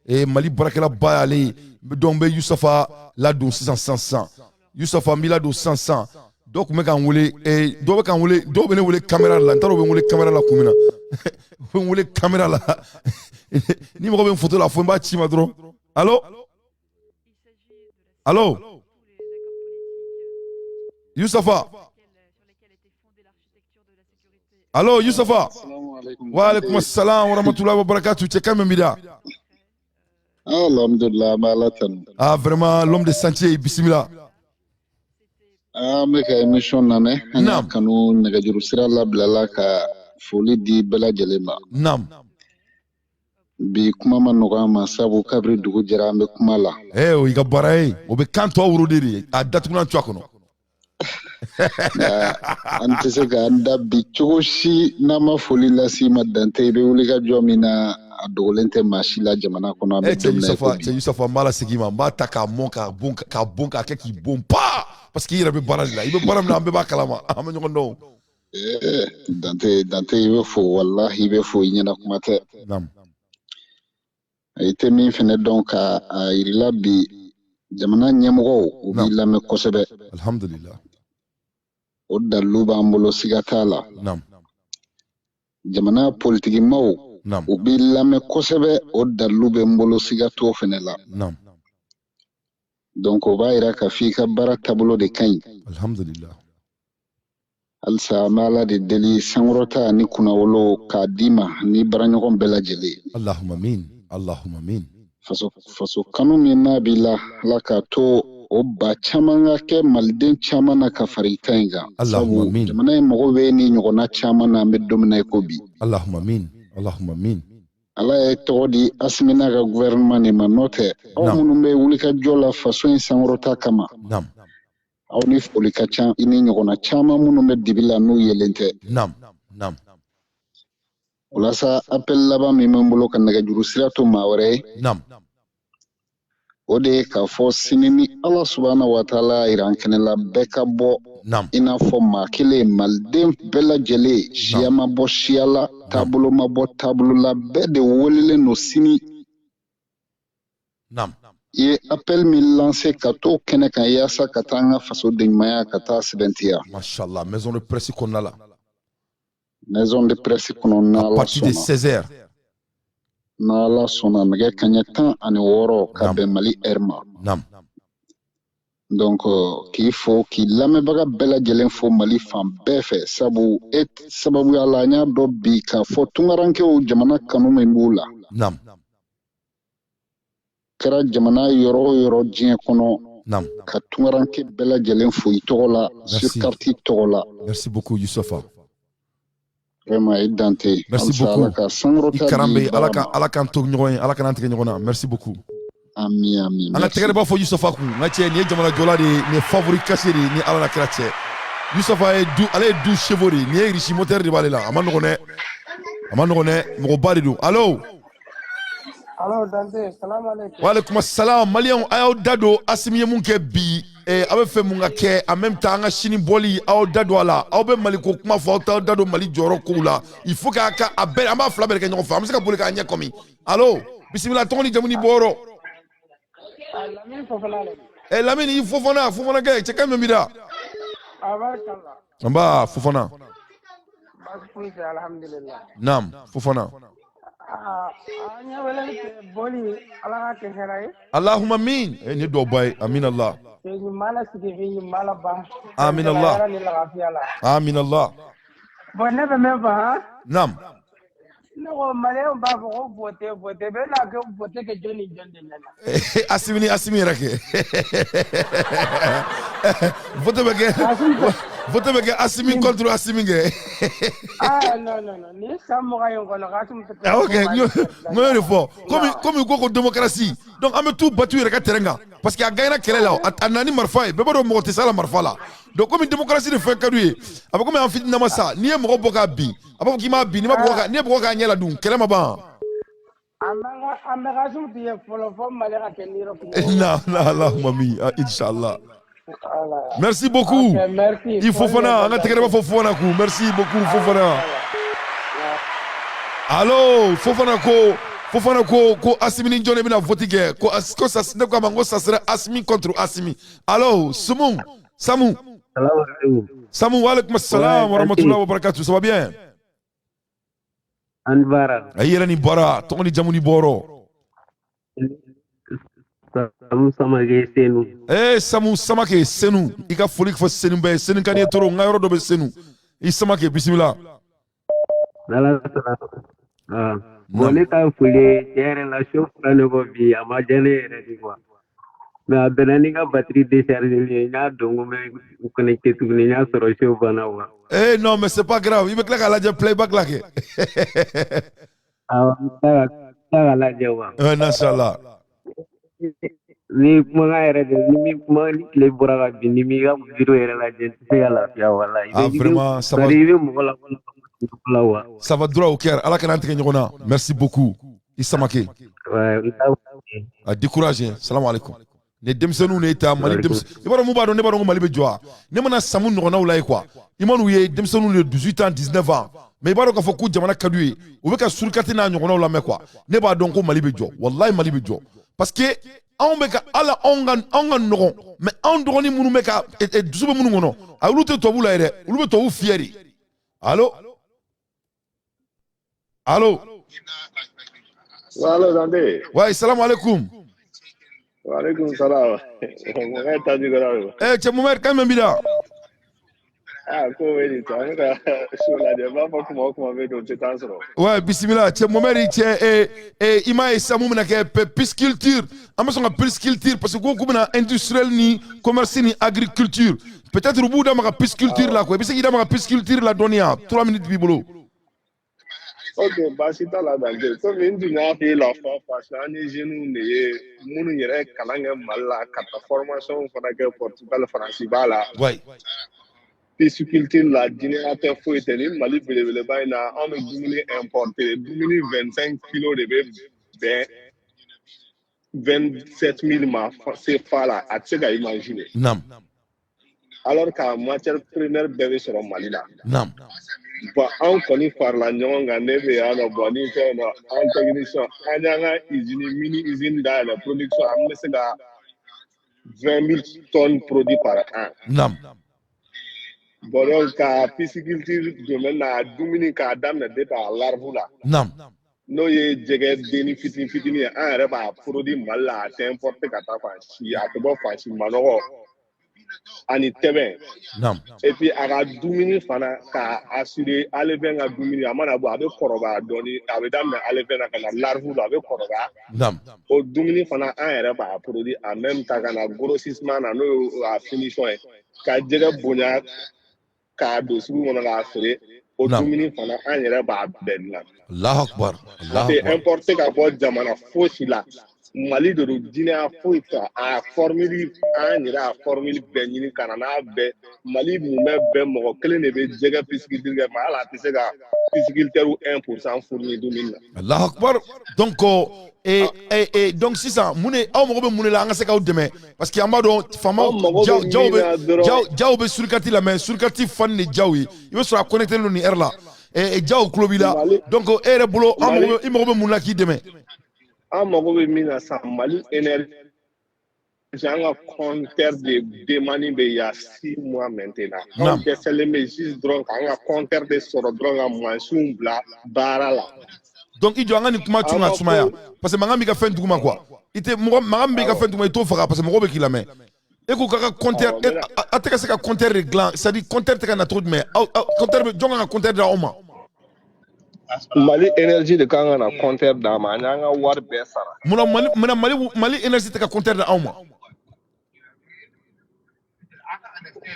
ye Mali baarakɛla ba y'ale ye donc n bɛ Yusufa ladon sisan Yusufa n b'i ladon sisan dɔw tun bɛ k'an wele dɔw bɛ ne wele caméra la n t'a dɔn u bɛ n wele caméra la kun min na u bɛ n wele caméra la ni mɔgɔ bɛ n photo la fo n b'a ci ma dɔrɔn Allô Youssoufa Allô Youssoufa Wa alaikum assalam wa rahmatullahi wa barakatuh tu es quand même bida Alhamdulillah malatan vraiment l'homme de chantier bismillah me ka émission nane ana kanu nagajuru sira la blala ka foli di bela jelema nam bi kuma ma nɔgɔ ma sabu kabiri dugu jɛra an bɛ kuma la o i ka baara ye o bɛ kan tɔ woro de ye a datugulan tu a kɔnɔ an tɛ se k'an da bi cogo si n'a ma foli lase ma Dante i bɛ wuli ka jɔ min na a dogolen tɛ maa si la jamana kɔnɔ an bɛ don min na cɛ Yusufa n b'a la segin ma n b'a ta k'a mɔn k'a bon k'a kɛ k'i bon pa parce que i yɛrɛ bɛ baara de la i bɛ baara min na an bɛɛ b'a kalama an bɛ ɲɔgɔn dɔn Dante i bɛ fo wallahi i bɛ fo i ɲɛna kuma tɛ. I tɛ min fɛnɛ dɔn ka a yirila bi jamana ɲɛmɔgɔw u b'i lamɛn kosɛbɛ. Alhamdulillah. O dalilu b'an bolo siga t'a la. Jamana politikimaw u b'i lamɛn kosɛbɛ o dalilu bɛ n bolo siga t'o fɛnɛ la. Donc o b'a yira k'a fɔ i ka baara taabolo de ka ɲi. Alhamdulillah. Halisa an bɛ Ala de deli sankɔrɔta ni kunnawolo k'a d'i ma ni baaraɲɔgɔn bɛɛ lajɛlen. Allahumma min. Allahumma min. Faso kanu min n'a b'i la Ala k'a to o ba caman ka kɛ maliden caman na ka fara i ta in kan. Allahumma min. Jamana in mago bɛ ni ɲɔgɔnna caman na an bɛ don min na i ko bi. Allahumma min. Allahumma min. Ala ye tɔgɔ di Asimina ka gouvernement de ma n'o tɛ aw minnu bɛ wulikajɔ la faso in sankɔrɔta kama. Aw ni foli ka ca i ni ɲɔgɔnna caman minnu bɛ dibi la n'u yelen tɛ. Walasa appel laban min bɛ n bolo ka nɛgɛjuru sira to maa wɛrɛ ye. O de ye k'a fɔ sini ni Ala subahana wa taala yira an kɛnɛ la bɛɛ ka bɔ i n'a fɔ maa kelen maliden bɛɛ lajɛlen siya ma bɔ siya la taabolo ma bɔ taabolo la bɛɛ de welelen don sini. I ye appel min lancé ka t'o kɛnɛ kan yaasa ka taa an ka faso denɲumanya ka taa sɛbɛntiya. Mashallah, maison de presse kɔnɔna la. Maison de presse kɔnɔna la. À partir de 16h. N'Ala sɔnna nɛgɛ kanɲɛ 16 ka bɛn Mali heure ma. Donc k'i fo k'i lamɛnbaga bɛɛ lajɛlen fo Mali fan bɛɛ fɛ sabu sababuya la an y'a dɔn bi k'a fɔ tunkarankew jamana kanu min b'u la. Kɛra jamana yɔrɔ o yɔrɔ diɲɛ kɔnɔ ka tunkaranke bɛɛ lajɛlen fo i tɔgɔ la sur carte tɔgɔ la. Merci beaucoup Youssoufa. Vraiment i Dante. Merci beaucoup. I karambe ala kan to ɲɔgɔn ye ala kana tigɛ ɲɔgɔn na. Merci beaucoup. Ami. An ka tɛgɛrɛ b'a fɔ Youssoufa kun n ka cɛ nin ye jamana jɔla de ye nin ye favori caché de ye ni ala na kira cɛ. Youssoufa ale ye 12 chevaux de ye nin ye riche moteur de b'ale la a ma nɔgɔn dɛ mɔgɔba de don. Allo Dante, salam alaikum. Wa alaikum assalam. Maliyɛnw a y'aw da don Asimi ye mun kɛ bi a bɛ fɛ mun ka kɛ en même temps an ka sini bɔli a y'aw da don a la aw bɛ Mali ko kuma fɔ aw t'aw da don Mali jɔyɔrɔ kow la il faut que a bɛɛ an b'a fila bɛɛ kɛ ɲɔgɔn fɛ an bɛ se ka boli k'a ɲɛ kɔmi. Allo bisimila tɔgɔ ni jamu ni bɔyɔrɔ. Lamini Fofana. Lamini i Fofana kɛ cɛ kan min b'i da. Anba Fofana. Alhamdulillah. Naam Fofana. Allahumma min. Ni dɔw ba ye amin Allah. Amin Allah. Amin Allah. Bon ne bɛ min fɔ han. Naam. Ne ko maliyɛnw b'a fɔ ko voter bɛ n'a kɛ voter kɛ jɔn ni jɔn de nana. Asimi yɛrɛ kɛ. Voter bɛ kɛ Asimi contre Asimi kɛ. Non. Ni san 20 in kɔnɔ Asimi tɛ. Ok, n y'o de fɔ. Komi ko démocratie. Donc an bɛ t'u battu yɛrɛ ka terrain kan. Parce que a gagnera kɛlɛ la a nana ni marifa ye bɛɛ b'a dɔn mɔgɔ tɛ se a la marifa la. Donc komi démocratie de fɛn ka d'u ye a bɛ komi an fitinama sa n'i ye mɔgɔ bɔ k'a bin a b'a fɔ k'i m'a bin n'i ye mɔgɔ k'a ɲɛ la dun kɛlɛ ma ban. An bɛ Asimi tigɛ fɔlɔ fɔ Mali ka kɛ ni yɔrɔ. Allahumma min inshallah. Merci beaucoup. Il Fofana an ka tɛgɛrɛ b'a fɔ Fofana kun merci beaucoup Fofana. Allo Fofana ko Asimi ni jɔn de bɛna vote kɛ ko ne ko a ma ko ça serait Asimi contre Asimi. Allo Samu. Samu wa alaikum assalam wa rahmatullahi wa barakatuh. Ça va bien? An bara. A yɛrɛ ni bara tɔgɔ ni jamu ni bɔrɔ. Samu Samake Senu. Samu Samake Senu. I ka foli fɔ Senu bɛɛ Senu ka di ye trop n ka yɔrɔ dɔ bɛ Senu. I Samake bisimila. Bon ne ka foli cɛ yɛrɛ la show fila ne bɔ bi a ma diya ne yɛrɛ de quoi. Mais a bɛnna ni ka batterie déchargé ye n y'a dɔn ko n bɛ connecté tuguni n y'a sɔrɔ show banna wa. Non mais c'est pas grave i bɛ tila k'a lajɛ playback la kɛ. Awɔ n tila ka lajɛ wa. Mashallah. Ni kumakan yɛrɛ de ni tile bɔra ka bin ni m'i ka video yɛrɛ lajɛ n tɛ se ka lafiya walahi. Vraiment ça va. I bɛ mɔgɔ la wa. Ça va droit au cœur ala kana an tigɛ ɲɔgɔn na merci beaucoup i Samake. Ouais. A découragé salam alaikum. ne denmisɛnninw ne ta Mali denmisɛnninw i b'a dɔn mun b'a dɔn ne b'a dɔn ko Mali bɛ jɔ wa ne mana samu ɲɔgɔnnaw la ye quoi i man'u ye denmisɛnninw de 18 ans 19 ans mais i b'a dɔn k'a fɔ ko jamana ka d'u ye u bɛ ka surukati n'a ɲɔgɔnnaw lamɛn quoi ne b'a dɔn ko Mali bɛ jɔ wallahi Mali bɛ jɔ parce que anw bɛ ka ala anw ka nɔgɔn mais anw dɔgɔnin minnu bɛ ka dusu bɛ minnu kɔnɔ a olu tɛ tubabu la yɛrɛ olu bɛ tubabu fiyɛ de allo allo allo Dante ouais salam alaikum wa alaikum salam Mohamed Tadjigara cɛ Mohamed kan mɛn bi da ko wele ta an ka so la de b'a fɔ kuma bɛ don tɛ tan sɔrɔ ouais bisimila cɛ Mohamed cɛ i m'a ye sisan mun bɛna kɛ pisciculture an bɛ sɔn ka pisciculture parce que ko k'u bɛna industriel ni commerce ni agriculture peut-être u b'u da maga pisciculture la quoi i bɛ se k'i da maga pisciculture la dɔɔni yan 3 minutes b'i bolo. Ok, baasi t'a la Dante komi n tun y'a f'i la fa parce que an ye jeunes de ye minnu yɛrɛ kalan kɛ Mali la ka taa formation fana kɛ Portugal Faransi b'a la. Pisciculture la diinɛ tɛ foyi tɛ ni Mali belebeleba in na anw bɛ dumuni importer dumuni 25 kilos de bɛ bɛn 27 000 ma CFA la a tɛ se ka imaginer. Naam. Alors que matière première bɛɛ bɛ sɔrɔ Mali la. Naam. Bon, anw kɔni farala ɲɔgɔn kan ne bɛ yan nɔ bon ni fɛn nɔ an technicien an y'an ka usine mini usine dayɛlɛ production an bɛ se ka 20 000 tonnes produit par an. Naam. Bon donc ka pisciculture domaine na dumuni k'a daminɛ depuis a larve la. Naam. N'o ye jɛgɛ denni fitinin ye an yɛrɛ b'a produit Mali la a tɛ importer ka taa fan si a tɛ bɔ fan si manɔgɔ ani tɛbɛn. Naam. Et puis a ka dumuni fana ka assurer alevin ka dumuni a mana bɔ a bɛ kɔrɔbaya dɔɔni a bɛ daminɛ alevin na ka na larve la a bɛ kɔrɔbaya. Naam. O dumuni fana an yɛrɛ b'a produit en même temps ka na grossissement na n'o ye a finition ye ka jɛgɛ bonya k'a don sugu kɔnɔ k'a feere o dumuni fana an yɛrɛ b'a bɛɛ dilan. Allahu akbar. A tɛ importer ka bɔ jamana fosi la. Mali de don diinɛ foyi tɛ a formule an yɛrɛ a formule bɛɛ ɲini ka na n'a bɛɛ Mali mun bɛ bɛɛ mɔgɔ kelen de bɛ jɛgɛ pisciculture kɛ mais hali a tɛ se ka pisciculteur 1% fournir dumuni na. Allahu akbar. Donc donc sisan mun ne aw mago bɛ mun de la an ka se k'aw dɛmɛ parce que an b'a dɔn faamaw jaw bɛ surukati la mais surukati fan de jaw ye i bɛ sɔrɔ a connecté don nin heure la jaw tulo b'i la donc e yɛrɛ bolo i mago bɛ mun la k'i dɛmɛ. An mago bɛ min na san Mali énergie an ka compteur de demande bɛ yan 6 mois maintenant. Anw dɛsɛlen bɛ juste dɔrɔn k'an ka compteur de sɔrɔ dɔrɔn ka mansinw bila baara la. Donc i jɔ an ka nin kuma cun ka sumaya parce que mankan b'i ka fɛn duguma quoi i tɛ mankan b'i ka fɛn duguma i t'o faga parce que mɔgɔw bɛ k'i lamɛn. E ko k'a ka compteur a tɛ ka se ka compteur de dilan c'est à dire compteur tɛ ka na cogo jumɛn compteur bɛ jɔn kan ka compteur d'aw ma. Mali énergie de kan ka na compteur d'an ma an y'an ka wari bɛɛ sara. Munna Mali énergie tɛ ka compteur d'aw ma.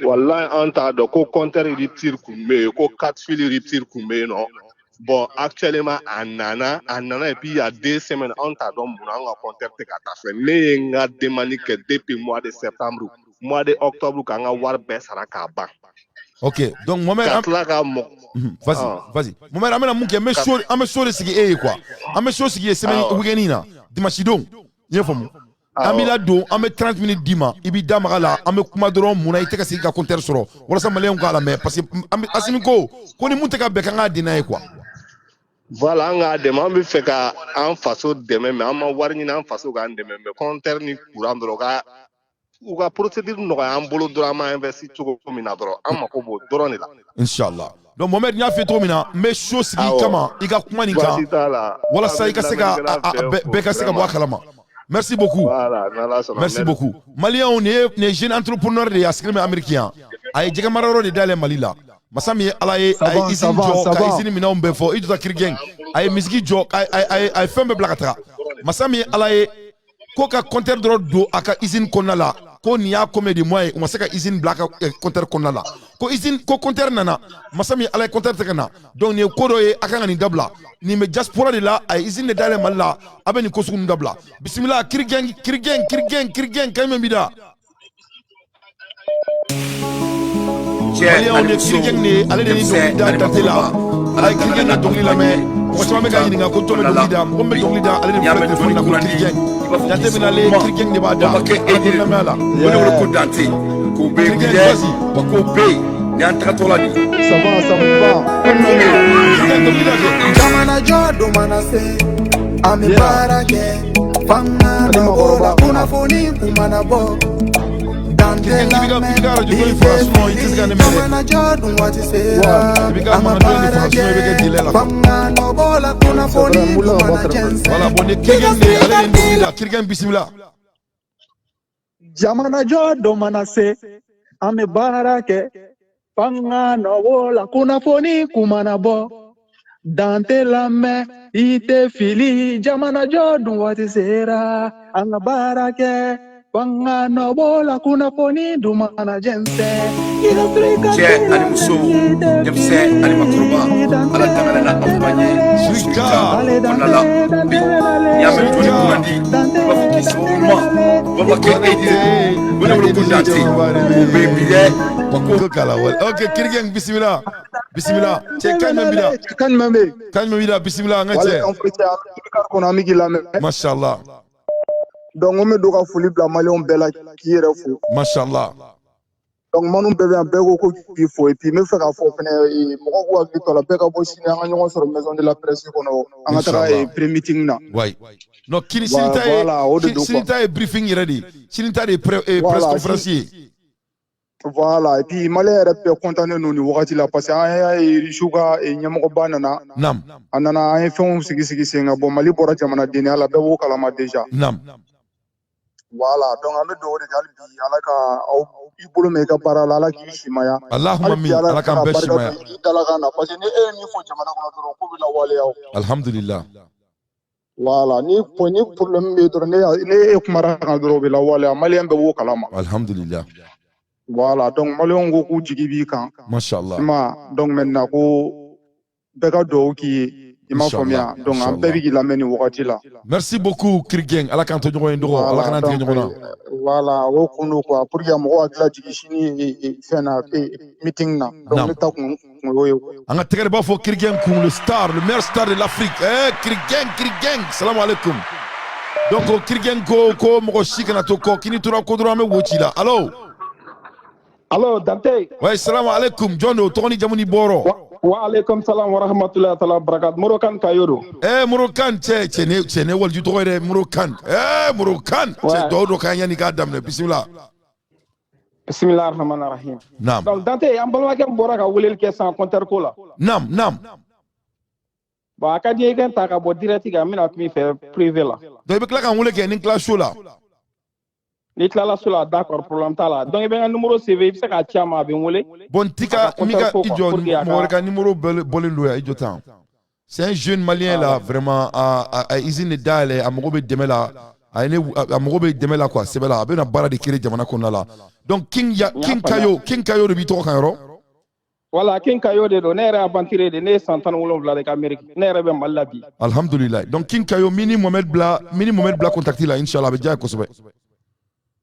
Wallahi an t'a dɔn ko compteur rupture kun bɛ yen ko 4 fils rupture kun bɛ yen nɔ. Bon actuellement a nana et puis il y a 2 semaines an t'a dɔn mun na an ka compteur tɛ ka taa fɛ. Ne ye n ka demande kɛ depuis mois de septembre mois de octobre k'an ka wari bɛɛ sara k'a ban. Ok donc Mohamed ka tila ka mɔ. Vas-y. Mohamed an bɛna mun kɛ an bɛ so de sigi e ye quoi an bɛ so sigi ye semaine week-end in na dimanche don i ye faamu. An b'i la don an bɛ 30 minutes d'i ma i b'i da maga la an bɛ kuma dɔrɔn mun na i tɛ ka se ka compteur sɔrɔ walasa maliyɛnw k'a lamɛn parce que Asimi ko ni mun tɛ ka bɛn k'an k'a di n'a ye quoi. Voilà an k'a dɛmɛ an bɛ fɛ ka an faso dɛmɛ mais an ma wari ɲini an faso k'an dɛmɛ mais compteur ni courant dɔrɔn u ka procédure nɔgɔya an bolo dɔrɔn an ma investi cogo min na dɔrɔn an mako b'o dɔrɔn de la. Inshallah. Donc Mohamed n y'a f'i cogo min na n bɛ so sigi i kama i ka kuma nin kan walasa i ka se ka bɛɛ ka se ka bɔ a kalama. Merci beaucoup. Merci beaucoup. Maliyɛnw nin ye jeune entrepreneur de ye a sigilen bɛ Amérique yan a ye jɛgɛ mara yɔrɔ de dayɛlɛ Mali la masa min ye Ala ye a ye usine jɔ ka usine minɛnw bɛɛ fɔ Idrissa Kirigɛn a ye misigi jɔ a ye fɛn bɛɛ bila ka taga masa min ye Ala ye ko ka compteur dɔrɔn don a ka usine kɔnɔna la ko nin y'a combien de mois ye u ma se ka usine bila a ka compteur kɔnɔna la ko compteur nana masa min Ala ye compteur tɛ ka na donc nin ye ko dɔ ye a kan ka nin dabila nin bɛ diaspora de la a ye usine de dayɛlɛ Mali la a bɛ nin ko sugu ninnu dabila bisimila Kirigɛn kan jumɛn b'i da. Maliyɛnw de Kirigɛn de ale de ni dɔnkili da Dante la ala ye Kirigɛn ka dɔnkili lamɛn Moi, je vais dire que tu es leader. Comme tu es leader, allez faire le téléphone pour Kirgen. Il y a des aller Kirgen de Bada. On va que Dante, Kobe, vas-y, Kobe, Nyantratola. Ça va. Jamana Jodo Manase, Ame Barake, Fanga Nobola, Kunafoni, Kumanabo. Dante Lame, Jamana Jodo, what is it? Ame Barake, Fanga Nobola, Kunafoni, Kumanajense. Voilà, bon, Kirgen Bismillah. Jamana Jodo Manase, Ame Barake, Fanga Nobola, Kunafoni, Kumanabo. Dante Lame, ite fili, Jamana Jodo, what is it? Anga Barake, Fanga Nobola, Kunafoni, Dumana Jense. Che, Animuso, Jemse, Animakruba, Alatamana, Afmanye, Suika, Onala, Yamen Tony Kumandi, Bafuki Souma, Babake Ede, Whatever Kundati, Baby, ok, Kirgen, Bismillah. Bismillah. Check kan mamida. Bismillah. Ngache. Mashallah. Donc on me doit folie bla malion bella qui est fou. Mashallah. Donc manu bébé un bego ko qui faut et puis me faire à faux fene mo ko ak to la bega bo signé nga sur maison de la presse kono anga tra e pre-meeting na. Ouais. No kini sinita e briefing ready. Sinita e presse conférencier. Voilà, et puis malais est content de nous wakati la parce que Suga et Nyamoko banana nam anana un fond sigi singa bon mali bora jamana deni ala be wo kala ma déjà nam voilà donc ame do de galbi alaka au ibolo me ka para la ki shimaya Allahumma min alaka be shimaya dalaka na parce que ni fo jamana ko ko la wale yaw alhamdulillah voilà ni problème be do ne kumara ka do be la wale mali be wo kala ma alhamdulillah. Voilà, donc Malion Goku Jigibi kan. Mashallah. Donc maintenant, ko Beka do qui m'a formé. Donc un bébé qui l'amène au Wakatila. Merci beaucoup, Kirgen. Allah quand tu es en Allah quand tu es en voilà, au Kuno quoi. Pour qu'il y ait un mot à la Jigishini et faire un meeting na. Donc le temps qu'on on a très bon pour Kirgen, le star, le meilleur star de l'Afrique. Kirgen. Salam alaikum. Donc Kirgen ko mo shikana to ko kini tura ko dura me wochila. Allô. Allo Dante. Ouais, salam alaikum. Jono, Tony Jamuni Boro. Wa alaikum salam wa rahmatullahi wa barakatuh. Murokan Kayoro. Murokan, ne wal du toire Murokan. Murokan. Do kanya ni gadam ne. Bismillah. Bismillah ar-Rahman ar-Rahim. Naam. Donc Dante, ambalwa ke boraka wulel ke sans compteur ko la. Naam. Ba ka die kan ta ka bo direct ga mina mi faire privé la. Do be kla kan wule ke ni kla show la. Ni klala sula d'accord problème ta la donc be un numéro CV bi saka tiama be ngolé bon tika mika ijo moreka numéro bolendo ya ijo tan c'est un jeune malien là vraiment à usine dale a mogobe demela a mogobe demela quoi c'est bela be na bara de kire jamana konna la donc king kayo de bito kan ro voilà king kayo de do nere aventure de ne santan wolon vla de Amérique nere be malabi alhamdulillah donc king kayo mini Mohamed Bla contacter là inchallah be ja ko sobe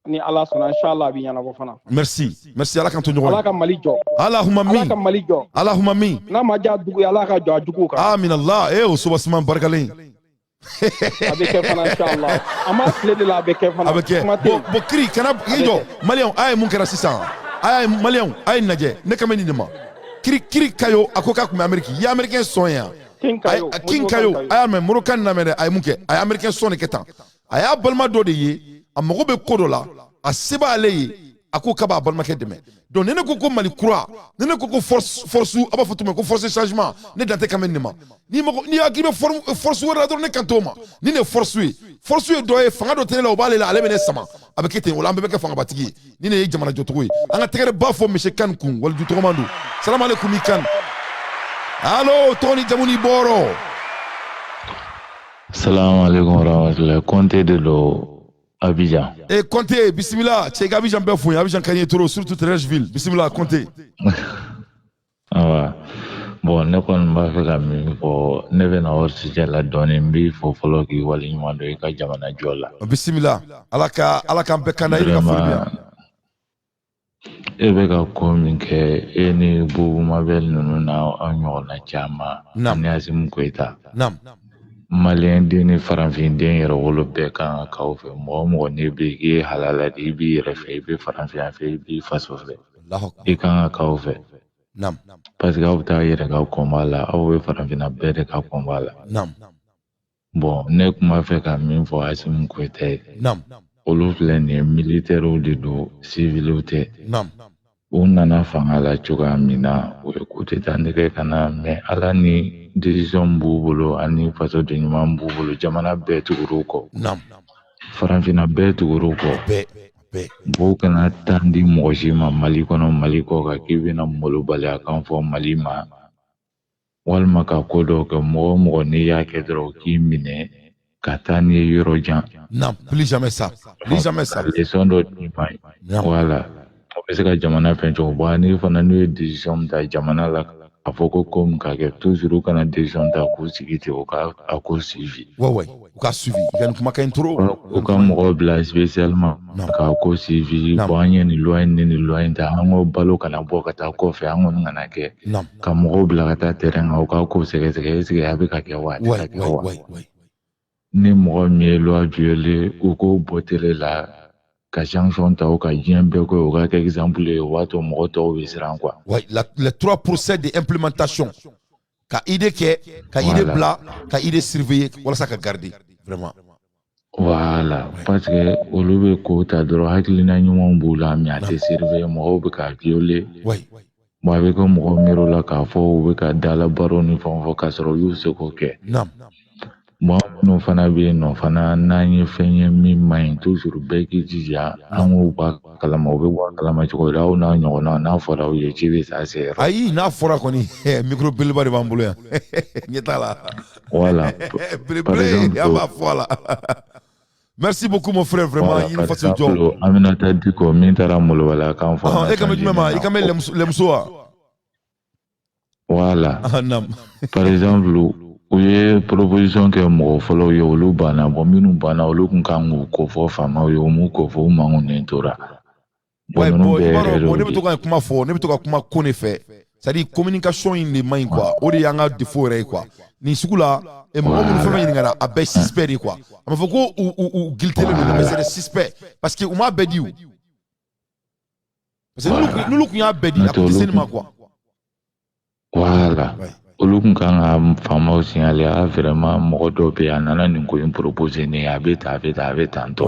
ni Allah sona inshallah bi yana ko fana merci Allah kan to nyoro Allah ka malijo Allahumma min na ma ja dugu Allah ka jo dugu ka amin Allah o subhanahu barkalin avec fana inshallah ama clé de la avec fana bo kri kana yijo malion ay mun kara sisan ay malion ay naje ne kameni ni ma kri kayo akoka kuma Ameriki ya American sonya king kayo ay men murukan na mere ay munke ay American son ketan ay abalma do de yi a mago be kodo la a seba ale ako kaba balma ke deme donc nene ko mali kura nene ko force aba fotume ko force changement ne dante kamen nima ni mago ni akibe force wala do ne kantoma ni ne force do e fanga do tele la obale la ale bene sama abekete wala ambe be ka fanga batigi ni ne jamana jotogo anga tegere ba fo monsieur kan kun wal du tomandu salam alaikum ikan allo Tony Jamuni Boro salam alaikum wa rahmatullahi Conte de lo Abidjan. Conte, bismillah. Tchèque Abidjan Befouin, Abidjan Kanye Toro, surtout Trècheville. Bismillah, Conte. Bon, ne kon m'a fait comme pour ne venir au sujet la donner mbi faut follow qui wali mando e ka jamana jola. Bismillah. Alaka bekana ila fulbia. e bɛ ka ko min kɛ e ni Bubu Mabel ninnu na aw ɲɔgɔnna caman ani Asimu Goyita Maliyɛn den ni farafin den yɛrɛ wolo bɛɛ kan ka k'aw fɛ mɔgɔ mɔgɔ n'i bɛ i ye halala de i b'i yɛrɛ fɛ i bɛ farafinya fɛ i b'i faso fɛ i kan ka k'aw fɛ parce que aw bɛ taa yɛrɛ ka kɔnba la aw bɛ farafinna bɛɛ de ka kɔnba la bon ne tun b'a fɛ ka min fɔ Asimu Goyita ye olu filɛ nin ye militaires de don civils tɛ u nana fanga la cogoya min na o ye coup d'état nɛgɛ ka na mais Ala ni décision b'u bolo ani fasoden ɲuman b'u bolo jamana bɛɛ tugur'u kɔ farafinna bɛɛ tugur'u kɔ mɔgɔw kana tan di mɔgɔ si ma Mali kɔnɔ Mali kɔ kan k'i bɛna malobaliya kan fɔ Mali ma walima ka ko dɔw kɛ mɔgɔ mɔgɔ n'i y'a kɛ dɔrɔn k'i minɛ ka taa n'i ye yɔrɔ jan plus jamais ça leçon dɔ d'i ma voilà o bɛ se ka jamana fɛn cogo bɔ ni fana n'u ye décision ta jamana la a fɔ ko min ka kɛ toujours kana décision ta k'u sigi ten u ka a ko suivi u ka suivi i ka nin kumakan in trop u ka mɔgɔw bila spécialement ka ko suivi bon an ye nin loi in ni nin loi in ta an ko balo kana bɔ ka taa kɔfɛ an kɔni kana kɛ ka mɔgɔw bila ka taa terrain kan u ka ko sɛgɛsɛgɛ est-ce que a bɛ ka kɛ wa a tɛ ka kɛ wa ni mɔgɔ min ye loi violer u k'o bɔ télé la ka sanction ta o ka diɲɛ bɛɛ ko o ka kɛ exemple ye o b'a to mɔgɔ tɔw bɛ siran quoi. Les 3 procès d'implémentation ka idée kɛ ka idée bila ka idée surveiller walasa ka garder vraiment. Voilà parce que olu bɛ ko ta dɔrɔn hakilina ɲumanw b'u la mais a tɛ surveiller mɔgɔw bɛ ka violer. Bon a bɛ kɛ mɔgɔw miir'o la k'a fɔ u bɛ ka dalabaro ni fɛn fɔ k'a sɔrɔ u y'u se k'o kɛ. Bon minnu fana bɛ yen nɔ fana n'an ye fɛn ye min man ɲi toujours bɛɛ k'i jija an k'u bɔ a kalama u bɛ bɔ a kalama cogo di aw n'a ɲɔgɔnna n'a fɔra aw ye ci bɛ sa se yɔrɔ. Ayi n'a fɔra kɔni micro belebeleba de b'an bolo yan ɲɛ t'a la. Voilà. Belebele an b'a fɔ a la. Merci beaucoup mon frère vraiment i ni faso jɔ. Aminata Diko min taara Molobaliya kan fɔ. E kan bɛ jumɛn ma i kan bɛ lɛmuso wa. Voilà. Par exemple. U ye proposition kɛ mɔgɔ fɔlɔw ye olu banna bon minnu banna olu kun kan k'u kofɔ faamaw ye u m'u kofɔ u mankunnen tora. Bon ne bɛ to ka kuma fɔ ne bɛ to ka kuma ko ne fɛ c'est à dire communication in de man ɲi quoi o de y'an ka défaut yɛrɛ ye quoi nin sugu la mɔgɔ minnu fɛn fɛn ɲininkara a bɛɛ suspect de quoi a ma fɔ ko u guiltelen don mais c'est des suspects parce que u m'a bɛɛ di o parce que n'olu kun y'a bɛɛ di a kun tɛ se nin ma quoi. Voilà. Olu kun kan ka faamaw signaler a vraiment mɔgɔ dɔ bɛ yen a nana nin ko in proposer ne ye a bɛ tan a bɛ tan a bɛ tan tɔ.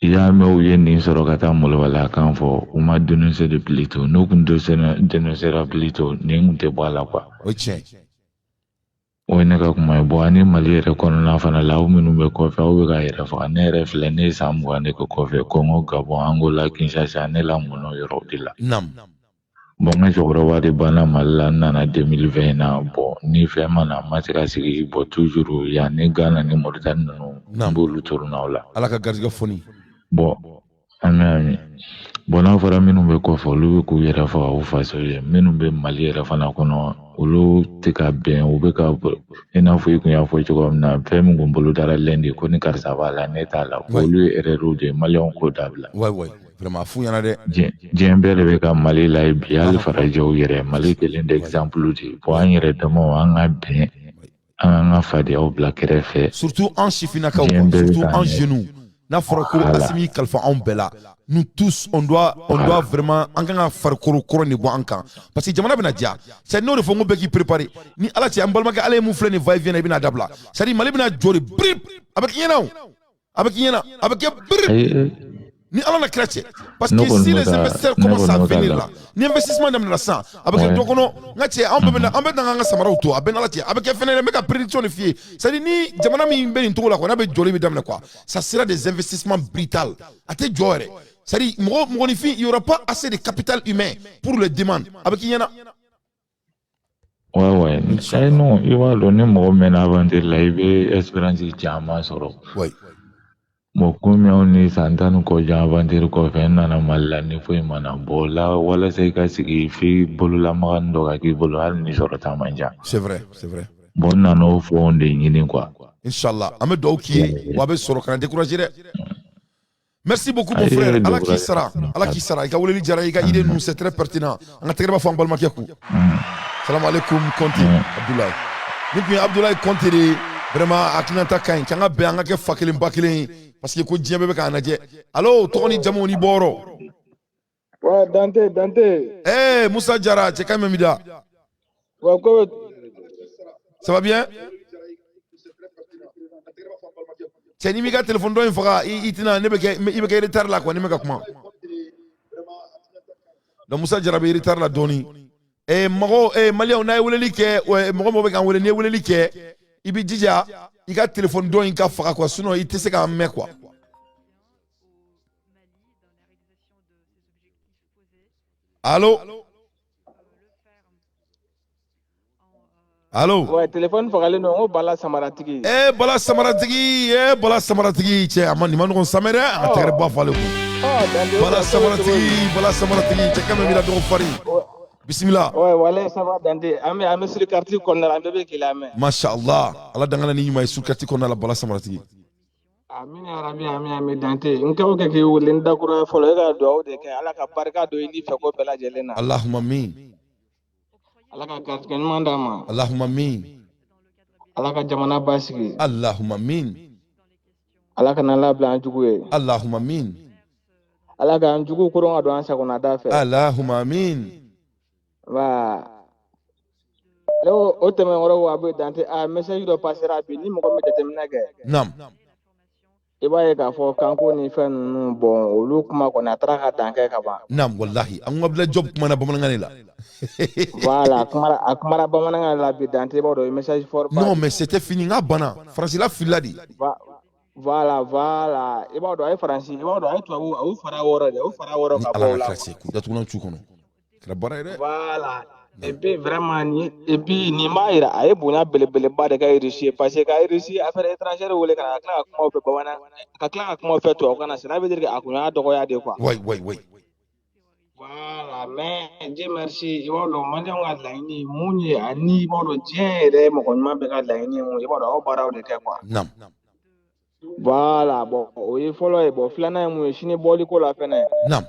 I y'a mɛn u ye nin sɔrɔ ka taa Molobaliya kan fɔ u ma dénoncer de plus tôt n'u kun dénoncera plus tôt nin kun tɛ bɔ a la quoi. O ye tiɲɛ. O ye ne ka kuma ye bon ani Mali yɛrɛ kɔnɔna fana la aw minnu bɛ kɔfɛ aw bɛ ka yɛrɛ faga ne yɛrɛ filɛ ne ye san 20 de kɛ kɔfɛ Congo Gabon Angola Kinshasa ne lamɔna o yɔrɔw de la. Bon n ka cɛkɔrɔba de banna Mali la n nana 2020 na bon ni fɛn ma na n ma se ka sigi bon toujours yan ni Ghana ni Mauritanie ninnu n b'olu turuna o la. Ala ka garijɛgɛ foni. Bon ami bon n'a fɔra minnu bɛ kɔfɛ olu bɛ k'u yɛrɛ faga u faso ye minnu bɛ Mali yɛrɛ fana kɔnɔ olu tɛ ka bɛn u bɛ ka i n'a fɔ i kun y'a fɔ cogo min na fɛn min kun bolo dara lundi ko ni karisa b'a la ne t'a la olu ye erreur de ye maliyɛnw k'o dabila. Vraiment fu ɲɛna dɛ. Diɲɛ bɛɛ de bɛ ka Mali la bi hali farajɛw yɛrɛ Mali kelen d'exemple de bon an yɛrɛ damaw an ka bɛn an ka fadenya bila kɛrɛfɛ. Surtout an sifinnakaw surtout an jeunes n'a fɔra ko Asimi kalifa anw bɛɛ la nous tous on doit vraiment an kan ka farikolo kɔrɔ de bɔ an kan parce que jamana bɛna diya c'est n'o de fɔ n ko bɛɛ k'i préparer ni Ala cɛ an balimakɛ Ala ye mun filɛ nin va et vient i bɛna dabila c'est à dire Mali bɛna jɔ de brip a bɛ k'i ɲɛna o a bɛ k'i ɲɛna a bɛ kɛ brip. Ni Ala na kira cɛ parce que si les investisseurs commencent à venir là ni investissement daminɛna sisan a bɛ kɛ dɔ kɔnɔ n ka cɛ an bɛ na an ka samaraw to a bɛ n'Ala cɛ a bɛ kɛ fɛnɛ n bɛ ka prédiction de f'i ye c'est à dire ni jamana min bɛ nin cogo la quoi n'a bɛ jɔli bɛ daminɛ quoi ça sera des investissements brutaux a tɛ jɔ yɛrɛ c'est à dire mɔgɔninfin il y aura pas assez de capital humain pour les demandes a bɛ k'i ɲɛna. Ouais non i b'a dɔn ni mɔgɔ mɛnna aventure la i bɛ espérance caman sɔrɔ. Bon komi aw ni san 10 kɔ jan aventure kɔfɛ n nana Mali la ni foyi ma na bɔ la walasa i ka sigi f'i bololamaga dɔ ka k'i bolo hali ni sɔrɔ ta man ca. C'est vrai. Bon n nana o fɔ de ɲini quoi. Inch'Allah an bɛ dugawu k'i ye wa a bɛ sɔrɔ kana décourager dɛ. Merci beaucoup mon frère. Allah qui sera. Allah qui sera. Ika wuleli jara ika idée nous c'est très pertinent. On a très bien fait un bal makiakou. Salam alaikum Conti Abdoulaye. Nous Abdoulaye Conti de vraiment akinanta kain. Kanga be anga ke fakelim bakelim parce que ko diambe be ka anaje. Allo toni jamoni boro. Ouais Dante. Eh Moussa Jara, c'est quand même mida. Ouais quoi? Ça va bien? C'est ni miga téléphone do infra itina ne be ke retard la quoi ne me ka kuma. Donc Moussa Jara be retard la doni. Mago Malia on a wuleli ke mago mo be kan wuleli wuleli ke ibi jija i ka téléphone do in ka faka quoi sinon il te se ka me quoi. Allô? Allô? Ouais, téléphone pour aller non, Bala Samaratigi. Bala Samaratigi, tiens, man, on s'amène, on t'a pas fallu. Bala Samaratigi, tiens, quand même, il a donc fari. Bismillah. Ouais, voilà, ça va, Dante. Ame sur le quartier qu'on a, bébé qu'il a mis. Masha'Allah. Allah dangana ni yuma sur le quartier qu'on a la Bala Samaratigi. Amin Arabi, Amin Dante. Unka ke linda kura folo ga do de ke ala ka barka do ini fe ko bela jelena. Allahumma amin. Ala ka gatken mandama. Allahumma amin. Ala ka jamana basigi. Allahumma amin. Ala ka nala bla anjugu. Allahumma amin. Ala ka anjugu kuronga do ansa kona dafe. Allahumma amin. Wa o teme ngoro wa be Dante a message do passera bi ni mo ko mete temna ge. Nam. I b'a ye k'a fɔ kanko ni fɛn ninnu bɔn olu kuma kɔni a taara ka dan kɛ ka ban. Naam wallahi an ka bila job kuma na bamanankan la. Voilà a kumara bamanankan la bi Dante i b'a dɔn message fort. Non mais c'était fini n ka banna faransi la filila de. Voilà i b'a dɔn a ye faransi i b'a dɔn a ye tubabu a y'u fara wɔɔrɔ de a y'u fara wɔɔrɔ ka bɔ o la. Ala ka se ku datugulan cu kɔnɔ. Kɛra baara ye dɛ. Voilà. Et puis vraiment ni m'a yira a ye bonya belebeleba de kɛ Russie parce que ka Russie affaire étrangère wele ka tila ka kuma fɛ bamanan ka tila ka kuma fɛ tubabu kan na cela veut dire que a kun y'a dɔgɔya de quoi. Oui. Voilà mais Dieu merci i b'a dɔn maliyɛnw ka laɲini mun ye ani i b'a dɔn diɲɛ yɛrɛ mɔgɔ ɲuman bɛɛ ka laɲini mun i b'a dɔn aw baaraw de kɛ quoi. Naam. Voilà bon o ye fɔlɔ ye bon filanan ye mun ye sini bɔli ko la fɛnɛ. Naam.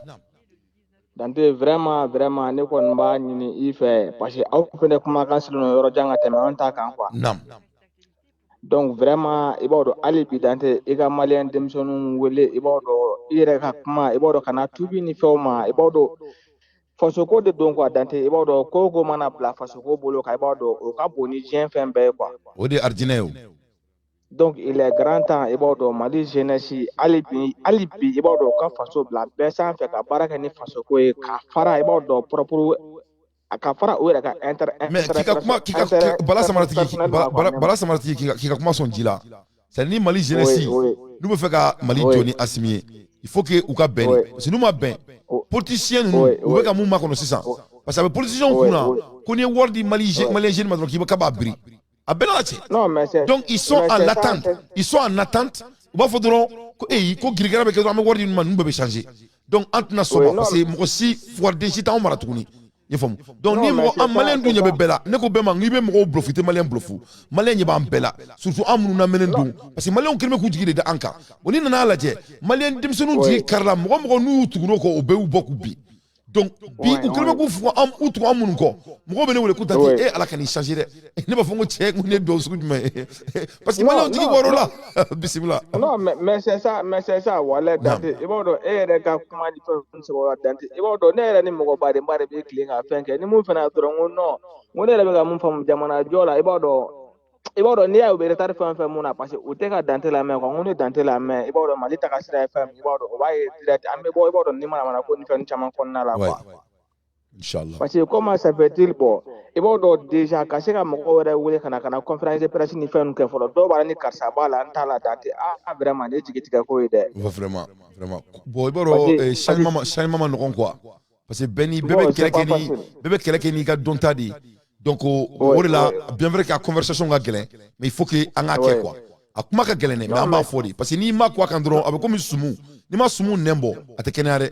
Dante vraiment ne kɔni b'a ɲini i fɛ parce que aw fɛnɛ kumakan sigilen don yɔrɔ jan ka tɛmɛ an ta kan quoi. Naam. Donc vraiment i b'a dɔn hali bi Dante i ka maliyɛn denmisɛnninw wele i b'a dɔn i yɛrɛ ka kuma i b'a dɔn kana tubi ni fɛnw ma i b'a dɔn fasoko de don quoi Dante i b'a dɔn ko o ko mana bila fasoko bolo kan i b'a dɔn o ka bon ni diɲɛ fɛn bɛɛ ye quoi. O de ye arijinɛ ye o. Donc il est grand temps i b'a dɔn Mali jeunesse hali bi i b'a dɔn ka faso bila bɛɛ sanfɛ ka baara kɛ ni fasoko ye ka fara i b'a dɔn propre a ka fara o yɛrɛ ka mais Bala Samaratigi k'i ka kuma sɔn ji la c'est ni Mali jeunesse n'u bɛ fɛ ka Mali jɔ ni Asimi ye il faut que u ka bɛn de parce que n'u ma bɛn politicien ninnu u bɛ ka mun makɔnɔ sisan parce que a bɛ politicien kunna ko n'i ye wari di malien jeune ma dɔrɔn k'a b'a biri. A bɛɛ n'a cɛ. Donc ils sont en attente. U b'a fɔ dɔrɔn ko ko girigara bɛ kɛ dɔrɔn an bɛ wari di ninnu ma ninnu bɛɛ bɛ changer. Donc an tɛna sɔn ma parce que mɔgɔ si fugardien si t'anw mara tuguni. I faamu. Donc ni mɔgɔ an maliyɛn dun ɲɛ bɛ bɛɛ la ne ko bɛɛ ma n'i bɛ mɔgɔw bluff i tɛ maliyɛn bluff maliyɛn ɲɛ b'an bɛɛ la surtout an minnu lamɛnnen don parce que maliyɛnw kɛlen bɛ k'u jigi de da an kan o n'i nana lajɛ maliyɛn denmisɛnninw jigi karila mɔgɔ n'u y'u tugu n'o kɔ o bɛɛ y'u bɔ k'u bin. Donc bi u kɛlen bɛ k'u fuga u tugu an minnu kɔ mɔgɔw bɛ ne wele k'u ta ten ala ka n'i changer dɛ ne b'a fɔ ko cɛ ko ne dɔw sugu jumɛn ye parce que maliyɛnw jigi bɔr'o la bisimila. Non mais c'est ça walayi Dante i b'a dɔn e yɛrɛ ka kuma ni fɛn sɔrɔ Dante i b'a dɔn ne yɛrɛ ni mɔgɔ baden ba de bɛ tilen ka fɛn kɛ ni mun fana dɔrɔn ko non ko ne yɛrɛ bɛ ka mun faamu jamana jɔ la i b'a dɔn n'i y'a ye u bɛ retard fɛn mun na parce que u tɛ ka Dante lamɛn quoi n ko ni Dante lamɛn i b'a dɔn Mali taga sira ye fɛn min i b'a dɔn o b'a ye direct an bɛ bɔ i b'a dɔn ni mana ko ni fɛn caman kɔnɔna la quoi. Inchallah. Parce que comment ça fait-il bon i b'a dɔn déjà ka se ka mɔgɔ wɛrɛ wele ka na conférence de presse ni fɛn ninnu kɛ fɔlɔ dɔw b'a la ni karisa b'a la n t'a la Dante vraiment ne jigi tigɛ ko ye dɛ. Vraiment bon i b'a dɔn changement ma nɔgɔn quoi parce que bɛɛ bɛ kɛlɛ kɛ n'i ka dɔnta de ye donc o de la bien vrai que a conversation ka gɛlɛn mais il faut que an k'a kɛ quoi a kuma ka gɛlɛn dɛ mais an b'a fɔ de parce que n'i ma ko a kan dɔrɔn a bɛ komi sumu n'i ma sumu nɛn bɔ a tɛ kɛnɛya dɛ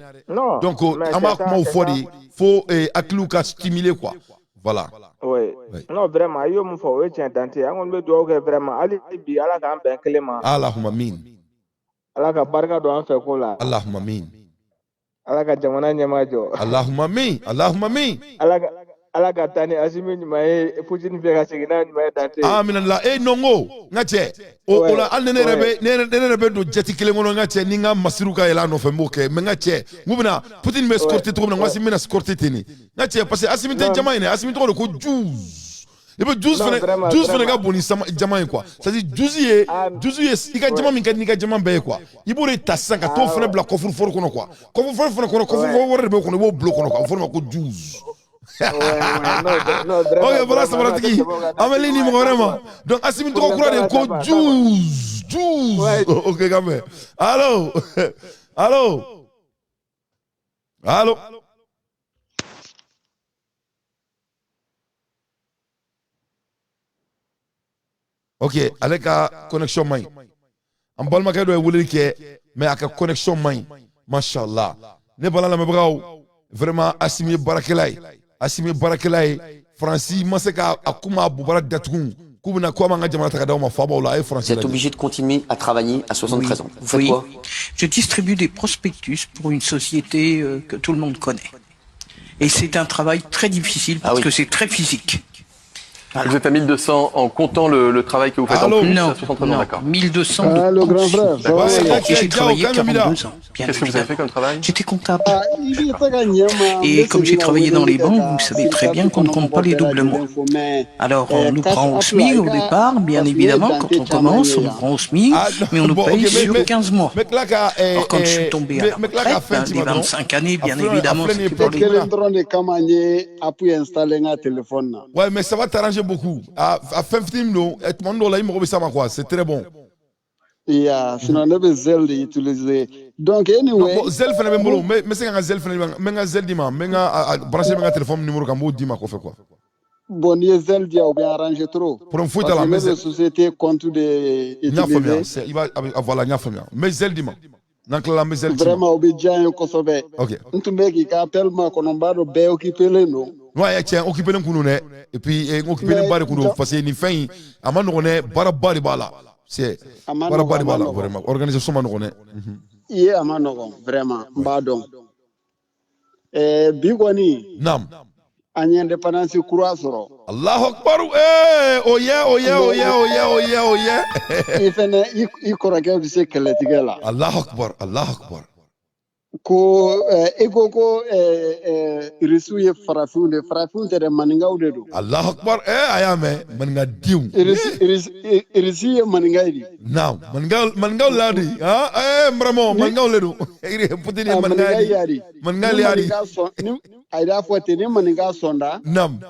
donc an b'a kumaw fɔ de fo hakiliw ka stimuler quoi voilà. Oui non vraiment a y'o mun fɔ o ye tiɲɛ Dante an kɔni bɛ dugawu kɛ vraiment hali bi ala k'an bɛn kelen ma. Allahumma min. ala ka barika don an fɛ ko la. Allahumma amin. ala ka jamana ɲɛma jɔ. Allahumma amin. Allahumma amin. ala ka taa ni Asimi ɲuman ye Poutine fɛ ka segin n'a ɲuman ye Dante. Amin Allah. Nongo n ka cɛ o la hali ne yɛrɛ bɛ don jɛti kelen kɔnɔ n ka cɛ ni n ka masiru ka yɛlɛ a nɔfɛ n b'o kɛ mais n ka cɛ n ko bɛna Poutine bɛ escorter cogo min na n ko Asimi bɛna escorter ten de n ka cɛ parce que Asimi tɛ jama ye dɛ Asimi tɔgɔ de ko Djouz. I bɛ Djouz fana ka bon ni jama ye quoi c'est à dire Djouz ye i ka jama min ka di n'i ka jama bɛɛ ye quoi i b'o de ta sisan ka t'o fana bila coffre fort kɔnɔ quoi coffre fort fana kɔnɔ coffre fort wɛrɛ de b'o kɔnɔ i b'o bulon kɔnɔ quoi a bɛ fɔ o ma ko Djouz. Ok, voilà, ça va tigi. Amélie ni mɔgɔ wɛrɛ ma. Donc Asimi tɔgɔ kura de ko Djouz. Ok, quand même. Allô. Ok, ale ka connexion man ɲi. An balimakɛ dɔ ye weleli kɛ mais a ka connexion man ɲi. Mashallah. Ne bala lamɛnbagaw, vraiment Asimi ye baarakɛla ye. Asimi barakɛla ye Faransi ma se ka kuma Bubara datugu k'u bɛna ko an b'an ka jamana ta ka d'aw ma fabaw la a ye Faransi. Vous êtes obligé de continuer à travailler à 73 ans. Vous faites quoi? Je distribue des prospectus pour une société que tout le monde connaît. Et c'est un travail très difficile parce que c'est très physique. Vous êtes à 1200 en comptant le travail que vous faites en plus. Non, à 63 ans, d'accord. 1200 de pension. Et j'ai travaillé 42 ans. Qu'est-ce que vous avez fait comme travail? J'étais comptable. Et comme j'ai travaillé dans les banques, vous savez très bien qu'on ne compte pas les doublements. Alors on nous prend au SMIC au départ, bien évidemment, quand on commence, on nous prend au SMIC, mais on nous paye sur 15 mois. Alors quand je suis tombé à la retraite, les 25 années, bien évidemment, c'était pour les mains. Ouais, mais ça va t'arranger beaucoup. À fin film, c'est très bon. Yeah, sinon on peut Zel utiliser. Donc anyway. Zel fait le boulot, mais c'est un Zel fait le Zel dima, mais brancher mon téléphone numéro comme dima quoi fait quoi. Bon, il Zel dia ou bien arranger trop. Pour un foot à la maison. Société compte de utiliser. Il va voilà nya famille. Mais Zel dima. Donc la maison. Vraiment obédiant ko sobe. OK. Ntumbe ki ka tellement qu'on ba do be occuper le no. Ouais, tiens, occuper le kunou et puis occuper le bar kunou parce que ni fin amano ne bara bari bala. C'est bara bari bala vraiment organisation manone. Iye amano vraiment mbadon. Bigoni. Nam. Anya independence croissoro. Allahu Akbar. Oh yeah. Ifene ikorake bise keletigela. Allahu Akbar. Ko ego irisu ye farafun de maninga udedo. Allahu Akbar. Ayame maninga diu. Irisi ye maninga idi. Now maninga ladi. Mbramo maninga uledo. Iri putini maninga idi. Maninga ladi. Aida fote ni maninga sonda. Nam.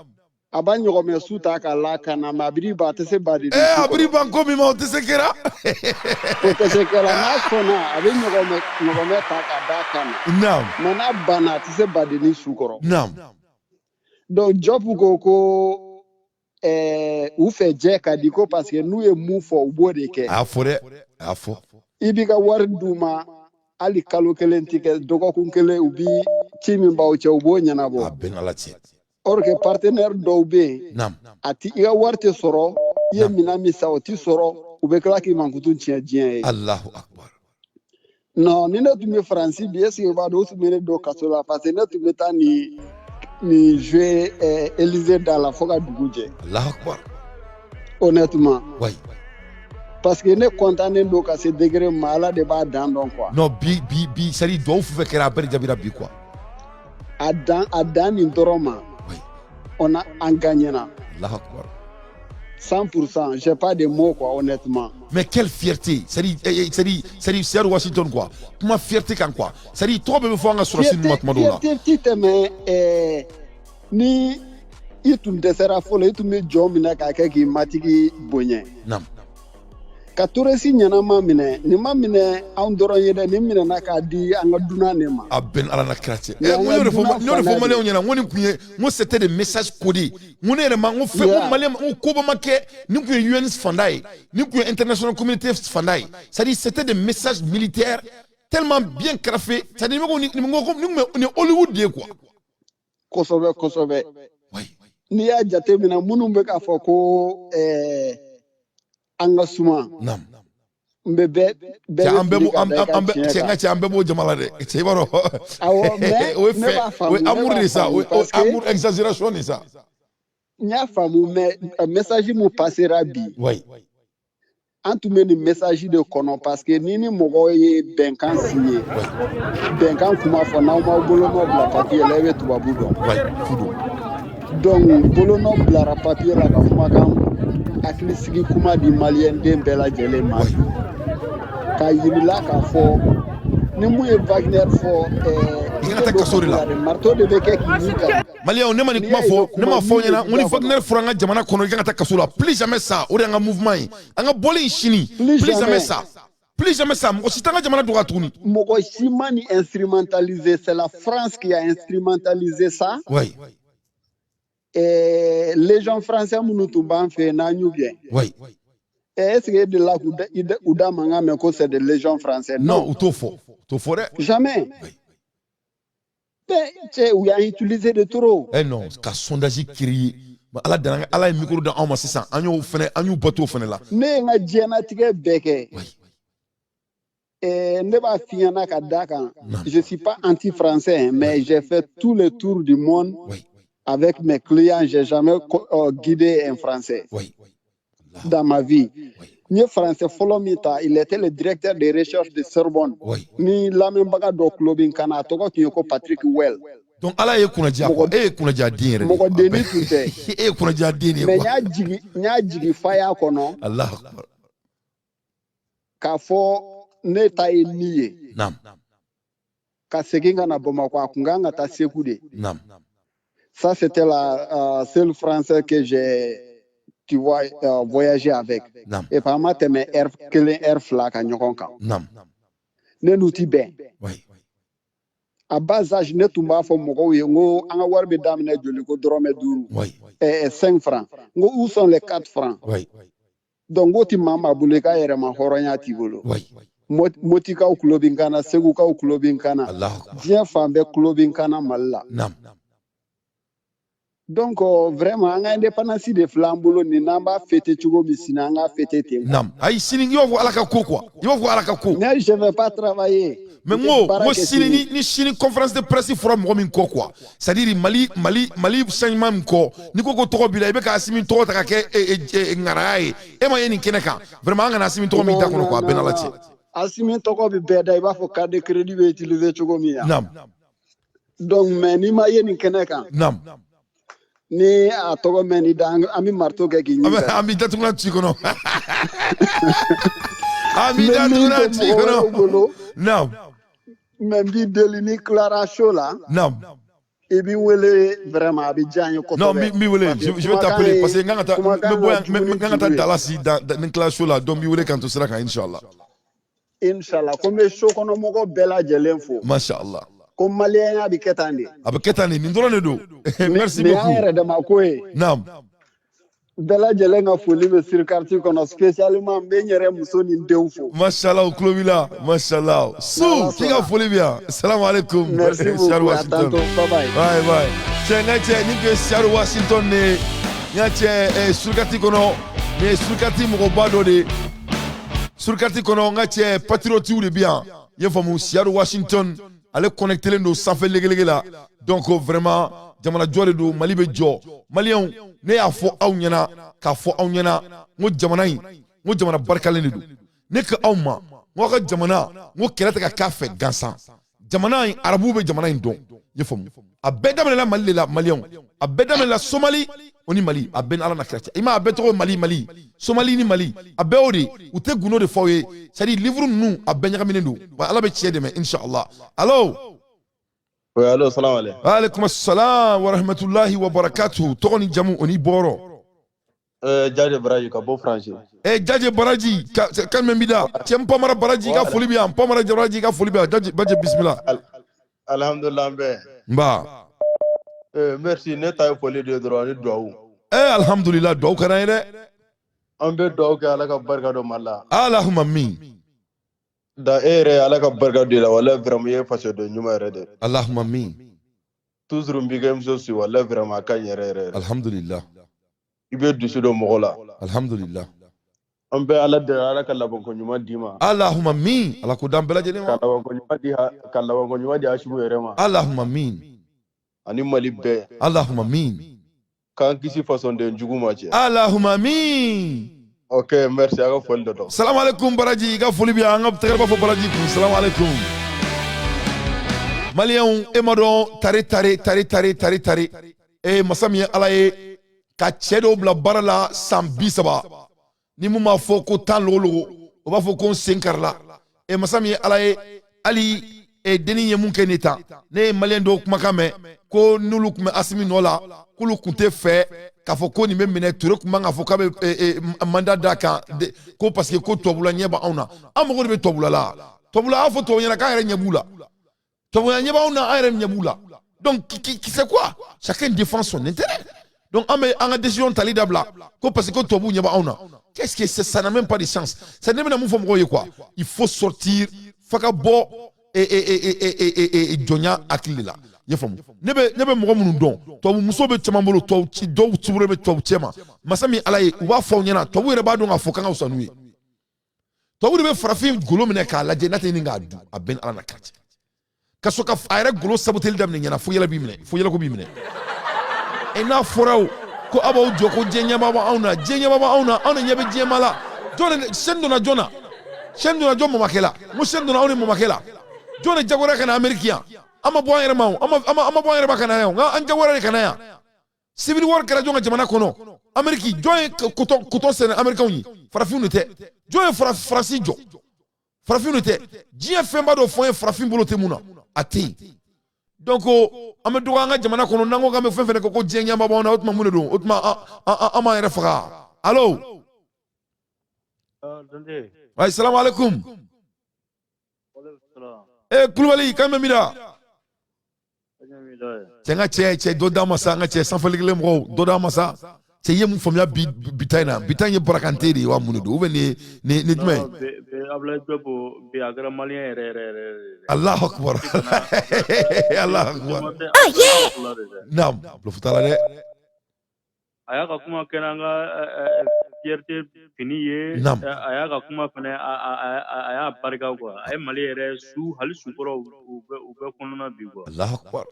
Abanyo me suta ka la kana mabiri ba tese badi. Abiri banko mi mo tese kera. Tese kera na sona abanyo me ta ka da kana. Nam. Mana bana tese badi ni sukoro. Nam. Donc job ko ou fait je ka diko parce que nous e mou fo ubo de ke. Afo. Ibika war duma ali kalo kelen tike dogo kun kele ubi chimi ba o che ubo nyana bo. Ben alati. Or que partenaire dɔw bɛ yen ati i ka wari tɛ sɔrɔ i ye minɛn min san o tɛ sɔrɔ u bɛ tila k'i mankutu tiɲɛ diɲɛ ye. Allahu Akbar. Non ni ne tun bɛ Faransi bi est-ce que i b'a dɔn o tun bɛ ne don kaso la parce que ne tun bɛ taa ni jouer Élysée da la fo ka dugu jɛ. Allahu Akbar. Honnêtement. Oui. Parce que ne kontannen don ka se degré ma Ala de b'a dan dɔn quoi. Non bi c'est à dire dɔw fɛn fɛn kɛra a bɛɛ de jabira bi quoi. A dan nin dɔrɔn ma. On a gagné. 100%, j'ai pas de mots quoi, honnêtement. Mais quelle fierté! C'est Washington quoi. Comment fierté quand quoi? C'est dit trop de fois on a sur le match fierté mais ni itun desera folle itun me jomina ka ki matigi bonye. Nam. Ka toresi nyana mamine ni mamine an doron yede ni mina na ka di an ga duna ne ma aben ala na krati mo le fo malé on nyana ngoni kuye mo c'était des messages codés ngoni re ma ngo fe mo malé ngo ko ba make ni kuye UN fandai ni kuye international community fandai ça dit c'était des messages militaires tellement bien craffés ça dit ni Hollywood die quoi kosobe oui ni ya jate mina munum be ka fo ko Angasuma. Nam. amour exagération ça. Nya famu mais message mu passera bi. Oui. En tout cas, message de kono parce que nini mogo ye benkan signé. Benkan kuma fo na ma bolono bla papier lewe tubabu don. Oui, fudo. Donc bolono bla papier la ka kuma kan akili sigi kuma di malien den bela jele ma. Ka yirila ka fo ni mu ye Wagner fo marteau de beke kinika. Malien ne mani kuma fo ne ma fo nyana ngoni Wagner franga jamana kono ikanga ta kasula plus jamais ça o nga mouvement anga boli chini plus jamais ça. Plus jamais ça mo sitanga jamana doga tuni. Moko simani instrumentalisé, c'est la France qui a instrumentalisé ça. Oui. Et les gens français munutumba fait na ñu bien. Oui. Est-ce que de là Ouda Manga Meko c'est des légions françaises? Non, ou tout faux. Jamais. Oui. Mais où il a utilisé de trop. Eh non, qu'à sondage qui ala micro dans en c'est ça. Agno fene, agno bateau fene là. Ne nga diana tige beke. Oui. Et ne ba fiana ka daka. Je suis pas anti-français, mais j'ai fait tout le tour du monde. Oui. Avec mes clients, j'ai jamais guidé un français. Oui. Dans ma vie. Ni français Folomita, il était le directeur des recherches de Sorbonne. Oui. Ni Lamembaga do Clubin Kana, Togo Kiyoko Patrick Well. Donc, ala ye kuna dia ko e kuna dia din re. Moko deni tute. E kuna dia din mais nya jigi faya kono. Allah akbar. Ka fo ne ta niye. Nam. Ka seginga na Bamako akunganga ta sekude. Nam. Ça c'était la seule français que j'ai tu vois voyager avec. Nam. Et par ma teme air flag à Nyokonka. Nam. Ne nous ben. Oui. À bas âge ne tumba fo moko yengo anga warbe damne joli ko drome duru. Oui. 5 francs. Ngo où sont les 4 francs? Oui. Donc goti mama buleka yere ma horonya tigolo. Oui. Motika au clubin kana seguka au clubin kana. Allah. Bien fambe clubin kana malla. Nam. Donc vraiment anga indépendance de flambulo ni namba fêter chugo misina anga fêter tem. Nam. Ay sini yo vo alaka ko quoi. Yo vo alaka ko. Mais je vais pas travailler. Mais moi sini ni sini conférence de presse forum mo min ko quoi. C'est-à-dire Mali changement ko ni ko to bila be ka asimi to ta ke ngarai e ma yeni keneka. Vraiment anga na asimi to mi da kono quoi ben alati. Asimi to ko bi beda ba fo carte de crédit be utiliser chugo mi ya. Nam. Donc mais ni ma yeni keneka. Nam. Ni a togo meni dang ami marto ke ginyi. Ami datuna chikono. Ami datuna chikono. Non. Même bi delini Clara Show là. Non. Et bi wele vraiment Abidjan ko. Non, mi wele, je vais t'appeler parce que ngata Dallas dans Clara Show là, donc mi wele quand tu seras inchallah. Inchallah, comme show kono moko bela jelenfo. Mashallah. Comme malien abi ketande. Abi ketande ni ndoro ne do. Merci beaucoup. Mais de makoe. Naam. Bela jelenga foli be sur quartier kono spécialement benyere musoni ndewfo. Mashallah Klobila, mashallah. Sou, kinga foli bien. Assalamu alaikum. Merci beaucoup. Attends, bye bye. Bye bye. Tiens, ni que Seattle Washington ne ngache surkati kono ne surkati mo bado de surkati kono ngache patriote ou de bien. Yefamu Seattle Washington allez connecter les nos sans faire légué là. Donc vraiment jamana jore do Mali be jo. Malien ne ya fo aw nyana ka fo aw nyana ngo jamana barkalen do. Ne ka aw ma ngo ka jamana ngo kelata ka kafe gansan. Jamana arabu be jamana don. Yefamu abeda la Mali la Malien abeda la Somalie oni Mali aben ala na kratia ima abeto Mali Somalie ni Mali abeori ute guno de foye c'est-à-dire livre nous abenya kamine do wa ala be tie de me inshallah. Allô. Oui, allô, salam alaikum. Wa alaikum assalam wa rahmatullahi wa barakatuh. Toni jamu oni boro. Djadje Baraji ka bo franchi. Djadje Baraji kan membida. Tiam pamara Baraji ka foli bien. Pamara Baraji ka foli bien. Djadje bismillah. Alhamdulillah mbe. Mba. Merci ne ta foli de droit ni doou. Alhamdulillah doou kana ide. Ambe doou ka ala ka barka do malla. Allahumma min. Da ere ala ka barka de la wala vraiment ye faso de nyuma rede. Allahumma min. Toujours mbigam so si wala vraiment ka yere. Alhamdulillah. Ibe dusu do mogola. Alhamdulillah. an bɛ ala de ala ka laban ko ɲuman d'i ma Allahumma min ala ko dan bɛɛ lajɛlen ma ka laban ko ɲuman di Hasimu yɛrɛ ma Allahumma min ani Mali bɛɛ Allahumma min k'an kisi fasonden jugu ma cɛ Allahumma min. Ok, merci a ka foli dɔ dɔn salam alaikum baraji i ka foli bi an ka tɛgɛrɛ b'a fɔ baraji kun salam alaikum maliyɛnw e ma dɔn tare masa min ye ala ye ka cɛ dɔw bila baara la san 30 ni mun b'a fɔ ko 10 logologo o b'a fɔ ko n sen karila masa min ye ala ye hali denni ye mun kɛ ne ta ne ye maliyɛn dɔw kumakan mɛn ko n'olu tun bɛ Asimi nɔ la k'olu tun tɛ fɛ k'a fɔ ko nin bɛ minɛ Ture tun man k'a fɔ k'a bɛ mandat d'a kan ko parce que ko tubabula ɲɛ b'anw na an mago de bɛ tubabula la tubabula a fɔ tubabu ɲɛna k'an yɛrɛ ɲɛ b'u la tubabula ɲɛ b'anw na an yɛrɛ ɲɛ b'u la donc qui c'est quoi chacun défend son intérêt donc an bɛ an ka décision tali dabila ko parce que ko tubabu ɲɛ b'anw na qu'est-ce que ça n'a même pas de sens ça ne bɛna mun fɔ mɔgɔw ye quoi il faut sortir f'a ka bɔ jɔnya hakili la ye faamu ne bɛ mɔgɔ minnu dɔn tubabu muso bɛ caman bolo dɔw tuburen bɛ tubabu cɛ ma masa min ala ye u b'a fɔ aw ɲɛna tubabu yɛrɛ b'a dɔn k'a fɔ k'an ka fisa n'u ye tubabu de bɛ farafin golo minɛ k'a lajɛ n'a tɛ ɲini k'a dun a bɛɛ ni ala na kɛra ka sɔrɔ ka a yɛrɛ golo sabuteli daminɛ ɲɛna fo yɛlɛ b'i minɛ fo yɛlɛko b'i minɛ n'a fɔra o ko aw b'aw jɔ ko diɲɛ ɲɛma b'anw na diɲɛ ɲɛma b'anw na anw de ɲɛ bɛ diɲɛma la sɛni donna jɔn mamakɛ la n ko sɛni donna aw ni mamakɛ la jɔn de jagoyara ka na Amérique yan an ma bɔ an yɛrɛ ma o an ma bɔ an yɛrɛ ba ka na yan nka an jagoyara de ka na yan civil war kɛra jɔn ka jamana kɔnɔ Amérique jɔn ye coton sɛnɛ Américains ye farafinw de tɛ jɔn ye Faransi jɔ farafinw de tɛ diɲɛ fɛnba dɔ fɔ an ye farafin bolo tɛ mun na a tɛ yen donc an bɛ dɔgɔ an ka jamana kɔnɔ n'an ko k'an bɛ fɛn fɛn kɛ ko diɲɛ ɲɛma b'anw na o tuma mun de don o tuma an b'an yɛrɛ faga allo ayi salamu alaikum Kulubali kan bɛ min da cɛ n ka cɛ dɔ d'a ma sa n ka cɛ sanfɛli kelen mɔgɔw dɔ d'a ma sa cɛ i ye mun faamuya bi ta in na bi ta in ye barakante de ye wa mun de don ou bien ni jumɛn Allahu akbar Allahu akbar naam lofutala dɛ a y'a ka kuma kɛ n'an ka fierté fini ye a y'a ka kuma fɛnɛ a y'a barika quoi a ye Mali yɛrɛ hali su kɔrɔ u bɛ kɔnɔna bi quoi Allahu akbar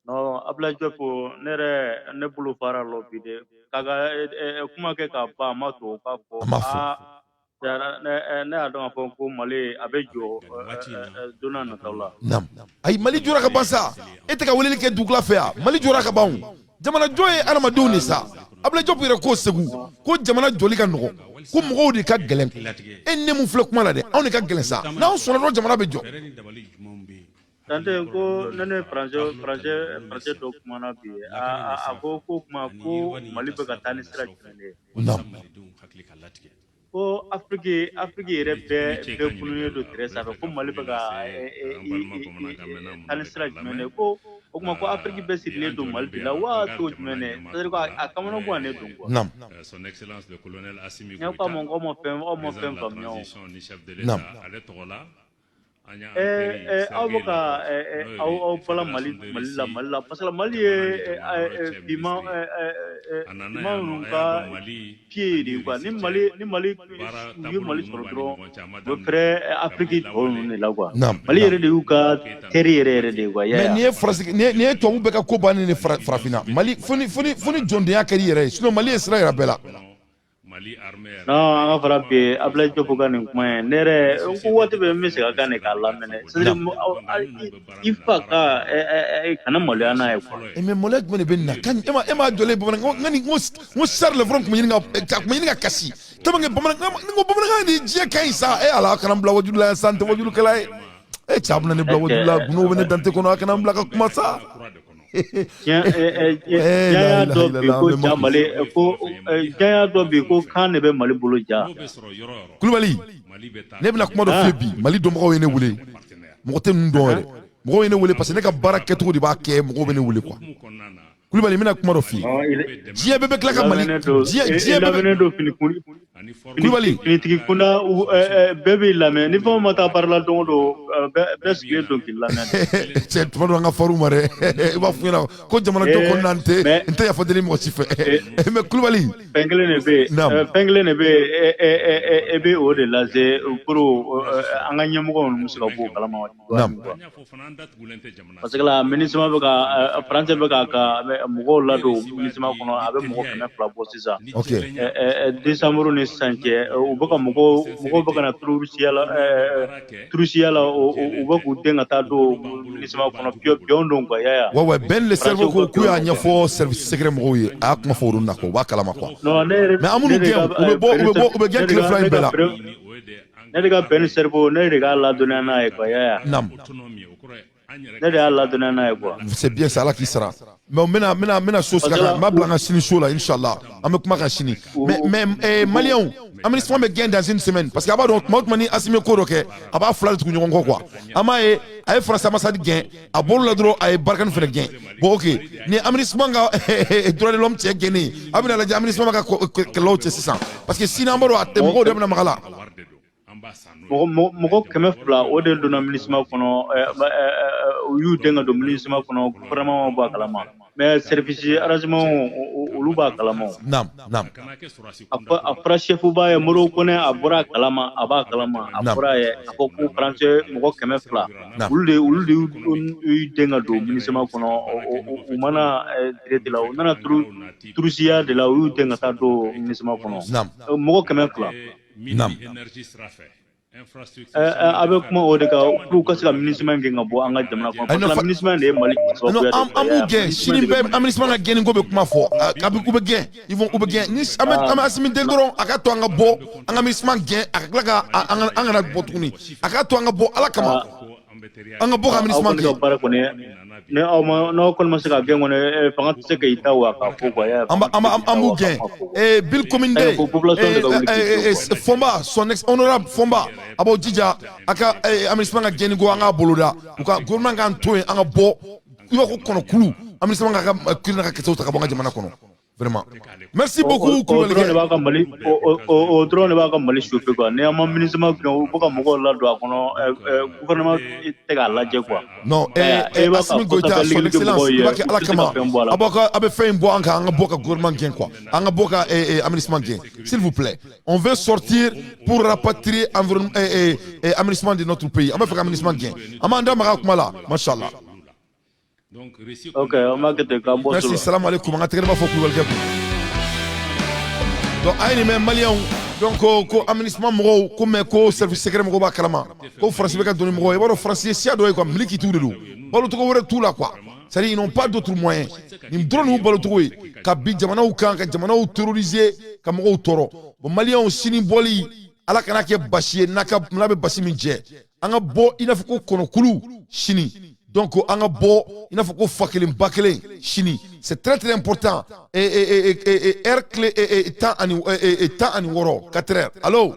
non Ablaye Diop ne yɛrɛ ne bolo fara lɔ bi de k'a ka kuma kɛ k'a ban a ma to k'a fɔ ne y'a dɔn k'a fɔ ko Mali a bɛ jɔ don n'a nataw la ayi Mali jɔra ka ban sa e tɛ ka weleli kɛ dugula fɛ yan Mali jɔra ka ban jamana jɔ ye adamadenw de sa Ablaye Diop yɛrɛ ko Segu ko jamana jɔli ka nɔgɔ ko mɔgɔw de ka gɛlɛn e ne mun filɛ kuma la dɛ anw de ka gɛlɛn sa n'anw sɔnna dɔrɔn jamana bɛ jɔ Tante ko ne ne français dɔ kumana bi a ko kuma ko Mali bɛ ka taa ni sira jumɛn de ye ko Afrique yɛrɛ bɛɛ kununnen don terrain sanfɛ ko Mali bɛ ka taa ni sira jumɛn de ye ko o kuma ko Afrique bɛɛ sirilen don Mali de la wa t'o jumɛn de c'est-à-dire ko a kamana gan ne don quoi son excellence le colonel Assimi Goïta aw ma fɛn faamuya aw bɛ ka aw bala Mali la parce que Mali ye biman ninnu ka pied de quoi ni Mali u ye Mali sɔrɔ dɔrɔn u bɛ fɛrɛ Afrique tɔw ninnu de la quoi Mali yɛrɛ de y'u ka terre yɛrɛ de quoi mais nin ye tubabu bɛɛ ka ko bannen ni farafinna Mali fo ni jɔndenya kɛra i yɛrɛ ye sinon Mali ye sira yira bɛɛ la non an ka fara bi Ablaye Diop ka nin kuma ye ne yɛrɛ ko waati bɛ n bɛ se ka kan de k'a lamɛnɛ i fa ka kana maloya n'a ye quoi mais maloya jumɛn de bɛ nin na e m'a jɔlen bamanankan n ko Charles Lefron tun bɛ ɲini ka kasi tellement que bamanankan de diɲɛ ka ɲi sa ala kana n bila wajulu la yan sa n tɛ wajulukɛla ye cɛ a bɛna ne bila wajulu la gundo bɛ ne dante kɔnɔ a kana n bila ka kuma sa jaya dɔ bi ko ja Mali ko jaya dɔ bi ko kan de bɛ Mali bolo ja Kulubali ne bɛna kuma dɔ f'i ye bi Mali dɔnbagaw ye ne wele mɔgɔ tɛ ninnu dɔn yɛrɛ mɔgɔw ye ne wele parce que ne ka baara kɛcogo de b'a kɛ mɔgɔw bɛ ne wele quoi Koulibaly mina kuma do fi diɲɛ bɛɛ bɛ tila ka Mali diɲɛ bɛɛ Koulibaly tigi kunda bɛɛ b'i lamɛn ni fɛn ma taa baara la don o don bɛɛ sigilen don k'i lamɛn cɛ tuma dɔ an ka faru ma dɛ i b'a fɔ ɲɛna ko jamanadenw kɔnɔna n tɛ yafa deli mɔgɔ si fɛ mais Koulibaly fɛn kelen de bɛ yen fɛn kelen de bɛ yen e bɛ o de lase pour an ka ɲɛmɔgɔw ninnu se ka bɔ o kalama parce que la MINUSMA bɛ ka France bɛ ka mɔgɔw ladon MINUSMA kɔnɔ a bɛ mɔgɔ 200 bɔ sisan décembre ni sisan cɛ u bɛ ka mɔgɔw bɛ ka na turusiya la u bɛ k'u den ka taa don MINUSMA kɔnɔ piyɔn don quoi yaya ouais Ben le cerveau ko k'u y'a ɲɛfɔ service secret mɔgɔw ye a y'a kuma fɔ olu na quoi u b'a kalama quoi mais an minnu gɛn u bɛ gɛn tile fila in bɛɛ la ne de ka Ben cerveau ne de k'a ladɔnniya n'a ye quoi yaya ne de y'a ladɔnniya n'a ye quoi c'est bien ça Ala k'i sara mais n bɛna so sigi kan n b'a bila an ka sini so la inchallah an bɛ kuma kan sini mais maliyɛnw MINUSMA bɛ gɛn dans une semaine parce que a b'a dɔn tuma o tuma ni Assimi ko dɔ kɛ a b'a fila de tugu ɲɔgɔn kɔ quoi an m'a ye a ye France ambassade gɛn a bɔr'o la dɔrɔn a ye Barkhane fɛnɛ gɛn bon ok ni MINUSMA ka droit de l'homme cɛ gɛnnen a bɛna lajɛ MINUSMA ka kɛlɛlaw cɛ sisan parce que sini an b'a dɔn mɔgɔw de bɛna maga la mɔgɔ 200 o de donna MINUSMA kɔnɔ u y'u den ka don MINUSMA kɔnɔ gouvernement b'a kalama mais service arrangement olu b'a kalama naam a fɔra chef ba ye Modibo Konɛ a bɔra a kalama a b'a kalama a fɔra ye a ko France mɔgɔ 200 olu de y'u den ka don MINUSMA kɔnɔ u mana traité la u nana turusiya de la u y'u den ka taa don MINUSMA kɔnɔ mɔgɔ 200 naam a bɛ kuma o de kan pour ka se ka MINUSMA gɛn ka bɔ an ka jamana kɔnɔ parce que MINUSMA de ye Mali non an b'u gɛn sini bɛɛ MINUSMA ka gɛnni ko bɛ kuma fɔ u bɛ gɛn u bɛ gɛn ni an bɛ Assimi den dɔrɔn a ka to an ka bɔ an ka MINUSMA gɛn a ka tila ka an kana bɔ tuguni a ka to an ka bɔ Ala kama an ka bɔ ka MINUSMA gɛn n'aw kɔni ma se ka gɛn kɔni fanga tɛ se k'i ta wa k'a fɔ quoi an b'u gɛn Bill Kominde Fomba son ex honorable Fomba a b'o jija a ka MINUSMA ka gɛnni ko an k'a boloda u ka gouvernement k'an to yen an ka bɔ i b'a ko kɔnɔkulu MINUSMA ka kirina ka kɛlɛw ta ka bɔ an ka jamana kɔnɔ vraiment merci beaucoup Koulibaly o dɔrɔn de b'a ka Mali chauffer quoi ni an ma MINUSMA gɛn u bɛ ka mɔgɔw ladon a kɔnɔ gouvernement tɛ k'a lajɛ quoi non Assimi Goïta son excellence i b'a kɛ Ala kama a bɛ fɛn in bɔ an kan an ka bɔ ka gouvernement gɛn quoi an ka bɔ ka MINUSMA gɛn s'il vous plaît on veut sortir pour rapatrier MINUSMA de notre pays an bɛ fɛ ka MINUSMA gɛn an b'an da maga kuma la machallah ok on m'a kete ka bɔ merci salam alaikum an ka tɛgɛ b'a fɔ Koulibaly kɛ donc a ye nin mɛn maliyɛnw donc ko MINUSMA mɔgɔw ko mais ko service secret mɔgɔw b'a kalama ko France bɛ ka don ni mɔgɔw ye i b'a dɔn France ye siya dɔ ye quoi miliki t'u de don balocogo wɛrɛ t'u la quoi c'est-à-dire ils n'ont pas d'autres moyens nin dɔrɔn y'u balocogo ye ka bin jamanaw kan ka jamanaw terroriser ka mɔgɔw tɔɔrɔ bon maliyɛnw sini bɔli Ala kana kɛ basi ye n'a bɛ basi min jɛ an ka bɔ i n'a fɔ ko kɔnɔkulu sini donc an ka bɔ i n'a fɔ ko fa kelen ba kelen sini c'est très très important heure clé 10:06 4 heures allo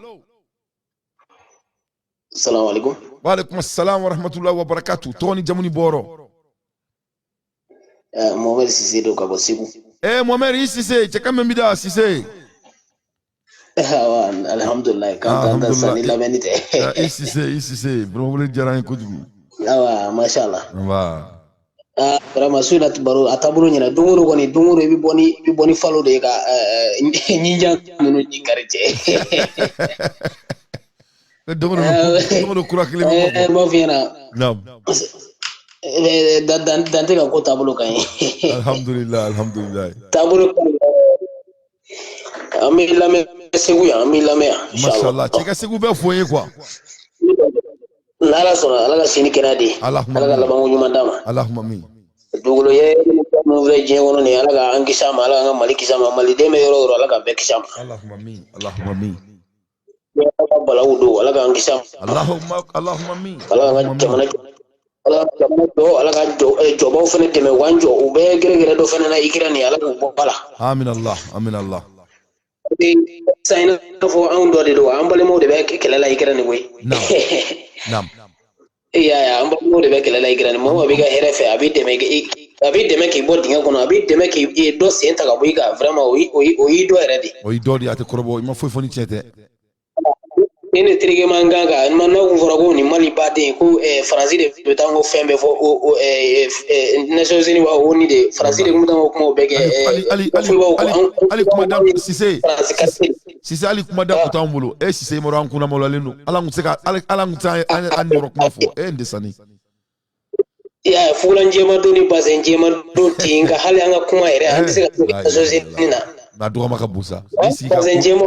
salam alaikum wa alaikum assalam wa rahmatullahi wa barakatuh tɔgɔ ni jamu ni bɔyɔrɔ Mohamed Cissé do ka bɔ Segu Mohamed i Cissé cɛ kan min bi da Cissé alhamdulillah kan ta sani lamɛnni tɛ i Cissé bro wele diyara n ye kojugu awa mashallah vraiment so that baro ataburo nyina dungoro koni dungoro bi boni falo de ka nyinja nunu ni karete dungoro kura kile mo fiena nam dante ka ko taburo kan alhamdulillah taburo amilame Segu ya amilame mashallah cheka Segu be foye quoi Nala sona ala ka sini kenadi ala ka labango nyuma dama Allahumma amin dogolo ye mo ve je wono ni ala ka angisa ma ala ka Mali kisama Mali de me yoro ala ka be kisama Allahumma amin ya ka bala wudo ala ka angisa Allahumma amin ala ka jamana ala ka jo bo fene de me wanjo u be gere do fene na ikira ni ala ko bala amin Allah sayna fo an do de do ambale mo de be kelela ikira ni boy nam ya ambale mo de be kelela ikira ni mo be ga herefe abi de me Abi deme ki bo dinga kono abi deme ki do senta ka boiga vraiment o do eredi o do di ate korobo ma foi foni tiete ene trige manganga man na ko ko ni mali bade ko France de tango fembe fo Nations Unies wa oni de France de mutango ko bege ali kuma da Sise ali kuma da kutambulo Sise mo ran kuna mo lalenu ala nguseka ala ngutsa an yoro kuma fo ndesani ya fulan jema doni bazen jema do tinga hali anga kuma ere andise ka zozi nina na do maka busa isi ka bazen jema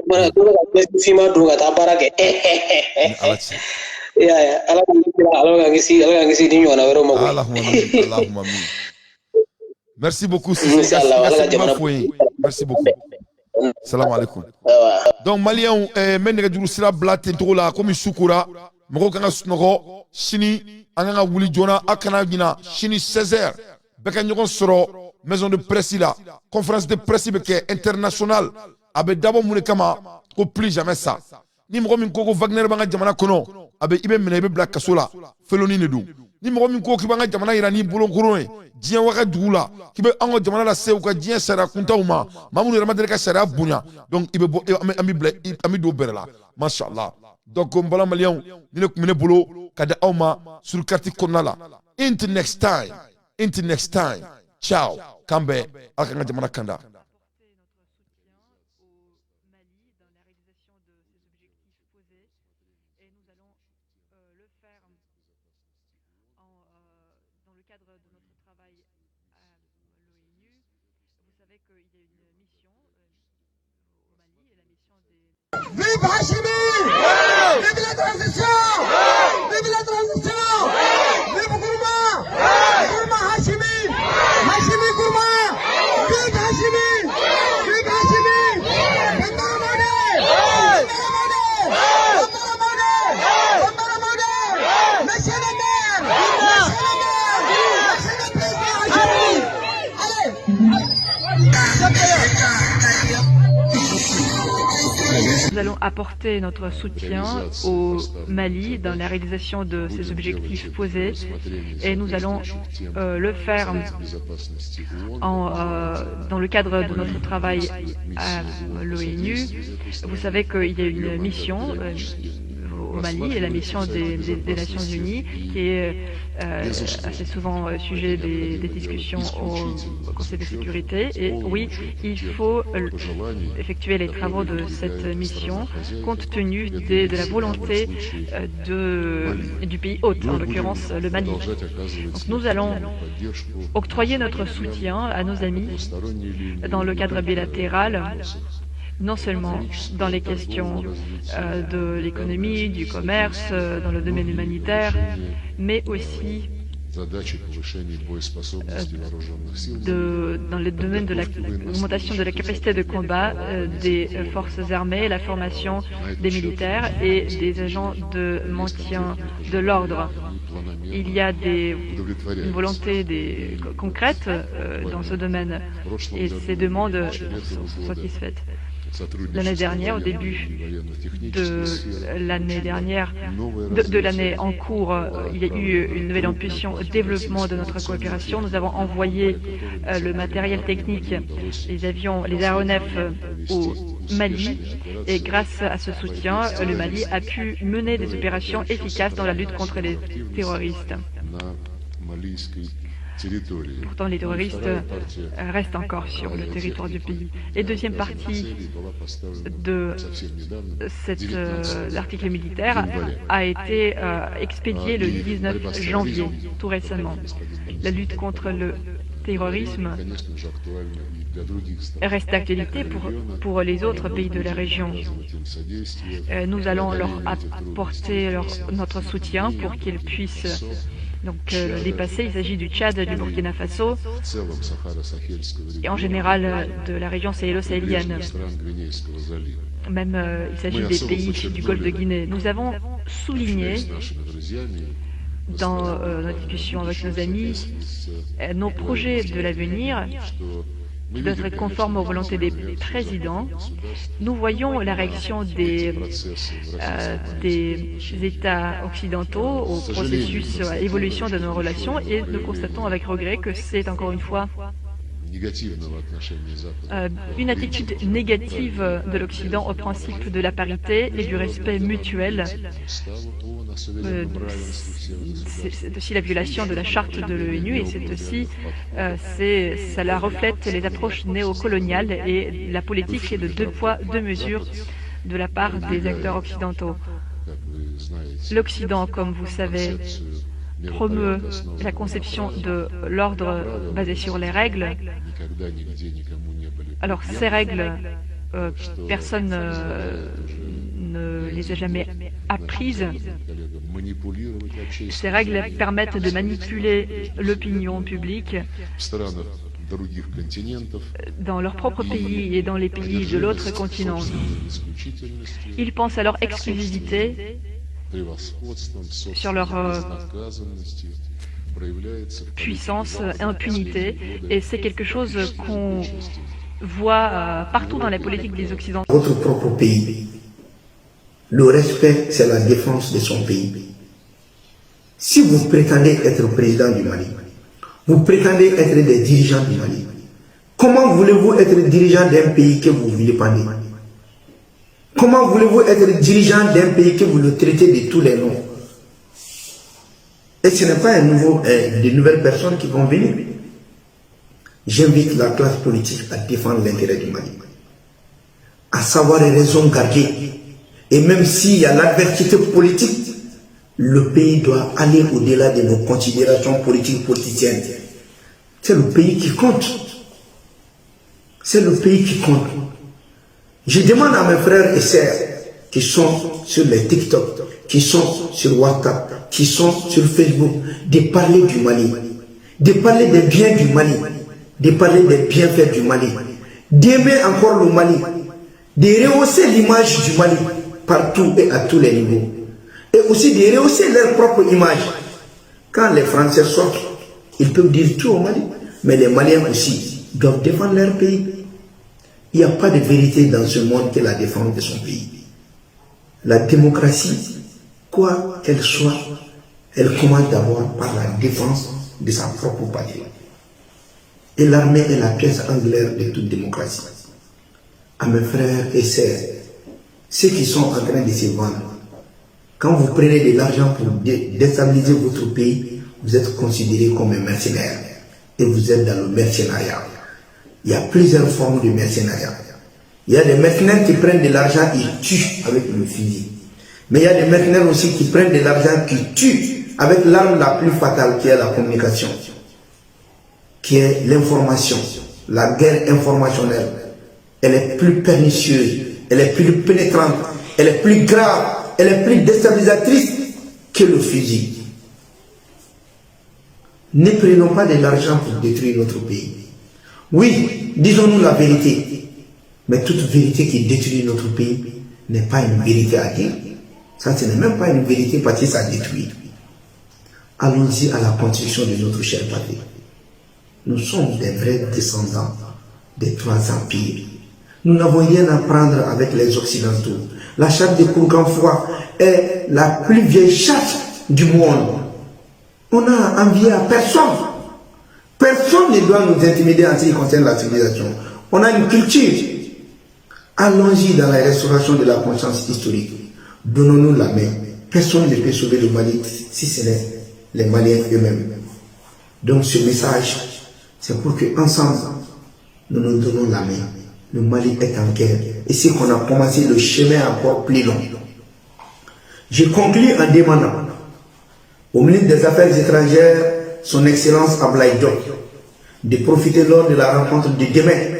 mana do ka fima do ka tabarake ya ala ngisi di nyona wero mako Allahumma amin merci beaucoup merci beaucoup salam alaikum donc malien men nga juru sira blatte to la comme sukura mako kanga sunoko sini Anganga wuli jona akana gina chini 16h beka nyogon soro maison de presse là conférence de presse beke international abe dabo mune kama ko plus jamais ça ni mo min ko Wagner banga jamana kono abe ibe mena ibe black kasola feloni ne du ni mo min ko ki banga jamana irani bolon koroe dien waka dugula kibe ango jamana la seu ka dien sara kuntauma mamunu ramadere ka sara bunya donc ibe ami do berla machallah donc mbala malien ni ne kumene bolo kada awma sur carte konala into next time ciao kambe akanga jamana kanda Vive Hachimi! Vive la transition! Vive la transition! Vive Gourma! Gourma Hachimi! Hachimi Gourma! Vive Hachimi! Vive Hachimi! Bandaramane! Monsieur le maire! Monsieur le président Hachimi! Nous allons apporter notre soutien au Mali dans la réalisation de ses objectifs posés et nous allons le faire dans le cadre de notre travail à l'ONU. Vous savez qu'il y a une mission au Mali et la mission des Nations Unies qui est assez souvent sujet des discussions au Conseil de sécurité. Et oui, il faut effectuer les travaux de cette mission compte tenu de la volonté du pays hôte, en l'occurrence le Mali. Donc, nous allons octroyer notre soutien à nos amis dans le cadre bilatéral, non seulement dans les questions de l'économie, du commerce, dans le domaine humanitaire, mais aussi dans le domaine de l'augmentation de la capacité de combat des forces armées, la formation des militaires et des agents de maintien de l'ordre. Il y a une volonté concrète dans ce domaine et ces demandes sont satisfaites. L'année dernière, au début de l'année en cours, il y a eu une nouvelle impulsion au développement de notre coopération. Nous avons envoyé le matériel technique, les avions, les aéronefs au Mali et grâce à ce soutien, le Mali a pu mener des opérations efficaces dans la lutte contre les terroristes. Pourtant, les terroristes restent encore sur le territoire du pays. Et deuxième partie de l'article militaire a été expédié le 19 janvier, tout récemment. La lutte contre le terrorisme reste d'actualité pour les autres pays de la région. Nous allons leur apporter notre soutien pour qu'ils puissent dépasser. Il s'agit du Tchad, du Burkina Faso et en général de la région sahélo-sahélienne. Même il s'agit des pays du Golfe de Guinée. Nous avons souligné dans nos discussions avec nos amis nos projets de l'avenir qui doit être conforme aux volontés des présidents. Nous voyons la réaction des États occidentaux au processus, à l'évolution de nos relations, et nous constatons avec regret que c'est encore une fois une attitude négative de l'Occident au principe de la parité et du respect mutuel. C'est aussi la violation de la charte de l'ONU, et c'est aussi, cela reflète les approches néocoloniales et la politique de 2 poids, 2 mesures de la part des acteurs occidentaux. L'Occident, comme vous savez, promeut la conception de l'ordre basé sur les règles. Alors ces règles, personne ne les a jamais apprises. Ces règles permettent de manipuler l'opinion publique dans leur propre pays et dans les pays de l'autre continent. Ils pensent à leur exclusivité, sur leur puissance, impunité, et c'est quelque chose qu'on voit partout dans la politique des Occidentaux. Votre propre pays, le respect, c'est la défense de son pays. Si vous prétendez être président du Mali, vous prétendez être des dirigeants du Mali, comment voulez-vous être dirigeant d'un pays que vous vilipendez? Comment voulez-vous être dirigeant d'un pays que vous le traitez de tous les noms? Et ce n'est pas de nouvelles personnes qui vont venir. J'invite la classe politique à défendre l'intérêt du Mali, à savoir les raisons gardées. Et même s'il y a l'adversité politique, le pays doit aller au-delà de nos considérations politiciennes. C'est le pays qui compte. C'est le pays qui compte. Je demande à mes frères et sœurs qui sont sur les TikTok, qui sont sur WhatsApp, qui sont sur Facebook, de parler du Mali, de parler des biens du Mali, de parler des bienfaits du Mali, d'aimer encore le Mali, de rehausser l'image du Mali partout et à tous les niveaux, et aussi de rehausser leur propre image. Quand les Français sortent, ils peuvent dire tout au Mali, mais les Maliens aussi doivent défendre leur pays. Il n'y a pas de vérité dans ce monde que la défense de son pays. La démocratie, quoi qu'elle soit, elle commence d'abord par la défense de sa propre patrie. Et l'armée est la pièce angulaire de toute démocratie. À mes frères et sœurs, ceux qui sont en train de se vendre, quand vous prenez de l'argent pour déstabiliser votre pays, vous êtes considéré comme un mercenaire. Et vous êtes dans le mercenariat. Il y a plusieurs formes de mercenariat. Il y a des mercenaires qui prennent de l'argent et tuent avec le fusil. Mais il y a des mercenaires aussi qui prennent de l'argent, qui tuent avec l'arme la plus fatale qui est la communication, qui est l'information. La guerre informationnelle, elle est plus pernicieuse, elle est plus pénétrante, elle est plus grave, elle est plus déstabilisatrice que le fusil. Ne prenons pas de l'argent pour détruire notre pays. Oui, disons-nous la vérité. Mais toute vérité qui détruit notre pays n'est pas une vérité à dire. Ça, ce n'est même pas une vérité parce que ça détruit. Allons-y à la construction de notre chère patrie. Nous sommes des vrais descendants des 3 empires. Nous n'avons rien à prendre avec les Occidentaux. La charte de Kourkanfoua est la plus vieille charte du monde. On n'a envié à personne. Personne ne doit nous intimider en ce qui concerne la civilisation. On a une culture. Allons-y dans la restauration de la conscience historique. Donnons-nous la main. Personne ne peut sauver le Mali si ce n'est les Maliens eux-mêmes. Donc ce message, c'est pour que ensemble nous nous donnons la main. Le Mali est en guerre. Et c'est qu'on a commencé le chemin encore plus long. Je conclus en demandant au ministre des Affaires étrangères, son Excellence Ablaye Diop, de profiter lors de la rencontre de demain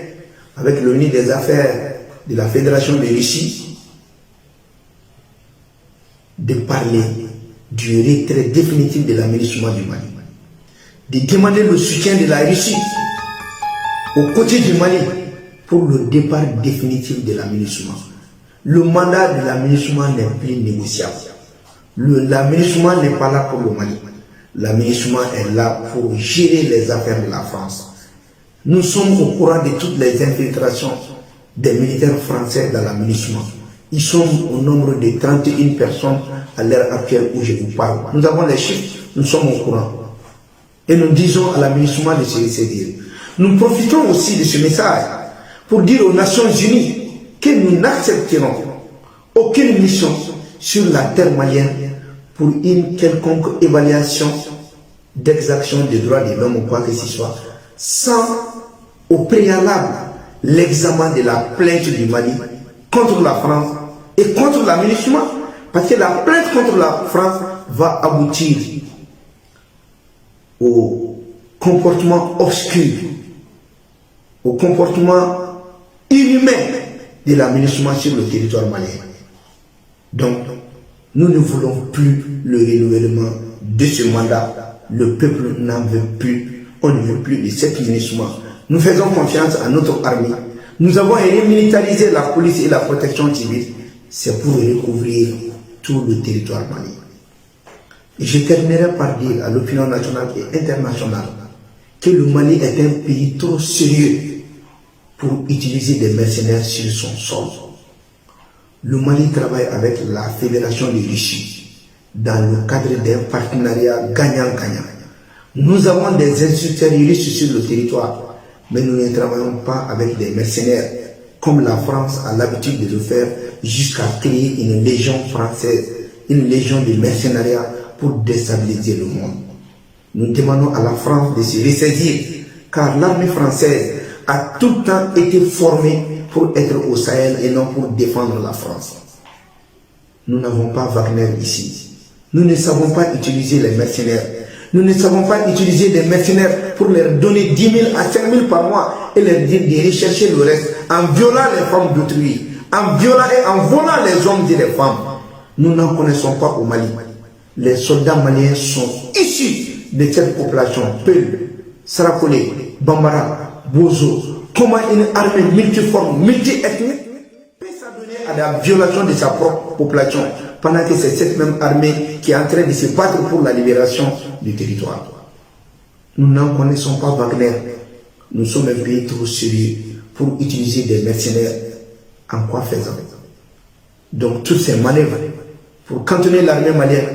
avec le ministre des Affaires de la Fédération de Russie, de parler du retrait définitif de l'aménagement du Mali, de demander le soutien de la Russie aux côtés du Mali pour le départ définitif de l'aménagement. Le mandat de l'aménagement n'est plus négociable. L'aménagement n'est pas là pour le Mali. L'aménagement est là pour gérer les affaires de la France. Nous sommes au courant de toutes les infiltrations des militaires français dans la MINUSMA. Ils sont au nombre de 31 personnes à l'heure actuelle où je vous parle. Nous avons les chiffres, nous sommes au courant. Et nous disons à la MINUSMA de se ressaisir. Nous profitons aussi de ce message pour dire aux Nations Unies que nous n'accepterons aucune mission sur la terre malienne pour une quelconque évaluation d'exaction des droits de l'homme ou quoi que ce soit, sans au préalable l'examen de la plainte du Mali contre la France et contre la MINUSMA, parce que la plainte contre la France va aboutir au comportement obscur, au comportement inhumain de la MINUSMA sur le territoire malien. Donc, nous ne voulons plus le renouvellement de ce mandat. Le peuple n'en veut plus. On ne veut plus de cette MINUSMA. Nous faisons confiance à notre armée. Nous avons remilitarisé la police et la protection civile. C'est pour recouvrir tout le territoire malien. Et je terminerai par dire à l'opinion nationale et internationale que le Mali est un pays trop sérieux pour utiliser des mercenaires sur son sol. Le Mali travaille avec la Fédération de Russie dans le cadre d'un partenariat gagnant-gagnant. Nous avons des instructeurs russes sur le territoire, mais nous ne travaillons pas avec des mercenaires, comme la France a l'habitude de le faire, jusqu'à créer une légion française, une légion de mercenariat pour déstabiliser le monde. Nous demandons à la France de se ressaisir, car l'armée française a tout le temps été formée pour être au Sahel et non pour défendre la France. Nous n'avons pas Wagner ici. Nous ne savons pas utiliser les mercenaires. Nous ne savons pas utiliser des mercenaires pour leur donner 10 000 à 5 000 par mois et leur dire de rechercher le reste en violant les femmes d'autrui, en violant et en volant les hommes et les femmes. Nous n'en connaissons pas au Mali. Les soldats maliens sont issus de cette population. Peul, Sarakolé, Bambara, Bozo. Comment une armée multiforme, multi-ethnique peut s'adonner à la violation de sa propre population pendant que c'est cette même armée qui est en train de se battre pour la libération du territoire. Nous n'en connaissons pas Wagner. Nous sommes un pays trop sérieux pour utiliser des mercenaires. En quoi faisant? Donc toutes ces manœuvres pour cantonner l'armée malienne,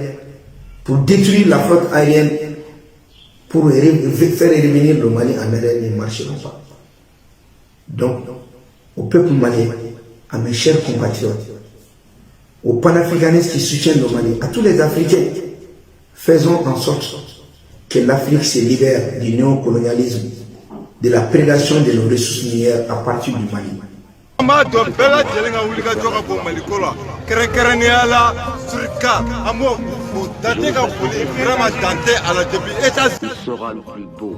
pour détruire la flotte aérienne, pour faire revenir le Mali en arrière, ne marcheront pas. Donc, au peuple malien, à mes chers compatriotes, aux panafricanistes qui soutiennent le Mali, à tous les Africains, faisons en sorte que l'Afrique se libère du néocolonialisme, de la prédation de nos ressources minières à partir du Mali. Il sera le plus beau,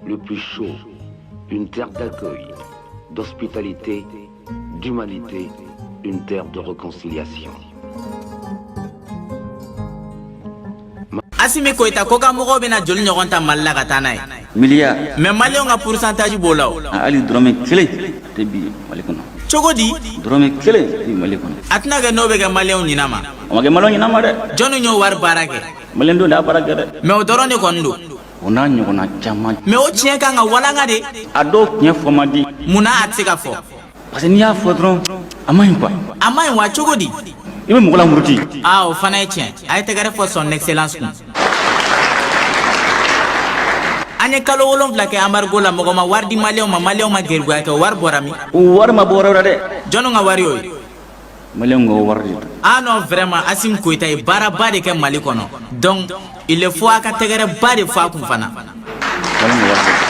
le plus chaud, une terre d'accueil, d'hospitalité, d'humanité, une terre de réconciliation. Asimi koita koka mogo bena joli ɲɔgɔn ta Mali la ka taa n'a ye. Milliard. Mais maliyɛnw ka pourcentage b'o la o. Ali dɔrɔmɛ kelen tɛ bi Mali kɔnɔ. Cogo di? Dɔrɔmɛ kelen tɛ bi Mali kɔnɔ. A tɛna kɛ n'o bɛ kɛ maliyɛnw ɲinɛ ma. A ma kɛ maliyɛnw ɲinɛ ma dɛ. Jɔnni y'o wari baara kɛ? Maliyɛn dɔ de y'a baara kɛ dɛ. Mais o dɔrɔn de kɔni don. O n'a ɲɔgɔnna caman. Mais o tiɲɛ kan ka walanga de. A dɔw tiɲɛ fɔ man di. Munna a tɛ se ka fɔ? Parce que n'i y'a fɔ dɔrɔn a ma ɲi quoi. A ma ɲi wa cogo di? I bɛ mɔgɔ la muruti. Ah o fana ye tiɲɛ. A ye tɛgɛrɛ fɔ son excellence kun. An ye kalo 7 kɛ embargo la mɔgɔ ma wari di maliyɛnw ma gɛrigoya kɛ o wari bɔra min? O wari ma bɔ yɔrɔ wɛrɛ dɛ. Jɔnni ka wari y'o ye? Maliyɛnw ka wari de don. Ah non vraiment Assimi Goïta ye baaraba de kɛ Mali kɔnɔ. Donc il faut a ka tɛgɛrɛ ba de fɔ a kun fana. Maliyɛnw ka wari de don.